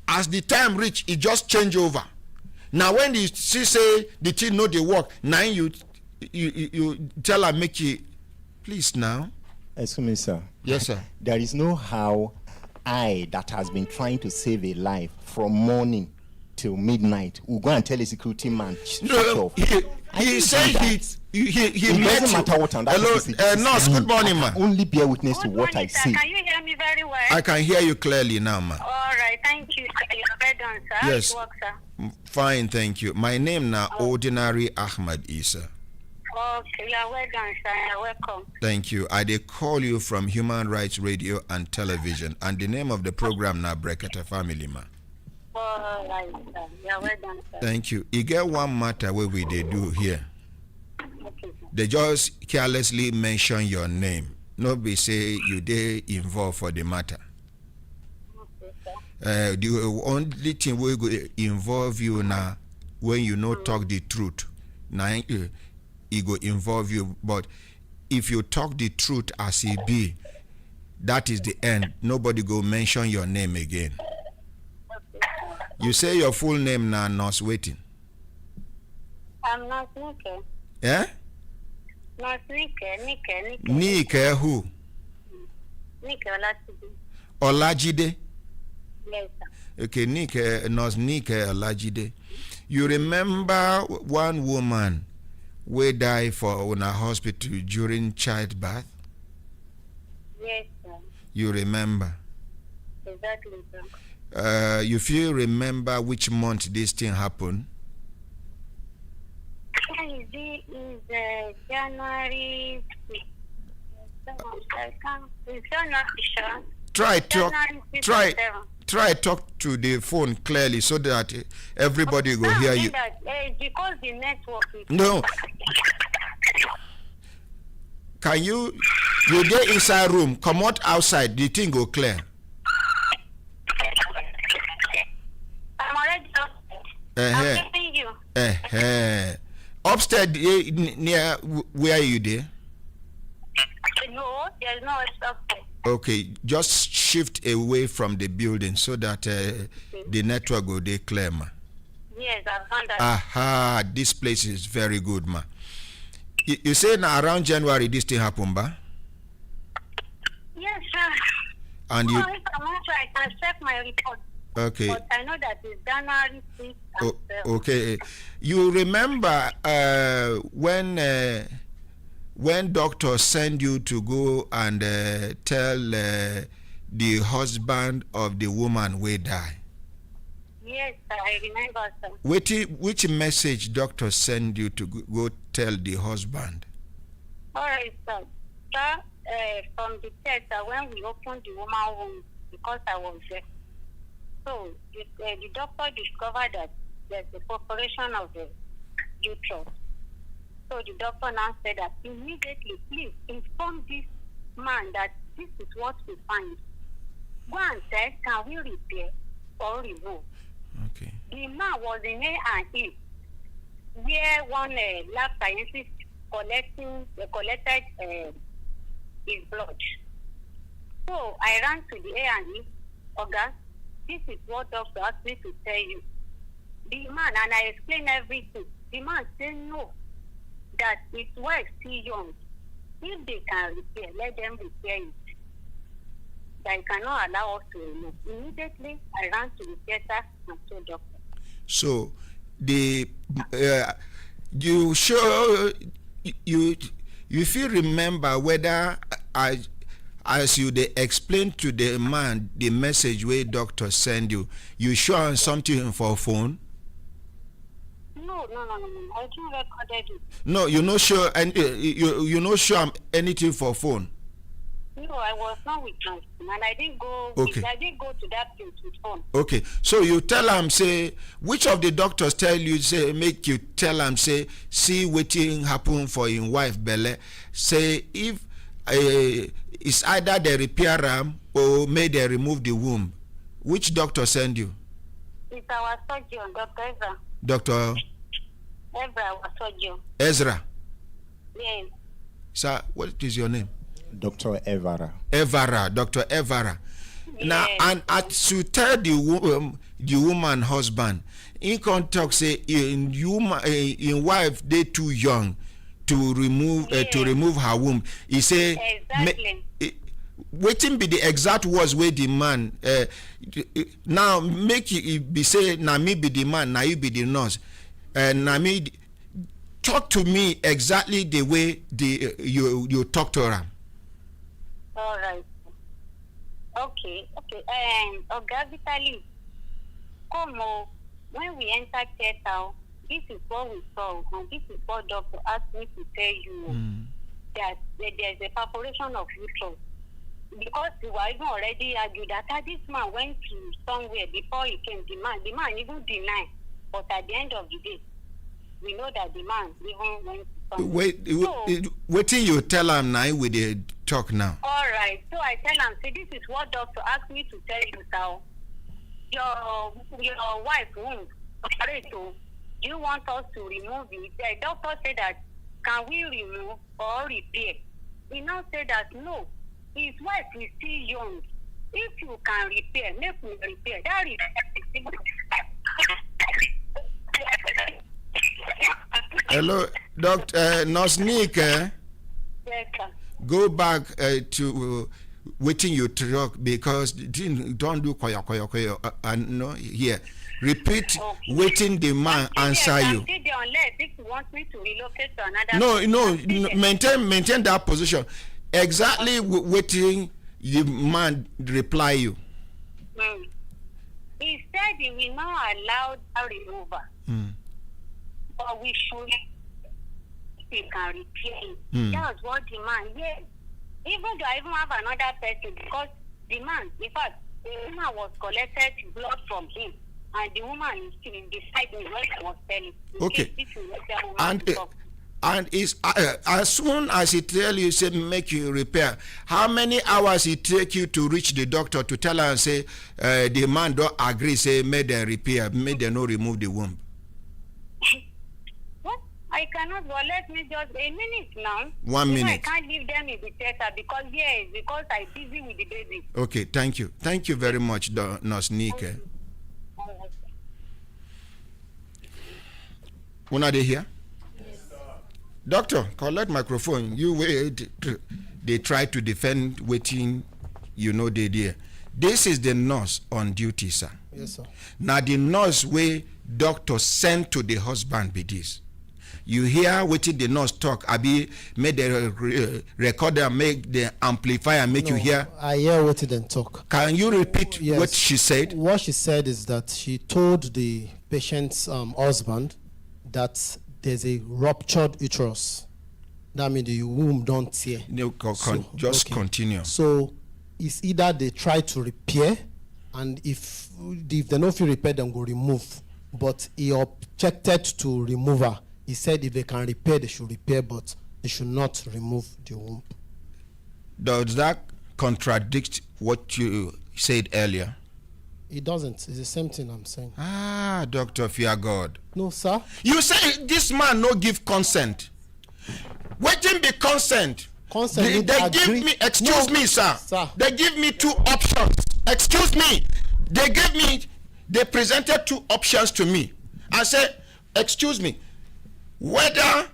as the time reach, he just change over. Now when you see say the thing no dey work, now you tell her make you please now. Excuse me, sir. Yes, sir. There is no how I that has been trying to save a life from morning till midnight will go and tell a security man. No, he said he met doesn't matter what. Hello, nurse. Good morning, ma. Only bear witness to what I say. Can you hear me very well? I can hear you clearly now, ma. All right, thank you. You're well done, sir. Yes. How it work, sir? Fine, thank you. My name now Ordinary Ahmad Isa. Okay, you're well done, sir. You're welcome. Thank you. I did call you from Human Rights Radio and Television, and the name of the program now Brekete Family, ma. All right, sir. You're well done, sir. Thank you. You get one matter where we they do here. Okay, They just carelessly mention your name. Nobody say you they involved for the matter. The only thing we go involve you now when you no talk the truth. Now it go involve you, but if you talk the truth as it be, that is the end. Nobody go mention your name again. You say your full name now, nurse waiting. I'm not Nike. Eh? Not Nike. Nike who? Nike Olajide. Olajide? Yes, sir. Okay, nurse Nike Olajide. You remember one woman we die for in a hospital during childbirth? Yes, sir. You remember? Exactly, sir. You feel remember which month this thing happened? Is January. Try talk to the phone clearly so that everybody will hear you. Because the network is No. Can you get inside room, come out outside, the thing go clear. I'm already upstairs. I'm hearing you. Upstairs near where are you there? No, there's no upstairs. Okay, just shift away from the building so that the network will be clear, ma. Yes, I've done that. Aha, this place is very good, ma. You say now around January this thing happened, ba? Yes, sir. And you? If I want to, I can check my report. Okay. But I know that it's January 6th and 7th. Okay. You remember when doctors send you to go and tell the husband of the woman we die? Yes, sir, I remember, sir. Which message doctors send you to go tell the husband? All right, sir. Sir, from the test, when we opened the woman's womb, because I was there, so the doctor discovered that there's a perforation of the uterus. So the doctor now said that immediately, please inform this man that this is what we find. Go and tell, can we repair or remove? Okay. The man was in A&E, where one lab scientist collected his blood. So I ran to the A&E. Oga, this is what doctor asked me to tell you. The man, and I explained everything. The man said no, that his wife still young. If they can repair, let them repair it. They cannot allow us to remove. Immediately, I ran to the theater and told doctor. So, you sure you if you remember whether as you they explain to the man the message where doctor send you sure something for phone? No. I didn't record it. No, you're not sure, and you're not sure anything for phone. No, I was not with my phone, and I didn't go. Okay. I didn't go to that place with phone. Okay, so you tell him, say, which of the doctors tell you, say, make you tell him, say, see wetin happen for him wife belle, say if it's either they repair am or may they remove the womb. Which doctor send you? It's our surgeon, Dr. Ezra. Dr. Ezra, our surgeon. Ezra. Yes. Sir, what is your name? Dr. Evara. Evara, Dr. Evara. Yes. Now, and as you tell the woman husband, in contact say in wife they too young to remove her womb. He say exactly. Waiting be the exact words where the man now make it be say na me be the man, na you be the nurse, and na me talk to me exactly the way you talk to her. All right. Okay. Organically, when we enter theater, this is what we saw, and this is what doctor asked me to tell you that there's a perforation of uterus. Because we were even already argued that this man went to somewhere before he came. The man even denied. But at the end of the day, we know that the man even went to somewhere. Wait till you tell him now with the talk now. All right. So I tell him, say, this is what doctor asked me to tell you, sir. Your wife womb. Do you want us to remove it? The doctor said that, can we remove or repair? He now said that, no. His wife is still young. If you can repair, make me repair. That is. Hello, Dr. Nurse Nick. Yes, sir. Go back to waiting you talk because don't do koya and no here. Repeat waiting the man answer you. Unless if you want me to relocate to another. No. Maintain that position. Exactly waiting the man reply you. He said he will not allow a remover. But we should can repair it. That's what the man, yes. Even though I even have another person, because the man, in fact, the woman was collected blood from him, and the woman is still beside me when I was telling. Okay. And is as soon as he tell you, say make you repair, how many hours it take you to reach the doctor to tell her and say the man don't agree, say make them repair, make them not remove the womb? What? I cannot, but let me just a minute now. 1 minute. I can't leave them in the theater because I'm busy with the baby. Okay, thank you very much, Nurse Nike. Una they here? Doctor, collect microphone. You wait. They try to defend waiting. They there. This is the nurse on duty, sir. Yes, sir. Now the nurse way doctor sent to the husband be this. You hear waiting the nurse talk. Abi make the recorder, make the amplifier, make you hear. I hear what they talk. Can you repeat what she said? What she said is that she told the patient's husband that there's a ruptured uterus. That means the womb don't tear. No, continue. So it's either they try to repair, and if they don't feel repair, then go remove. But he objected to removal. He said if they can repair, they should repair, but they should not remove the womb. Does that contradict what you said earlier? It doesn't. It's the same thing I'm saying. Ah, Dr. Fear God. No, sir. You say this man no give consent. Waiting be consent. Consent. They give me, excuse me, sir. They give me two options. Excuse me. They presented two options to me. I said, excuse me, whether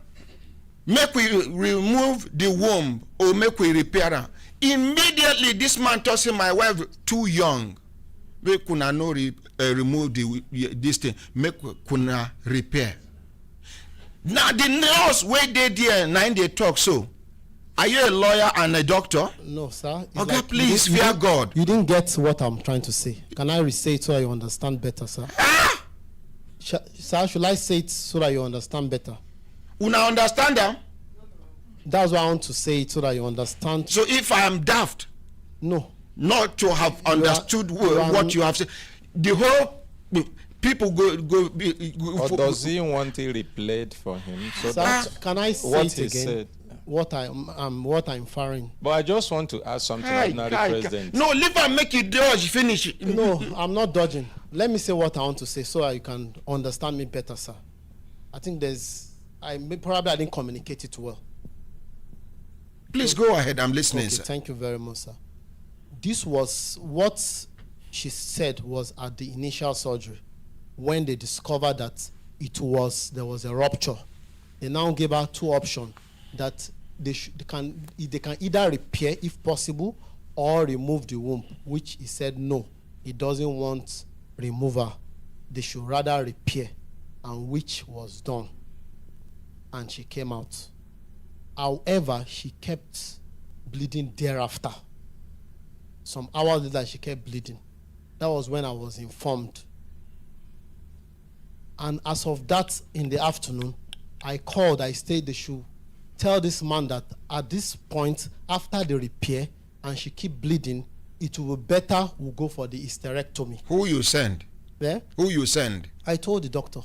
make we remove the womb or make we repair her. Immediately, this man tells him, my wife too young. We could not remove this thing. Make kuna repair. Now the nurse where they there, 9 they talk so. Are you a lawyer and a doctor? No, sir. It's Okay, please, fear God. You didn't get what I'm trying to say. Can I re-say it so you understand better, sir? Sir, should I say it so that you understand better? Una understand them? That's why I want to say it so that you understand. So if I am daft, no, not to have understood what you have said, the whole people go. Or does he want it replayed for him? So Sir, can I say what it he again? said? What I'm firing. But I just want to ask something, ordinary president. No, leave and make you dodge. Finish. No, I'm not dodging. Let me say what I want to say so that you can understand me better, sir. I think I didn't communicate it well. Please go ahead. I'm listening, okay, sir. Thank you very much, sir. This was what she said was at the initial surgery when they discovered that there was a rupture. They now gave her two options that they can either repair if possible or remove the womb, which he said no, he doesn't want removal. They should rather repair, and which was done. And she came out. However, she kept bleeding thereafter. Some hours later, she kept bleeding. That was when I was informed. And as of that, in the afternoon, I called, I stayed the shoe. Tell this man that at this point, after the repair, and she keep bleeding, it will be better we'll go for the hysterectomy. Who you send? Yeah? Who you send? I told the doctor.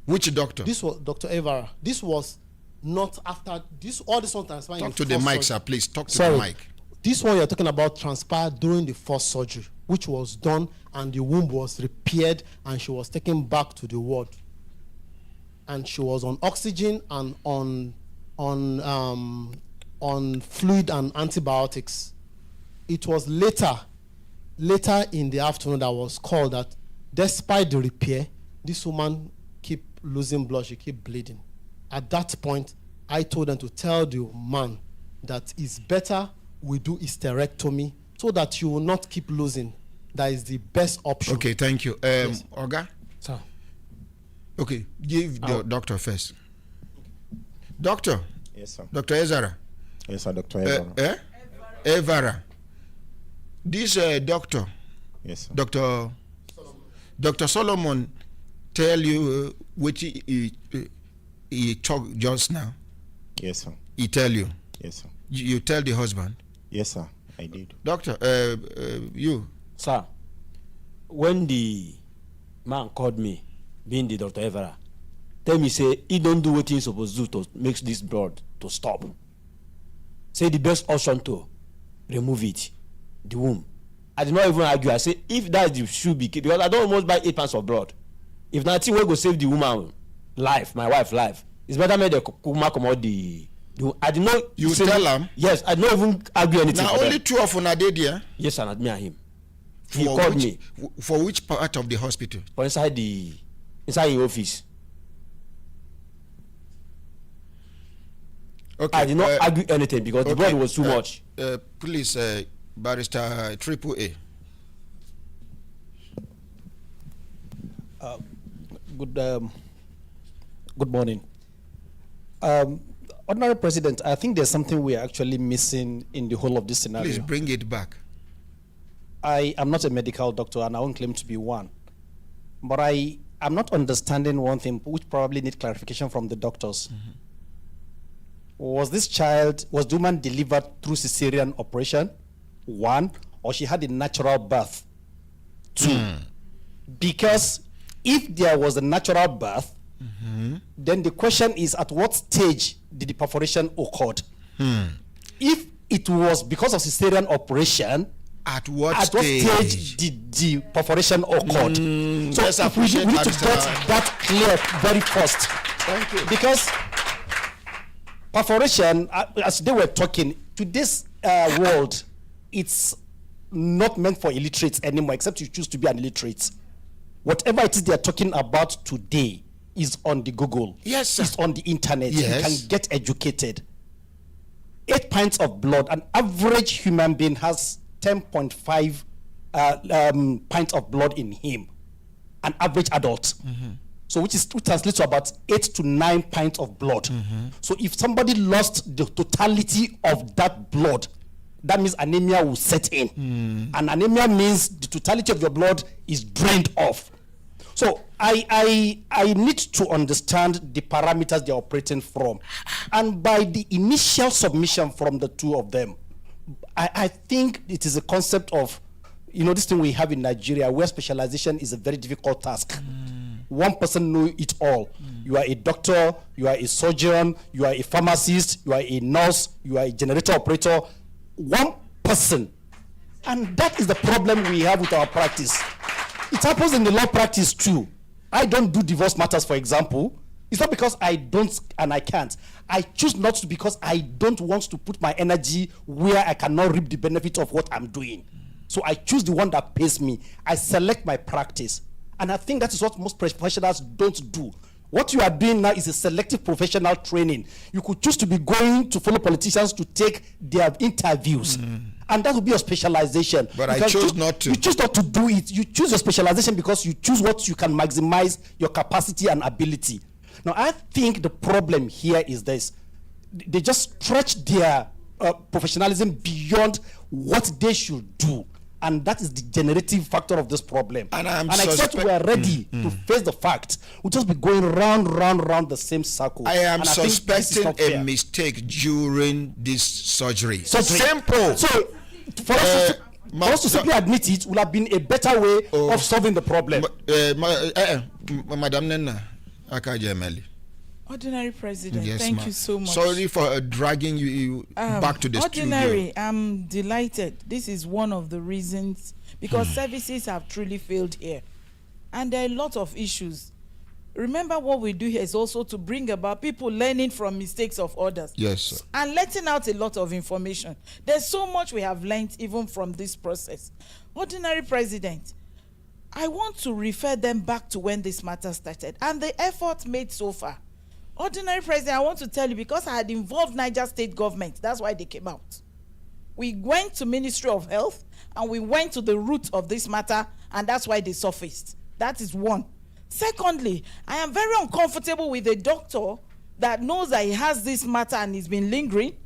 Which doctor? This was Dr. Evara. This was not after this. All this one transpired. Talk to the mic, sir. Please talk to the mic. This one you're talking about transpired during the first surgery, which was done, and the womb was repaired, and she was taken back to the ward, and she was on oxygen and on fluid and antibiotics. It was later in the afternoon that I was called that despite the repair, this woman keep losing blood, she keep bleeding. At that point, I told them to tell the man that it's better we do hysterectomy so that you will not keep losing. That is the best option. Okay, thank you. Yes. Oga? Sir. Okay, give the doctor first. Doctor? Yes, sir. Dr. Ezara? Yes, sir, Dr. Evara. Evara. This doctor? Yes, sir. Dr. Solomon tell you what he talked just now? Yes, sir. He tell you? Yes, sir. You tell the husband? Yes, sir, I did. Doctor, you? Sir, when the man called me, being the Dr. Evera, tell me, say, he don't do what he's supposed to do to make this blood to stop. Say the best option to remove it, the womb. I did not even argue. I say, if that should be, because I don't almost buy 8 pounds of blood. If nothing will go save the woman life, my wife life, it's better make the kuma come out the I did not. You tell him? Yes, I did not even argue anything. Now only two of una did here? Yes, sir, not me and him. He called me. For which part of the hospital? For inside the office. Okay. I did not argue anything because the blood was too much. Please, Barrister Triple A. Good morning. Ordinary President, I think there's something we are actually missing in the whole of this scenario. Please bring it back. I am not a medical doctor and I won't claim to be one. But I am not understanding one thing which probably need clarification from the doctors. Mm-hmm. Was the woman delivered through cesarean operation? 1, or she had a natural birth? 2. Because if there was a natural birth, then the question is, at what stage did the perforation occur? If it was because of cesarean operation. At what stage did the perforation occur? So if we need to get that clear very first. Thank you. Because perforation, as they were talking, to this world, it's not meant for illiterates anymore, except you choose to be an illiterate. Whatever it is they are talking about today is on the Google. Yes, sir. It's on the internet. Yes. You can get educated. 8 pints of blood. An average human being has 10.5 pints of blood in him. An average adult. So which translates to about 8 to 9 pints of blood. So if somebody lost the totality of that blood, that means anemia will set in. And anemia means the totality of your blood is drained off. So I need to understand the parameters they're operating from. And by the initial submission from the two of them, I think it is a concept of, this thing we have in Nigeria where specialization is a very difficult task. One person knows it all. You are a doctor, you are a surgeon, you are a pharmacist, you are a nurse, you are a generator operator. One person. And that is the problem we have with our practice. It happens in the law practice too. I don't do divorce matters, for example. It's not because I don't and I can't. I choose not to because I don't want to put my energy where I cannot reap the benefit of what I'm doing. So I choose the one that pays me. I select my practice. And I think that is what most professionals don't do. What you are doing now is a selective professional training. You could choose to be going to follow politicians to take their interviews. And that would be your specialization. But I chose not to. You choose not to do it. You choose your specialization because you choose what you can maximize your capacity and ability. Now, I think the problem here is this. They just stretch their professionalism beyond what they should do. And that is the generative factor of this problem. And except we are ready to face the fact, we'll just be going round the same circle. I am suspecting a mistake during this surgery. Simple. So, for us to simply admit it would have been a better way of solving the problem. Madam Nena, Akajemeli. Ordinary President, thank you so much. Sorry for dragging you back to the Ordinary, I'm delighted. This is one of the reasons, because services have truly failed here. And there are a lot of issues. Remember, what we do here is also to bring about people learning from mistakes of others. Yes, sir. And letting out a lot of information. There's so much we have learned even from this process. Ordinary President, I want to refer them back to when this matter started and the effort made so far. Ordinary President, I want to tell you, because I had involved Niger State government, that's why they came out. We went to Ministry of Health and we went to the root of this matter, and that's why they surfaced. That is one. Secondly, I am very uncomfortable with a doctor that knows that he has this matter and he's been lingering.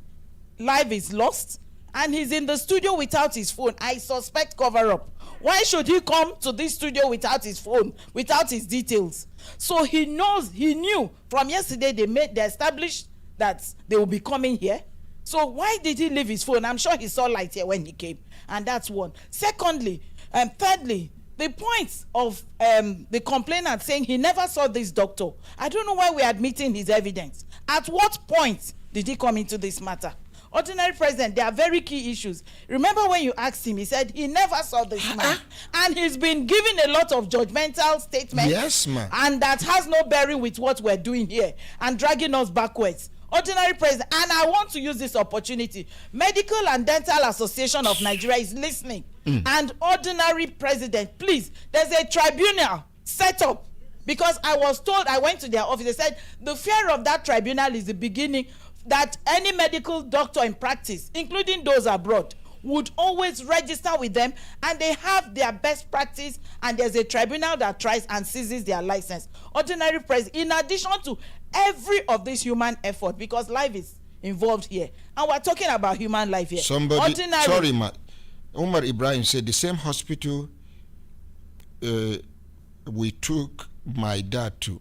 Life is lost, and he's in the studio without his phone. I suspect cover-up. Why should he come to this studio without his phone, without his details? So he knew from yesterday they established that they will be coming here. So why did he leave his phone? I'm sure he saw light here when he came. And that's one. Secondly, thirdly, the point of the complainant saying he never saw this doctor. I don't know why we're admitting his evidence. At what point did he come into this matter? Ordinary President, there are very key issues. Remember when you asked him, he said he never saw this man. And he's been giving a lot of judgmental statements. Yes, ma'am. And that has no bearing with what we're doing here and dragging us backwards. Ordinary President, and I want to use this opportunity. Medical and Dental Association of Nigeria is listening. And Ordinary President, please, there's a tribunal set up. Because I was told, I went to their office, they said the fear of that tribunal is the beginning that any medical doctor in practice, including those abroad, would always register with them, and they have their best practice, and there's a tribunal that tries and seizes their license. Ordinary President, in addition to every of this human effort, because life is involved here, and we're talking about human life here. Sorry, Umar Ibrahim said the same hospital we took my dad to,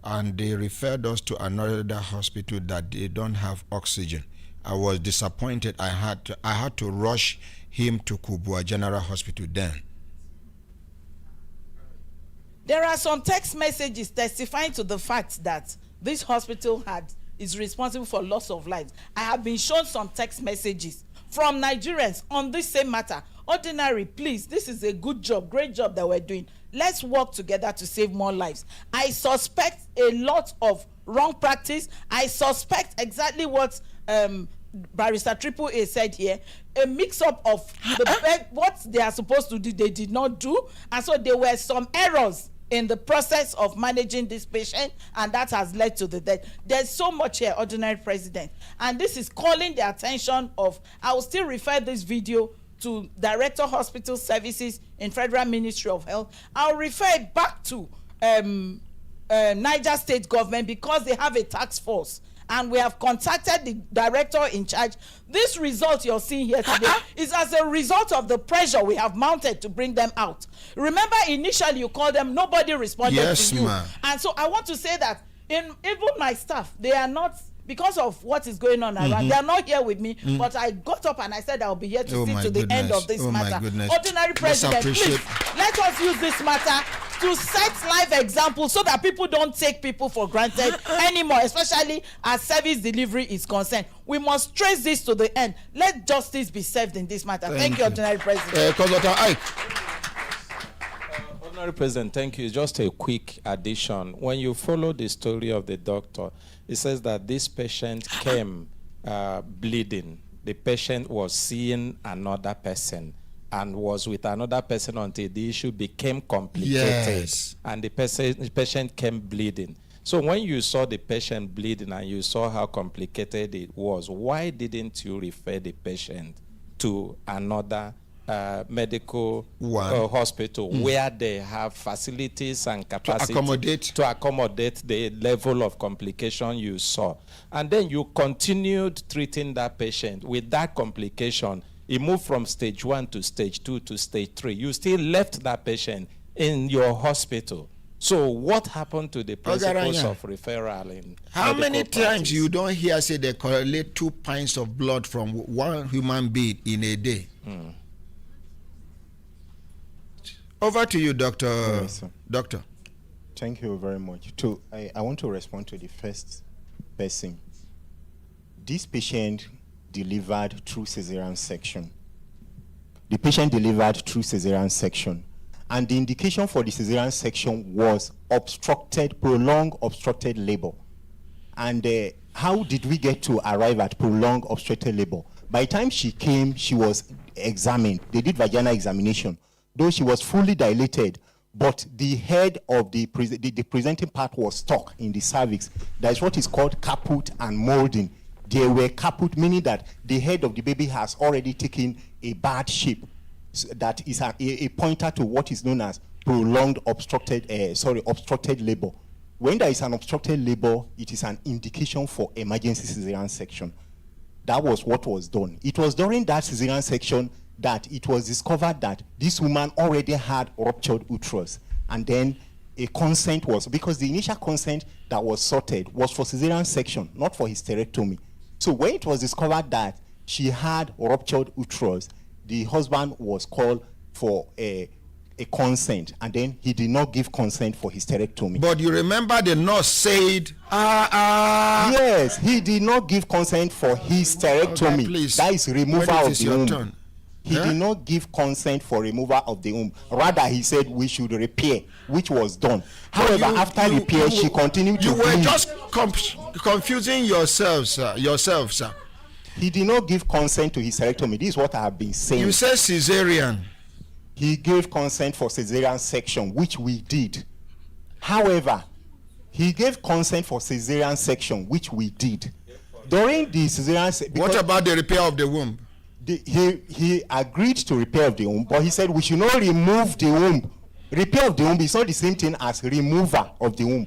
and they referred us to another hospital that they don't have oxygen. I was disappointed. I had to rush him to Kubwa General Hospital then. There are some text messages testifying to the fact that this hospital had is responsible for loss of lives. I have been shown some text messages from Nigerians on this same matter. Ordinary, please, this is a good job, great job that we're doing. Let's work together to save more lives. I suspect a lot of wrong practice. I suspect exactly what Barrister Triple A said here, a mix-up of what they are supposed to do, they did not do, and so there were some errors in the process of managing this patient, and that has led to the death. There's so much here, Ordinary President, and this is calling the attention of, I will still refer this video to Director Hospital Services in Federal Ministry of Health. I'll refer it back to Niger State government because they have a task force, and we have contacted the director in charge. This result you're seeing here today is as a result of the pressure we have mounted to bring them out. Remember, initially you called them, nobody responded to you. And so I want to say that even my staff, they are not, because of what is going on around, they are not here with me, but I got up and I said I'll be here to see to the end of this matter. Ordinary President, please, let us use this matter to set live examples so that people don't take people for granted anymore, especially as service delivery is concerned. We must trace this to the end. Let justice be served in this matter. Thank you, Ordinary President. Ordinary President, thank you. Just a quick addition. When you follow the story of the doctor, it says that this patient came bleeding. The patient was seeing another person and was with another person until the issue became complicated. And the patient came bleeding. So when you saw the patient bleeding and you saw how complicated it was, why didn't you refer the patient to another medical hospital where they have facilities and capacity to accommodate the level of complication you saw? And then you continued treating that patient with that complication. It moved from stage 1 to stage 2 to stage 3. You still left that patient in your hospital. So what happened to the principles of referral in how many practice? times you don't hear say they correlate 2 pints of blood from one human being in a day? Over to you, Doctor. Yes, Doctor. Thank you very much. I want to respond to the first person. This patient delivered through cesarean section. The patient delivered through cesarean section. And the indication for the cesarean section was prolonged obstructed labor. And how did we get to arrive at prolonged obstructed labor? By the time she came, she was examined. They did vaginal examination. Though she was fully dilated, but the head of the presenting part was stuck in the cervix. That is what is called caput and molding. They were caput, meaning that the head of the baby has already taken a bad shape. So that is a pointer to what is known as prolonged obstructed labor. When there is an obstructed labor, it is an indication for emergency cesarean section. That was what was done. It was during that cesarean section that it was discovered that this woman already had ruptured uterus, and then a consent was, because the initial consent that was sorted was for cesarean section, not for hysterectomy. So when it was discovered that she had ruptured uterus, the husband was called for a consent, and then he did not give consent for hysterectomy. But you remember the nurse said, yes, he did not give consent for hysterectomy. Okay, that is removal of the womb. Turn. He did not give consent for removal of the womb. Rather, he said we should repair, which was done. However, after repair, she continued to bleed. You were just confusing yourself, sir. He did not give consent to hysterectomy. This is what I have been saying. You said cesarean. He gave consent for cesarean section, which we did. However, he gave consent for cesarean section, which we did. During the cesarean section... What about the repair of the womb? He agreed to repair of the womb, but he said we should not remove the womb. Repair of the womb is not the same thing as remover of the womb.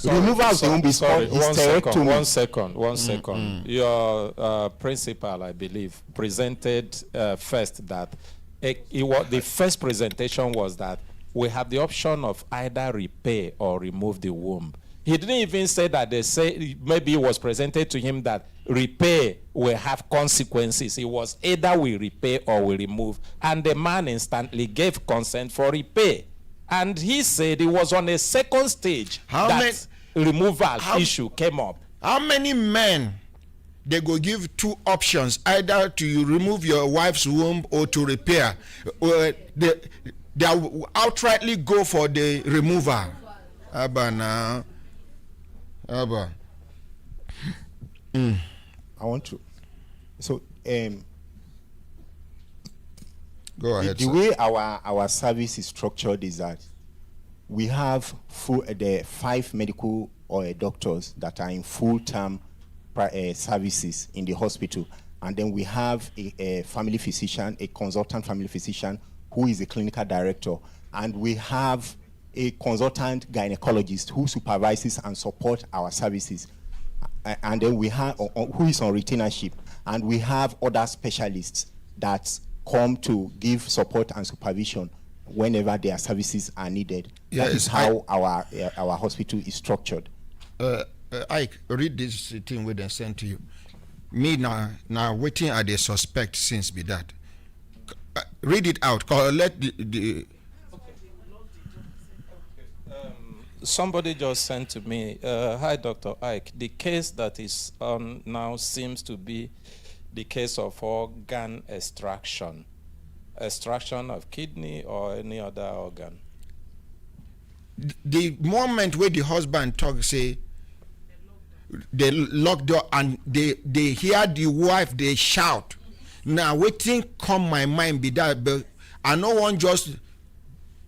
Removal of the womb is called hysterectomy. One second. Your principal, I believe, presented first that the first presentation was that we have the option of either repair or remove the womb. He didn't even say that. They say maybe it was presented to him that repair will have consequences. It was either we repair or we remove. And the man instantly gave consent for repair. And he said it was on a second stage removal issue came up. How many men they go give two options, either to remove your wife's womb or to repair? They outrightly go for the removal. Abba now. Abba. I want to. So, go ahead. The way our service is structured is that we have the 5 medical or doctors that are in full-term services in the hospital, and then we have a family physician, a consultant family physician who is a clinical director, and we have a consultant gynecologist who supervises and supports our services, and then we have who is on retainership, and we have other specialists that come to give support and supervision whenever their services are needed. Yes, that is how our hospital is structured. Ike, read this thing we then sent to you. Me now waiting at the suspect since be that. Read it out. Let the Somebody just sent to me, hi Dr. Ike, the case that is on now seems to be the case of organ extraction of kidney or any other organ. The moment where the husband talk, say they lock door and they hear the wife, they shout. Now waiting come my mind be that, but I no one just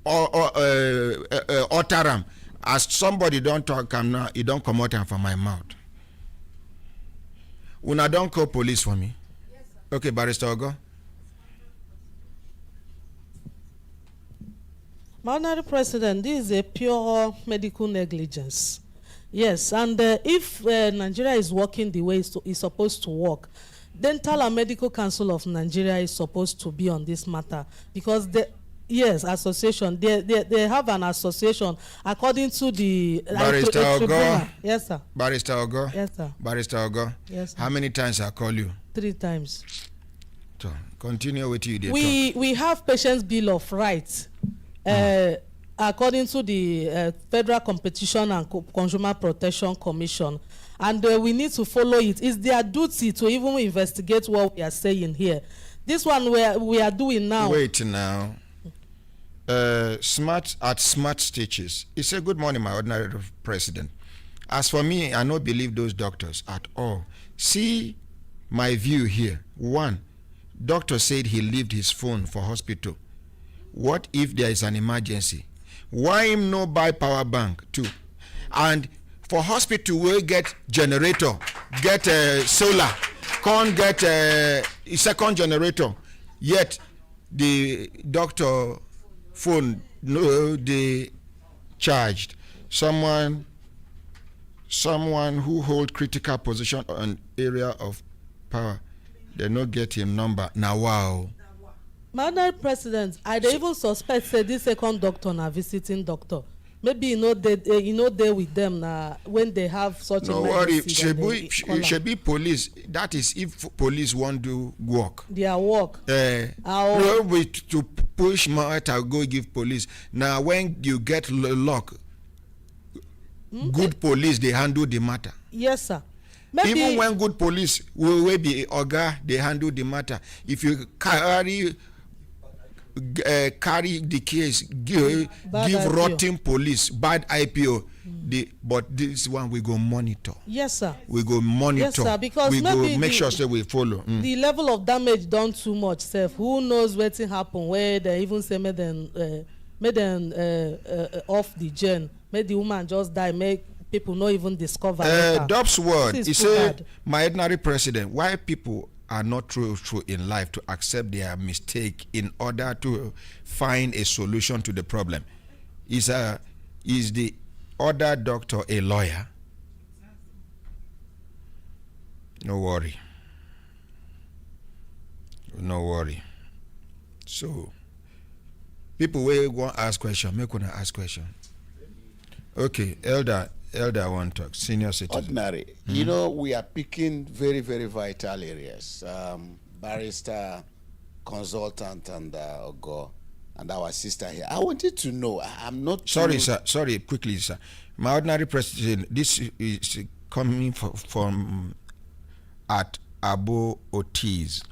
utter them. As somebody don't talk, I'm now, it don't come out from my mouth. Una don't call police for me. Yes, sir. Okay, Barrister Ogo. Honorable President, this is a pure medical negligence. Yes, and if Nigeria is working the way it's supposed to work, Dental and Medical Council of Nigeria is supposed to be on this matter, because yes, association. They have an association according to the Barrister Ogo. Yes, sir. Barrister Ogo. Yes, sir. Barrister Ogo. Yes, sir. How many times I call you? 3 times. So continue with you. We have patients' bill of rights. According to the Federal Competition and Consumer Protection Commission, and we need to follow it. It's their duty to even investigate what we are saying here. This one we are doing now. Wait now. Smart stitches. It's a good morning, my ordinary president. As for me, I don't believe those doctors at all. See my view here. 1, doctor said he left his phone for hospital. What if there is an emergency? Why him no buy power bank? 2, and for hospital we get generator, get solar, can't get a second generator. Yet the doctor phone no they charged. Someone who hold critical position on area of power, they not get him number. Now wow. Madam President, I even suspect say this second doctor na visiting doctor. Maybe you know they with them now when they have such no worry, should be police. That is if police want to work. Their work. No way to push mouth and go give police. Now when you get lock, good police they handle the matter. Yes, sir. Maybe even when good police will be oga, they handle the matter. If you carry the case, give rotten police, bad IPO. But this one we go monitor. Yes, sir. We go monitor. Yes, sir. Because we go make sure that we follow. The level of damage done too much. Self, who knows what thing happen? Where they even say made them off the gen, made the woman just die, make people not even discover. Dobbs word. He said, "My ordinary president, why people are not true in life to accept their mistake in order to find a solution to the problem. Is the other doctor a lawyer?" No worry. No worry. So people will want to ask question, make one ask question. Okay, elder want to talk, senior citizen. Ordinary. You know, we are picking very, very vital areas. Barrister, consultant, and Ogo, and our sister here. I wanted to know, I'm not... Sorry, sir. Sorry, quickly, sir. My ordinary president, this is coming from at Abo Otis.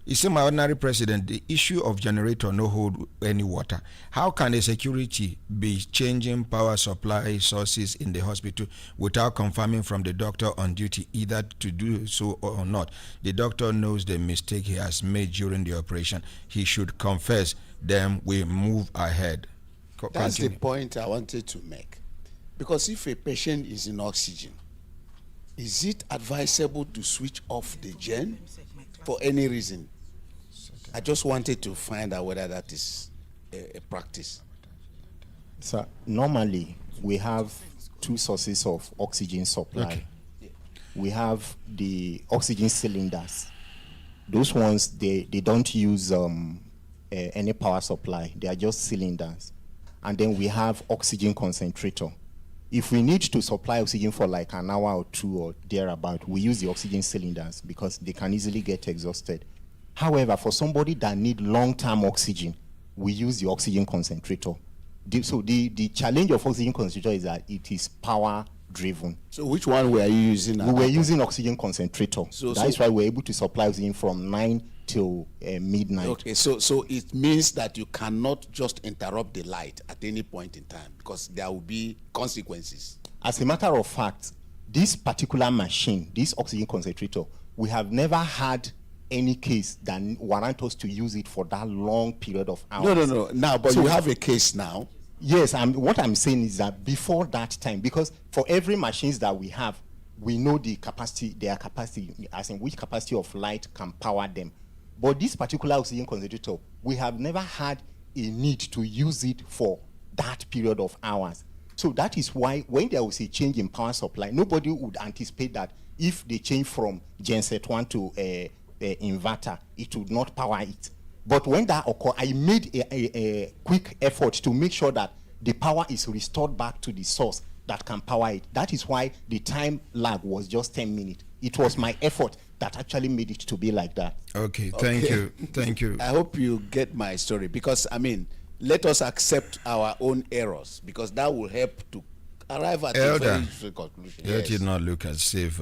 You see, my ordinary president, the issue of generator no hold any water. How can a security be changing power supply sources in the hospital without confirming from the doctor on duty either to do so or not? The doctor knows the mistake he has made during the operation. He should confess, then we move ahead. That's the point I wanted to make. Because if a patient is in oxygen, is it advisable to switch off the gen for any reason? I just wanted to find out whether that is a practice. So normally we have two sources of oxygen supply. Okay. We have the oxygen cylinders. Those ones, they don't use any power supply. They are just cylinders. And then we have oxygen concentrator. If we need to supply oxygen for like an hour or two or thereabout, we use the oxygen cylinders because they can easily get exhausted. However, for somebody that need long-term oxygen, we use the oxygen concentrator. So the challenge of oxygen concentrator is that it is power-driven. So which one were you using? We were using oxygen concentrator. That's why we're able to supply oxygen from 9 till midnight. Okay, so it means that you cannot just interrupt the light at any point in time because there will be consequences. As a matter of fact, this particular machine, this oxygen concentrator, we have never had any case that warrant us to use it for that long period of hours. No. Now, but so you have a case now. Yes, what I'm saying is that before that time, because for every machines that we have, we know the capacity, their capacity, as in which capacity of light can power them. But this particular oxygen concentrator, we have never had a need to use it for that period of hours. So that is why when there was a change in power supply, nobody would anticipate that if they change from genset 1 to inverter, it would not power it. But when that occurred, I made a quick effort to make sure that the power is restored back to the source that can power it. That is why the time lag was just 10 minutes. It was my effort that actually made it to be like that. Okay, thank you. I hope you get my story because, I mean, let us accept our own errors because that will help to arrive at a very useful conclusion. Let it not look as if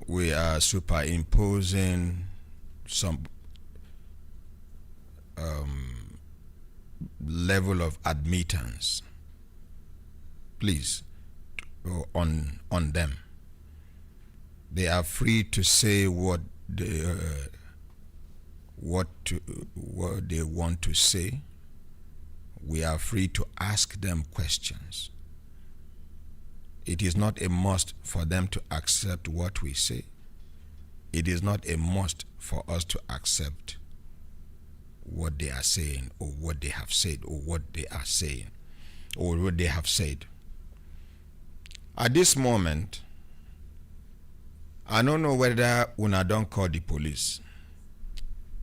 we are superimposing some level of admittance, please, on them. They are free to say what they want to say. We are free to ask them questions. It is not a must for them to accept what we say. It is not a must for us to accept what they are saying or what they have said or what they are saying or what they have said. At this moment, I don't know whether una don't call the police.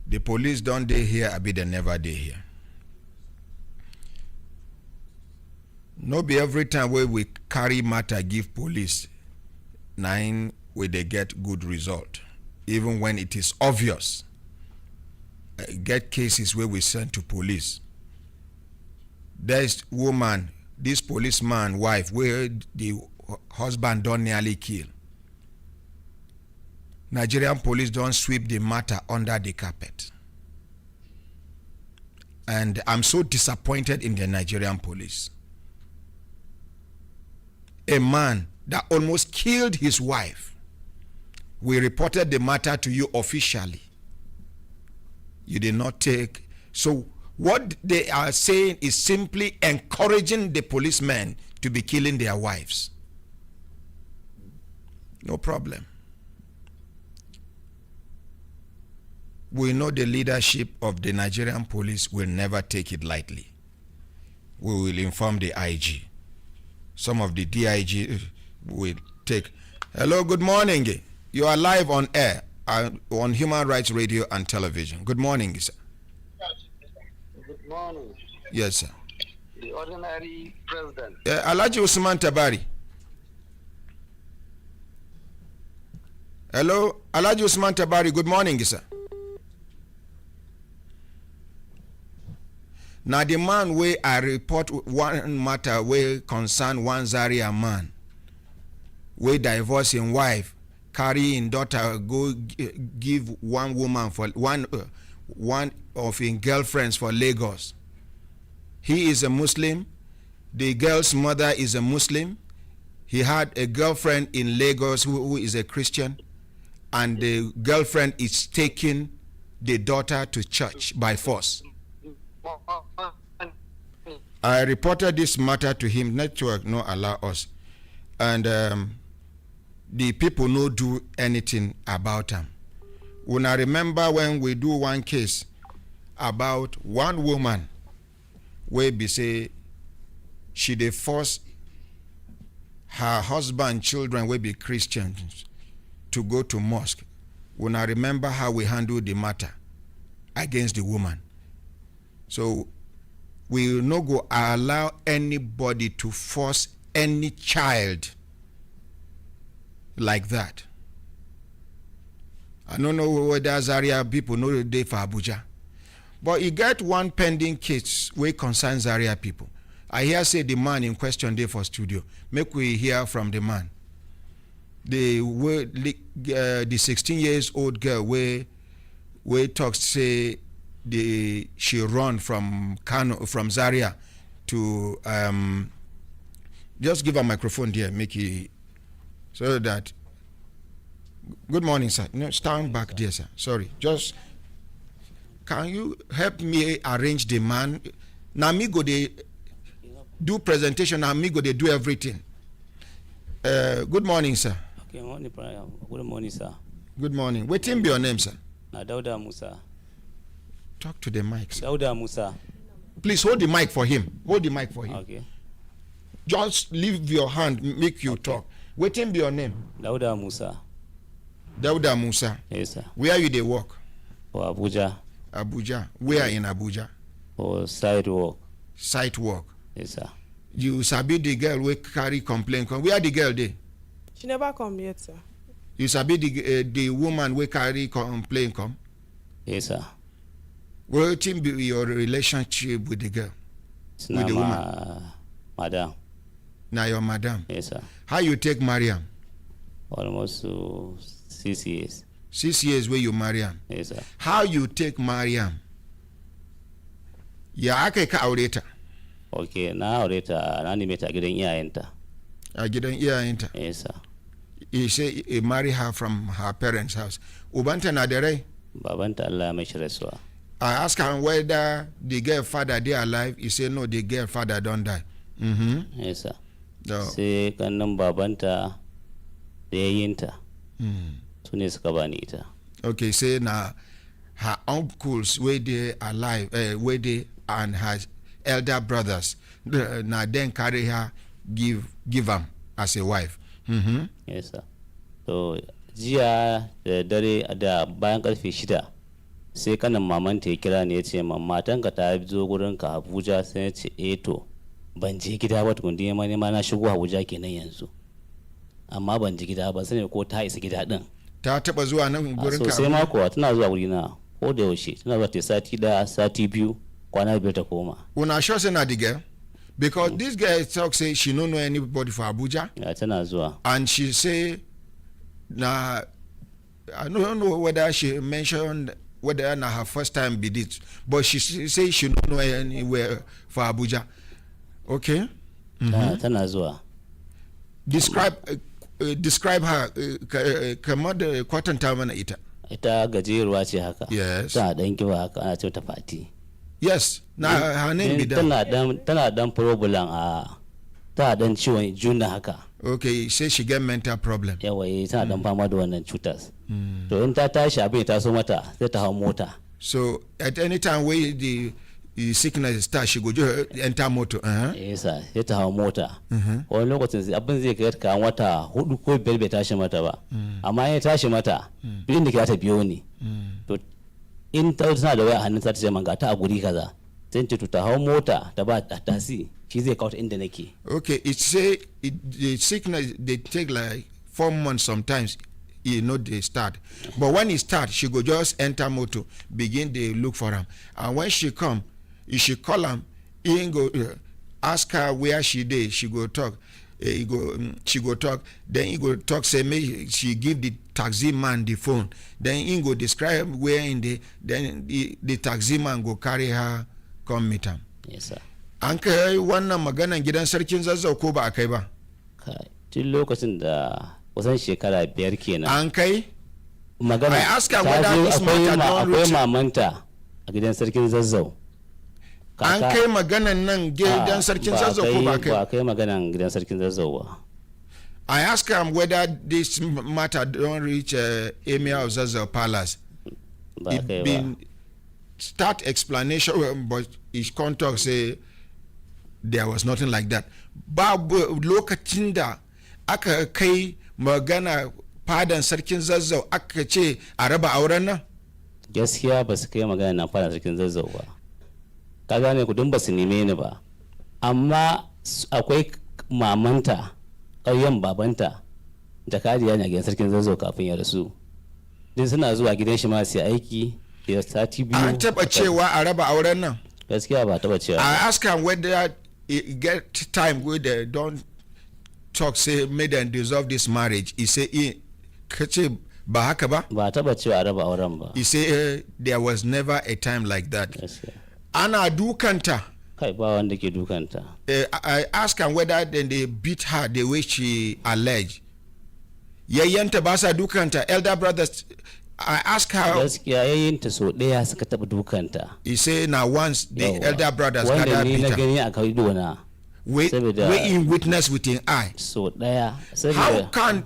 The police don't they here, I be they never they here. No be every time where we carry matter give police 9 where they get good result, even when it is obvious. Get cases where we send to police. There's woman, this policeman wife where the husband don't nearly kill. Nigerian police don't sweep the matter under the carpet. And I'm so disappointed in the Nigerian police. A man that almost killed his wife. We reported the matter to you officially. You did not take. So what they are saying is simply encouraging the policemen to be killing their wives. No problem. We know the leadership of the Nigerian police will never take it lightly. We will inform the IG. Some of the DIG will take. Hello, good morning. You are live on air on Human Rights Radio and Television. Good morning, sir. Good morning. Yes, sir. The ordinary president. Alhaji Usman Tabari. Hello, Alhaji Usman Tabari. Good morning, sir. Now the man where I report one matter where concern one Zaria man we divorce in wife, carry in daughter, go give one woman for one of his girlfriends for Lagos. He is a Muslim. The girl's mother is a Muslim. He had a girlfriend in Lagos who is a Christian, and the girlfriend is taking the daughter to church by force. I reported this matter to him. Network no allow us, and the people no do anything about him. When I remember when we do one case about one woman where be say she dey force her husband, children will be Christians to go to mosque. When I remember how we handled the matter against the woman. So we will not go allow anybody to force any child like that. I don't know whether Zaria people know the day for Abuja. But you get one pending case where concerns Zaria people. I hear say the man in question there for studio. Make we hear from the man. The 16 years old girl where talks say she run from Kano, from Zaria to just give a microphone there, make it so that. Good morning, sir. No, stand back there, sir. Sorry. Just can you help me arrange the man? Now me go they do presentation. Now me go they do everything. Good morning, sir. Okay, morning, good morning, sir. Good morning. What be your name, sir? Dauda Musa. Talk to the mic, sir. Dauda Musa. Please hold the mic for him. Hold the mic for him. Okay. Just leave your hand, make you talk. What be your name? Dauda Musa. Dauda Musa. Yes, sir. Where you they work? For Abuja. Abuja. Where in Abuja? For site work. Site work. Yes, sir. You sabi the girl we carry complaint come. Where the girl dey? She never come yet, sir. You sabi the woman we carry complaint come? Yes, sir. What be your relationship with the girl? It's with the woman? Madam. Now your madam? Yes, sir. How you take Mariam? Almost 6 years. 6 years where you marry am? Yes, sir. How you take Mariam? Ya aka ka aure ta? Okay, na aure ta na nime ta gidan iyayenta. A gidan iyayenta? Yes, sir. You say you marry her from her parents' house. Ubanta na da rai? Babanta Allah ya mashi rasuwa. I ask him whether the girl father they alive. He say no, the girl father don't die. Yes, sir. No. Sai kannan babanta da yayinta. Su ne suka bani ita. Okay, say now her uncles where they alive, where they and her elder brothers, now then carry her, give them as a wife. Yes, sir. So jiya da dare da bayan karfe 6 sai kanan mamanta ya kira ne ya ce matanka ta zo gurin ka Abuja, sai ya ce to ban je gida ba tukun da ma na shigo Abuja kenan yanzu, amma ban je gida ba sai ko ta isa gida din. Ta taba zuwa nan gurin ka? Sosai ma kuwa tana zuwa wurina ko da yaushe, tana zuwa ta sati da sati biyu kwana 5 ta koma. Una sure say na the girl? Because this girl talk say she don't know anybody for Abuja. Yeah, tana zuwa. And she say na I don't know whether she mentioned whether na her first time be this, but she say she don't know anywhere for Abuja. Okay. Tana zuwa. Describe her. Kamar da kwatanta mana ita. Ita gajeruwa ce haka. Yes. Tana dan kiba haka, ana ce ta Fati. Yes. Na her name be that. Tana dan problem a tana dan ciwon juna haka. Okay, say she get mental problem. Yawa tana dan fama da wannan cutar. To in ta tashi abin ta so mata sai ta hawo mota. So at any time where the sickness start, she go just enter motor. Yes, sir. Sai ta hawo mota. Wani lokacin abin zai kai ka wata 4 ko 5 bai tashi mata ba. Amma ya tashi mata duk inda ke ta biyo ni. To in ta tana da waya hannun ta ce man ga ta a guri kaza. Sai ta ta hawo mota ta ba tasi. Shi zai kawo ta inda nake. Okay, it say the sickness they take like 4 months sometimes. You know they start, but when it start, she go just enter motor, begin they look for him, and when she come, if she call him, he go ask her where she dey. She go talk. she go talk. Then he go talk. Say me she give the taxi man the phone. Then he go describe where in the. Then the taxi man go carry her come meet him. Yes sir. An kai wannan maganan gidan sarkin Zazzau ko ba a kai ba? Kai tun lokacin da kusan shekara 5 kenan. An kai? Magana. I ask her whether this matter don reach. Akwai mamanta a gidan sarkin Zazzau. An kai maganan nan gidan sarkin Zazzau ko ba kai? Ba kai maganan gidan sarkin Zazzau ba. I ask him whether this matter don't reach Emir of Zazzau Palace. It been start explanation, but his contact say there was nothing like that. Babu lokacin da aka kai magana fadan sarkin Zazzau aka ce a raba auren nan? Gaskiya ba su kai magana na fadan sarkin Zazzau ba. Ka gane ku dun ba su neme ni ba. Amma akwai mamanta, ƙauyen babanta, da kariya ne a gidan sarkin Zazzau kafin ya rasu. Din suna zuwa gidan shi ma su aiki da sati biyu. An taba cewa a raba auren nan? Gaskiya ba taba cewa. I ask him whether it get time where they don't talk say may they dissolve this marriage. He say kace ba haka ba? Ba taba cewa a raba auren ba. He say there was never a time like that. Ana dukanta. Kai ba wanda ke dukanta. I ask him whether then they beat her the way she alleged. Yayyanta ba sa dukanta. Elder brothers, I ask her. Gaskiya yayyanta so daya suka taba dukanta. He say now once the elder brothers gather beat her. Wanda ni na gani a kaido na. We in witness with an eye. So daya. How can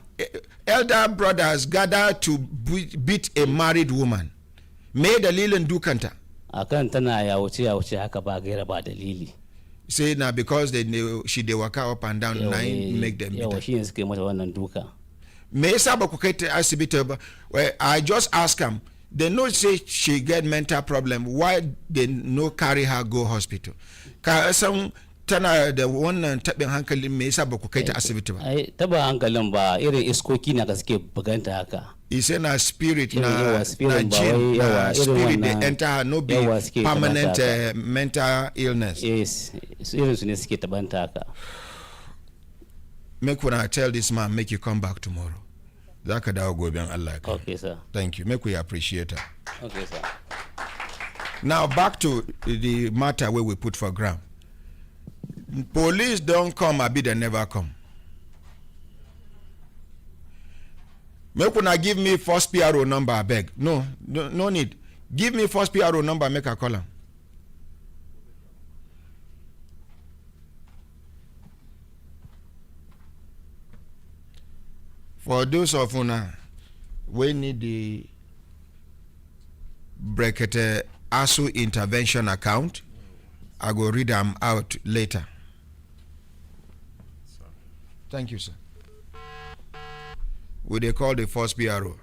elder brothers gather to beat a married woman? Me dalilin dukanta. Akan tana ya wuce haka ba gaira ba dalili. Say now because they waka up and down nine make them beat her. Yawa shi ne suka yi mata wannan duka. Me yasa ba ku kai ta asibiti ba? I just ask them. They know say she get mental problem. Why they no carry her go hospital? Ka san tana da wannan tabin hankalin me yasa ba ku kai ta asibiti ba? Ai taba hankalin ba irin iskoki na suke buganta haka. He say na spirit na jin na spirit they enter her no be permanent mental illness. Yes, irin su ne suke tabanta haka. Make when I tell this man, make you come back tomorrow. Zaka dawo goben Allah. Okay, sir. Thank you. Make we appreciate her. Okay, sir. Now back to the matter where we put for ground. Police don't come, I be they never come. Make una give me first PRO number, I beg. No need. Give me first PRO number, make a call am. For those of una we need the Brekete ASU intervention account, I go read them out later. Thank you, sir. We they call the first PRO.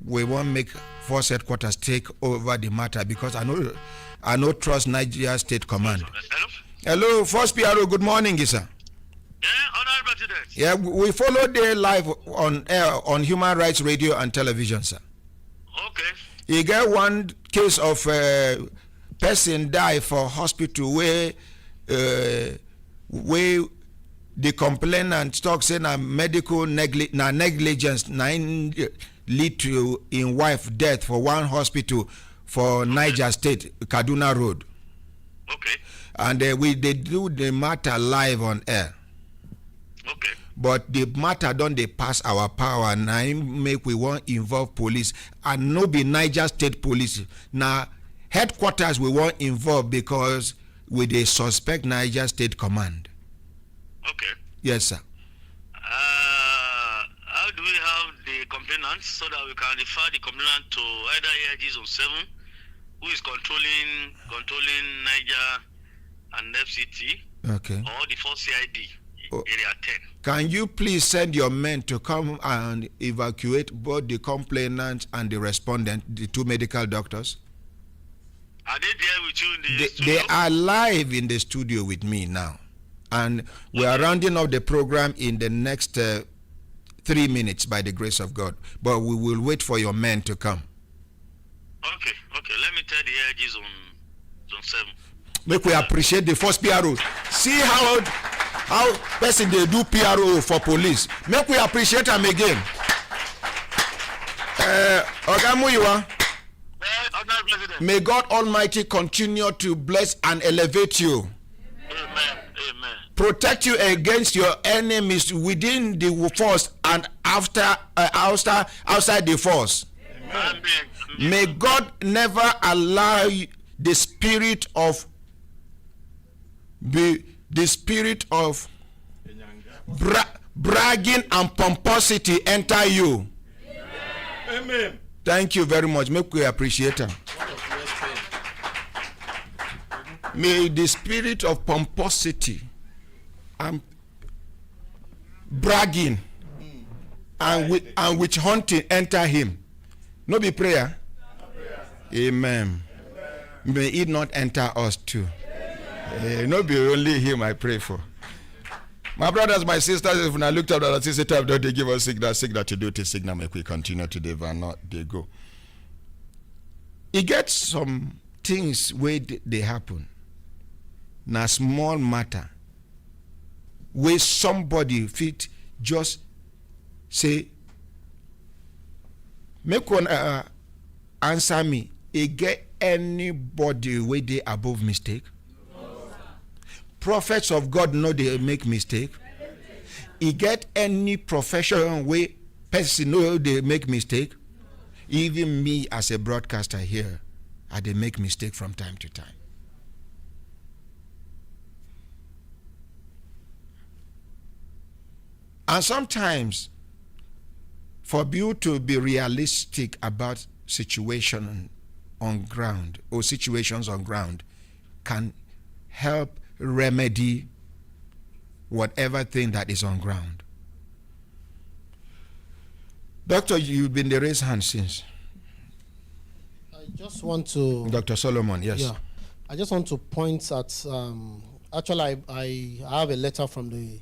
We won't make force headquarters take over the matter because I know trust Nigeria State Command. Hello, first PRO. Good morning, sir. Yeah, Honorable President. Yeah, we follow the live on air on Human Rights Radio and Television, sir. Okay. You get one case of person die for hospital where the complainant talk say na medical negligence lead to in wife death for one hospital for Niger State, Kaduna Road. Okay. And they do the matter live on air. Okay. But the matter don't they pass our power now make we want involve police and no be Niger State Police. Now headquarters we want involve because we they suspect Niger State Command. Okay. Yes, sir. How do we have the complainant so that we can refer the complainant to either AIG Zone 7, who is controlling Niger and FCT, okay, or the 4 CID, Area 10. Can you please send your men to come and evacuate both the complainant and the respondent, the two medical doctors? Are they there with you in the studio? They are live in the studio with me now. And we are rounding up the program in the next 3 minutes by the grace of God. But we will wait for your men to come. Okay. Let me tell the AIG Zone 7. Make we appreciate the first PRO. See how person they do PRO for police. Make we appreciate them again. Ogamuyiwa. May God Almighty continue to bless and elevate you. Amen. Amen. Protect you against your enemies within the force and outside the force. Amen. May God never allow the spirit of bragging and pomposity enter you. Amen. Thank you very much. Make we appreciate him. May the spirit of pomposity and bragging and witch hunting enter him. No be prayer. Amen. May it not enter us too. No be only him I pray for. My brothers, my sisters, if I looked up at the system, don't they give us signal to do to signal, make we continue to live and not they go. It gets some things where they happen. Now small matter. Where somebody fit just say, make one answer me. It get anybody where they above mistake? Prophets of God know they make mistake. He get any profession way person know they make mistake. Even me as a broadcaster here, I they make mistake from time to time. And sometimes, for you to be realistic about situation on ground or situations on ground can help remedy whatever thing that is on ground. Doctor, you've been the raised hand since. I just want to... Dr. Solomon, yes. Yeah. I just want to point at... actually, I have a letter from the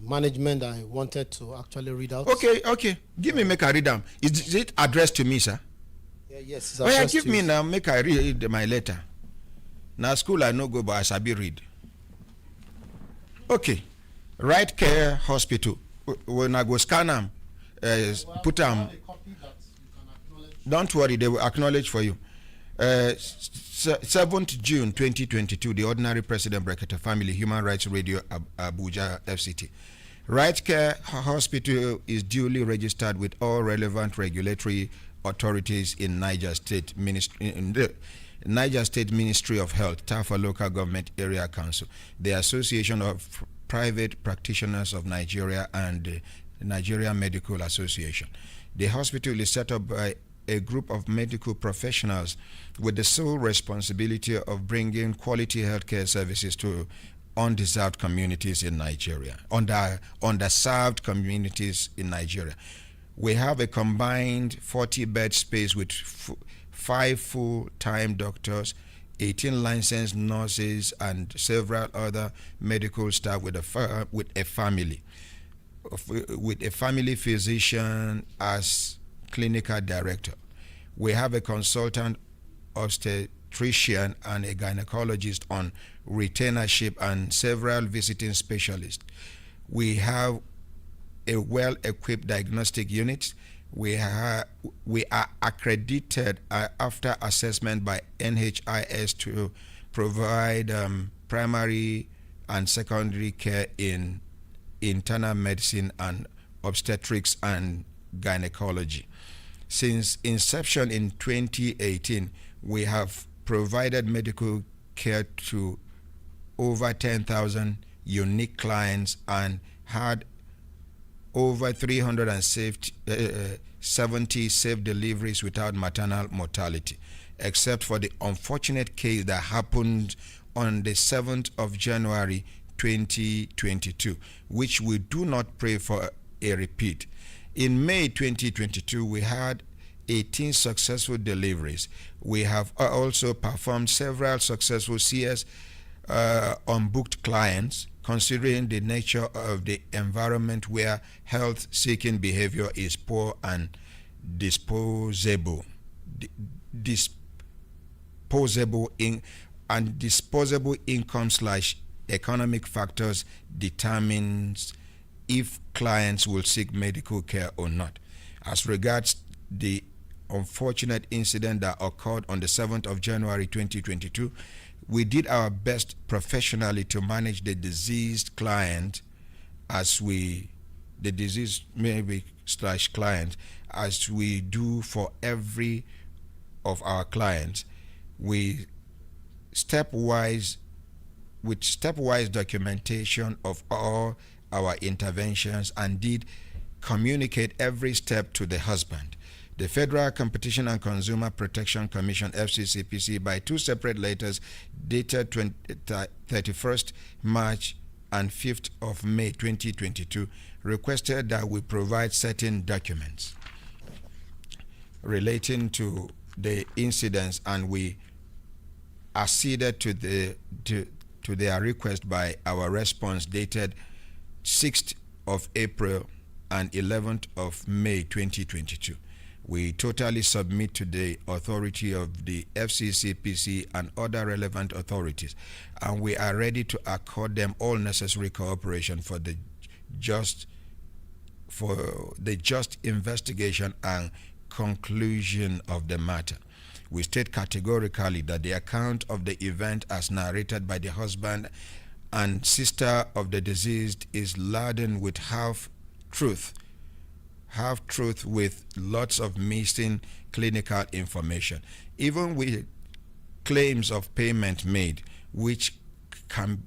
management I wanted to actually read out. Okay. Give me, make I read them. Is it addressed to me, sir? Yes. Give me now, make I read my letter. Now school I no go, but I sabi read. Okay. Right Care Hospital. When I go scan them, put them. Don't worry, they will acknowledge for you. 7th June 2022, the Ordinary President Brekete Family Human Rights Radio Abuja FCT. Right Care Hospital is duly registered with all relevant regulatory authorities in Niger State Niger State Ministry of Health, Tafa Local Government Area Council, the Association of Private Practitioners of Nigeria, and the Nigeria Medical Association. The hospital is set up by a group of medical professionals with the sole responsibility of bringing quality healthcare services to undeserved communities in Nigeria, underserved communities in Nigeria. We have a combined 40-bed space with 5 full-time doctors, 18 licensed nurses, and several other medical staff with a family physician as clinical director. We have a consultant obstetrician and a gynecologist on retainership and several visiting specialists. We have a well-equipped diagnostic unit. We are accredited after assessment by NHIS to provide primary and secondary care in internal medicine and obstetrics and gynecology. Since inception in 2018, we have provided medical care to over 10,000 unique clients and had over 370 safe deliveries without maternal mortality, except for the unfortunate case that happened on the 7th of January 2022, which we do not pray for a repeat. In May 2022, we had 18 successful deliveries. We have also performed several successful CS unbooked clients, considering the nature of the environment where health-seeking behavior is poor and disposable. disposable income / economic factors determines if clients will seek medical care or not. As regards the unfortunate incident that occurred on the 7th of January 2022, we did our best professionally to manage the deceased client client as we do for every of our clients. We stepwise documentation of all our interventions and did communicate every step to the husband. The Federal Competition and Consumer Protection Commission, FCCPC, by 2 separate letters dated 31st March and 5th of May 2022, requested that we provide certain documents relating to the incidents, and we acceded to their request by our response dated 6th of April and 11th of May 2022. We totally submit to the authority of the FCCPC and other relevant authorities, and we are ready to accord them all necessary cooperation for the just investigation and conclusion of the matter. We state categorically that the account of the event as narrated by the husband and sister of the deceased is laden with half-truth with lots of missing clinical information, even with claims of payment made, which can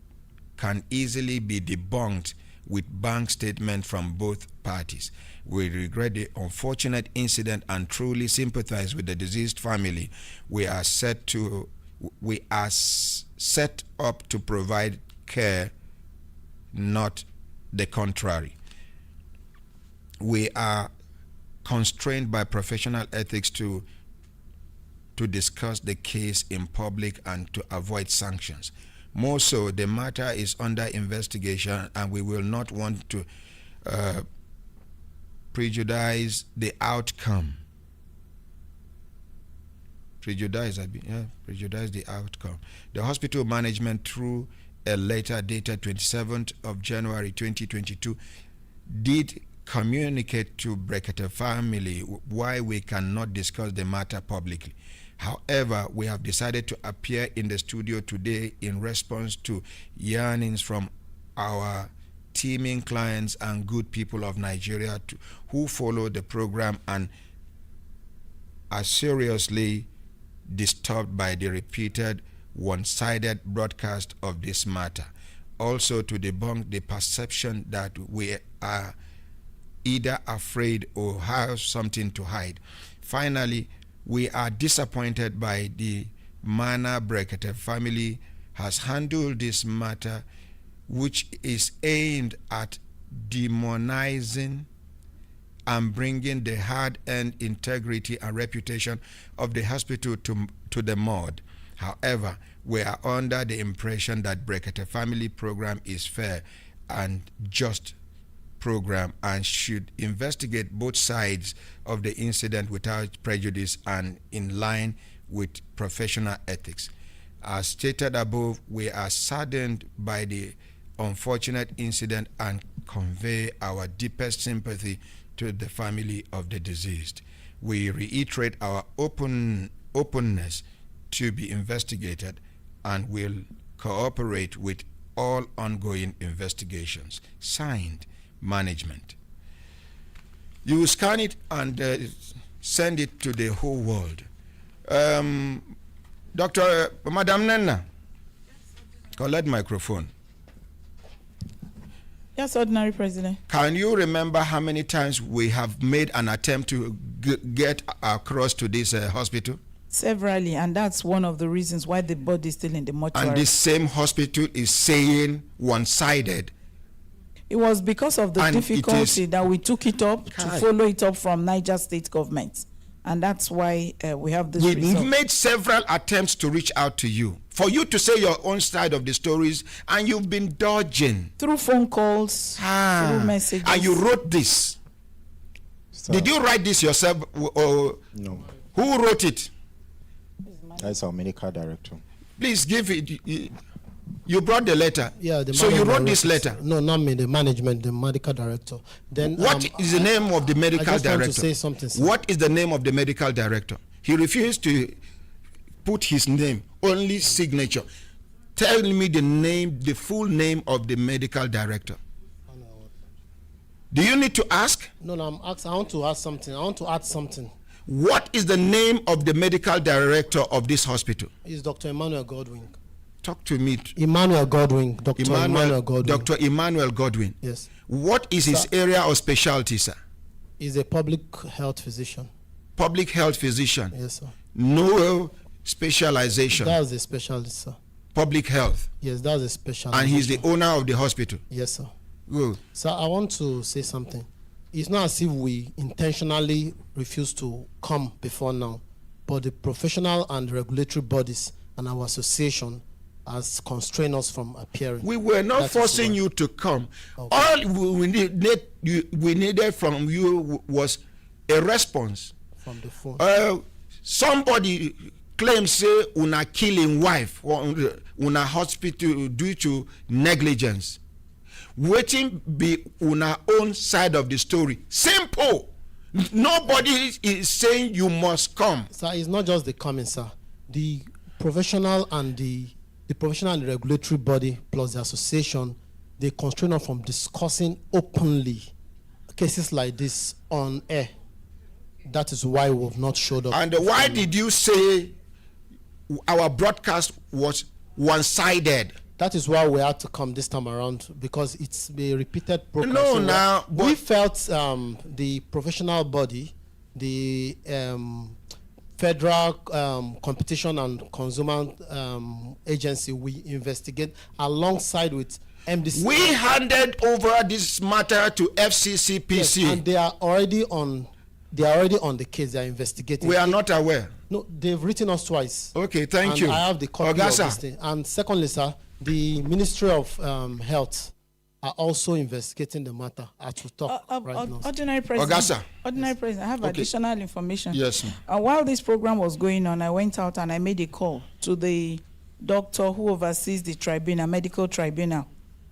easily be debunked with bank statement from both parties. We regret the unfortunate incident and truly sympathize with the deceased family. We are set up to provide care, not the contrary. We are constrained by professional ethics to discuss the case in public and to avoid sanctions. More so, the matter is under investigation, and we will not want to prejudice the outcome. Prejudice the outcome. The hospital management, through a letter dated 27th of January 2022, did communicate to Brekete family why we cannot discuss the matter publicly. However, we have decided to appear in the studio today in response to yearnings from our teeming clients and good people of Nigeria who follow the program and are seriously disturbed by the repeated one-sided broadcast of this matter. Also, to debunk the perception that we are either afraid or have something to hide. Finally, we are disappointed by the manner Brekete family has handled this matter, which is aimed at demonizing and bringing the hard-earned integrity and reputation of the hospital to the mud. However, we are under the impression that Brekete family program is fair and just program and should investigate both sides of the incident without prejudice and in line with professional ethics. As stated above, we are saddened by the unfortunate incident and convey our deepest sympathy to the family of the deceased. We reiterate our openness to be investigated and will cooperate with all ongoing investigations. Signed, Management. You will scan it and send it to the whole world. Madam Nenna, collect microphone. Yes, Ordinary President. Can you remember how many times we have made an attempt to get across to this hospital? Severally, and that's one of the reasons why the body is still in the mortuary. And this same hospital is saying one-sided. It was because of the difficulty that we took it up to follow it up from Niger State government. And that's why we have this result. We made several attempts to reach out to you, for you to say your own side of the stories, and you've been dodging. Through phone calls, through messages. And you wrote this. Did you write this yourself? Or no. Who wrote it? That's our medical director. Please give it. You brought the letter. Yeah, so you wrote this letter. No, not me. The management, the medical director. Then what is the name of the medical I just director? Want to say something. Sir. What is the name of the medical director? He refused to put his name, only signature. Tell me the name, the full name of the medical director. Do you need to ask? No, I'm asking. I want to ask something. I want to add something. What is the name of the medical director of this hospital? It's Dr. Emmanuel Godwin. Talk to me. Emmanuel Godwin. Dr. Emmanuel Godwin. Dr. Emmanuel Godwin. Yes. What is his area of specialty, sir? He's a public health physician. Public health physician. Yes, sir. No specialization. That's a specialist, sir. Public health. Yes, that's a specialist. And he's the owner of the hospital. Yes, sir. Good. Sir, I want to say something. It's not as if we intentionally refuse to come before now, but the professional and regulatory bodies and our association has constrained us from appearing. We were not forcing you to come. Okay. All we needed from you was a response. From the phone. Somebody claims say una killing wife or una hospital due to negligence. Waiting be una own side of the story. Simple. Nobody is saying you must come. Sir, it's not just the coming, sir. The professional and the professional and the regulatory body plus the association, they constrain us from discussing openly cases like this on air. That is why we have not showed up. And why did you say our broadcast was one-sided? That is why we had to come this time around, because it's a repeated broadcast. No, now we felt the professional body, the Federal Competition and Consumer Agency, we investigate alongside with MDC. We handed over this matter to FCCPC. Yes, and they are already on. They are already on the case. They are investigating. We are not aware. No, they've written us twice. Okay, thank you. I have the copy of this thing. And secondly, sir, the Ministry of Health are also investigating the matter as we talk right now. Ordinary President. Ordinary President, I have additional information. Yes, ma'am. While this program was going on, I went out and I made a call to the doctor who oversees the tribunal, medical tribunal,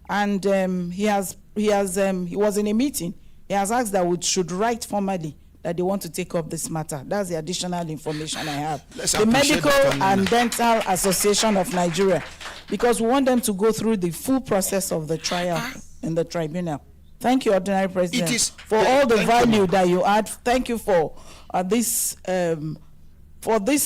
and he was in a meeting. He has asked that we should write formally that they want to take up this matter. That's the additional information I have. The Medical and Dental Association of Nigeria, because we want them to go through the full process of the trial in the tribunal. Thank you, Ordinary President, for all the value that you add. Thank you for this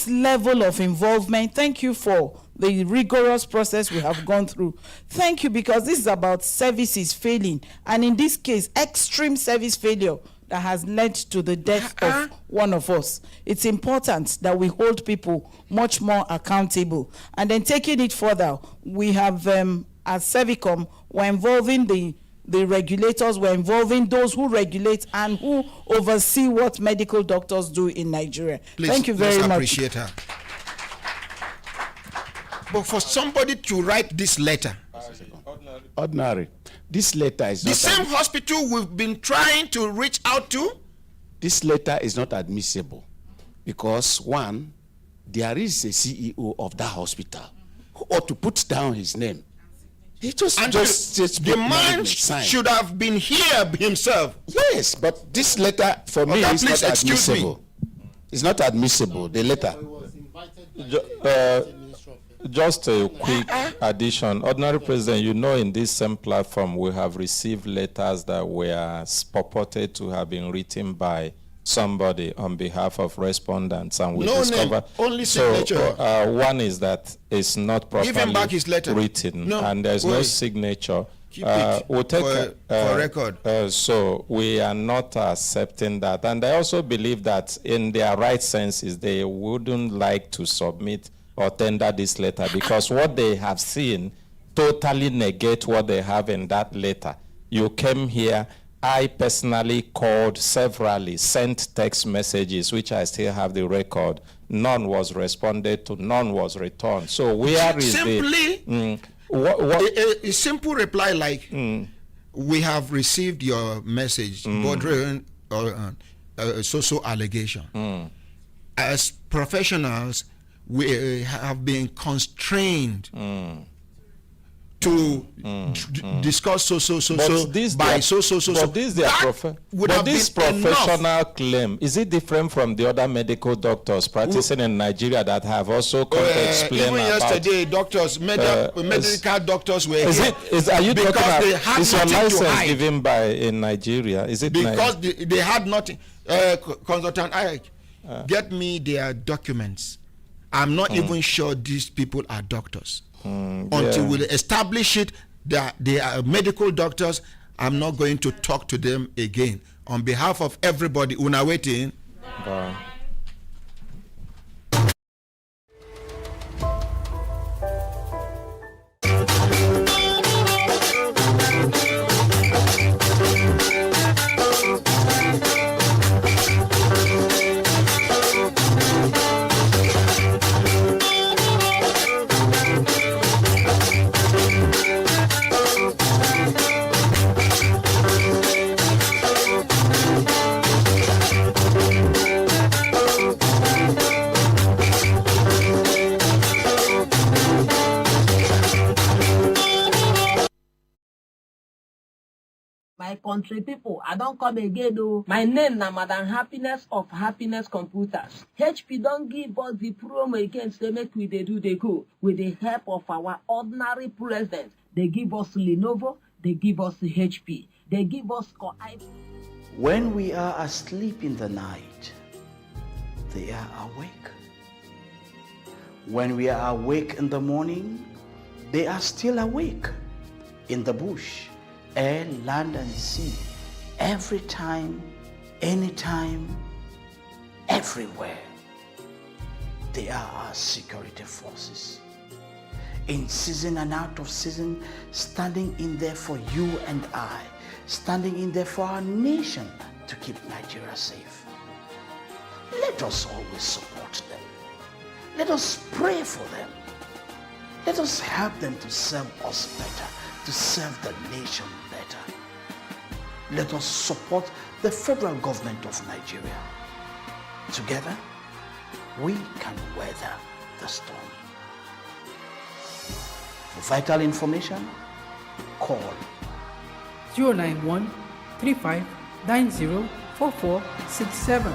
level of involvement. Thank you for the rigorous process we have gone through. Thank you, because this is about services failing, and in this case, extreme service failure that has led to the death of one of us. It's important that we hold people much more accountable. And then taking it further, we have, at Servicom, we're involving the regulators, we're involving those who regulate and who oversee what medical doctors do in Nigeria. Please, thank you very much. Appreciate her. But for somebody to write this letter, Ordinary. This letter is the not same hospital we've been trying to reach out to. This letter is not admissible because one, there is a CEO of that hospital who ought to put down his name. He just the man should have been here himself. Yes, but this letter for me is not admissible. It's not admissible. The letter. Just a quick addition. Ordinary President, you know, in this same platform, we have received letters that were purported to have been written by somebody on behalf of respondents, and we discovered only signature. One is that it's not properly Give him back his letter. written, and there's no signature. We'll take for record. So we are not accepting that, and I also believe that in their right senses, they wouldn't like to submit or tender this letter, because what they have seen totally negate what they have in that letter. You came here, I personally called severally, sent text messages, which I still have the record. None was responded to, none was returned. So where is a simple reply like, we have received your message, bordering so allegation. As professionals, we have been constrained to discuss But this professional claim, is it different from the other medical doctors practicing in Nigeria that have also come to explain even about? yesterday, doctors, medical doctors were here Are you because talking they had is your nothing to license hide. given by in Nigeria? Is it Because they had nothing. Consultant Ike, get me their documents. I'm not even sure these people are doctors. Until we establish it that they are medical doctors, I'm not going to talk to them again. On behalf of everybody, una waiting. Bye. My country people, I don't come again though. My name na Madam Happiness of Happiness Computers. HP don't give us the promo again to make we dey do the go. With the help of our ordinary president, they give us Lenovo, they give us HP, they give us When we are asleep in the night, they are awake. When we are awake in the morning, they are still awake. In the bush, air, land, and sea, every time, anytime, everywhere. They are our security forces. In season and out of season, standing in there for you and I, standing in there for our nation to keep Nigeria safe. Let us always support them. Let us pray for them. Let us help them to serve us better, to serve the nation better. Let us support the federal government of Nigeria. Together, we can weather the storm. For vital information, call 091 35 90 4467.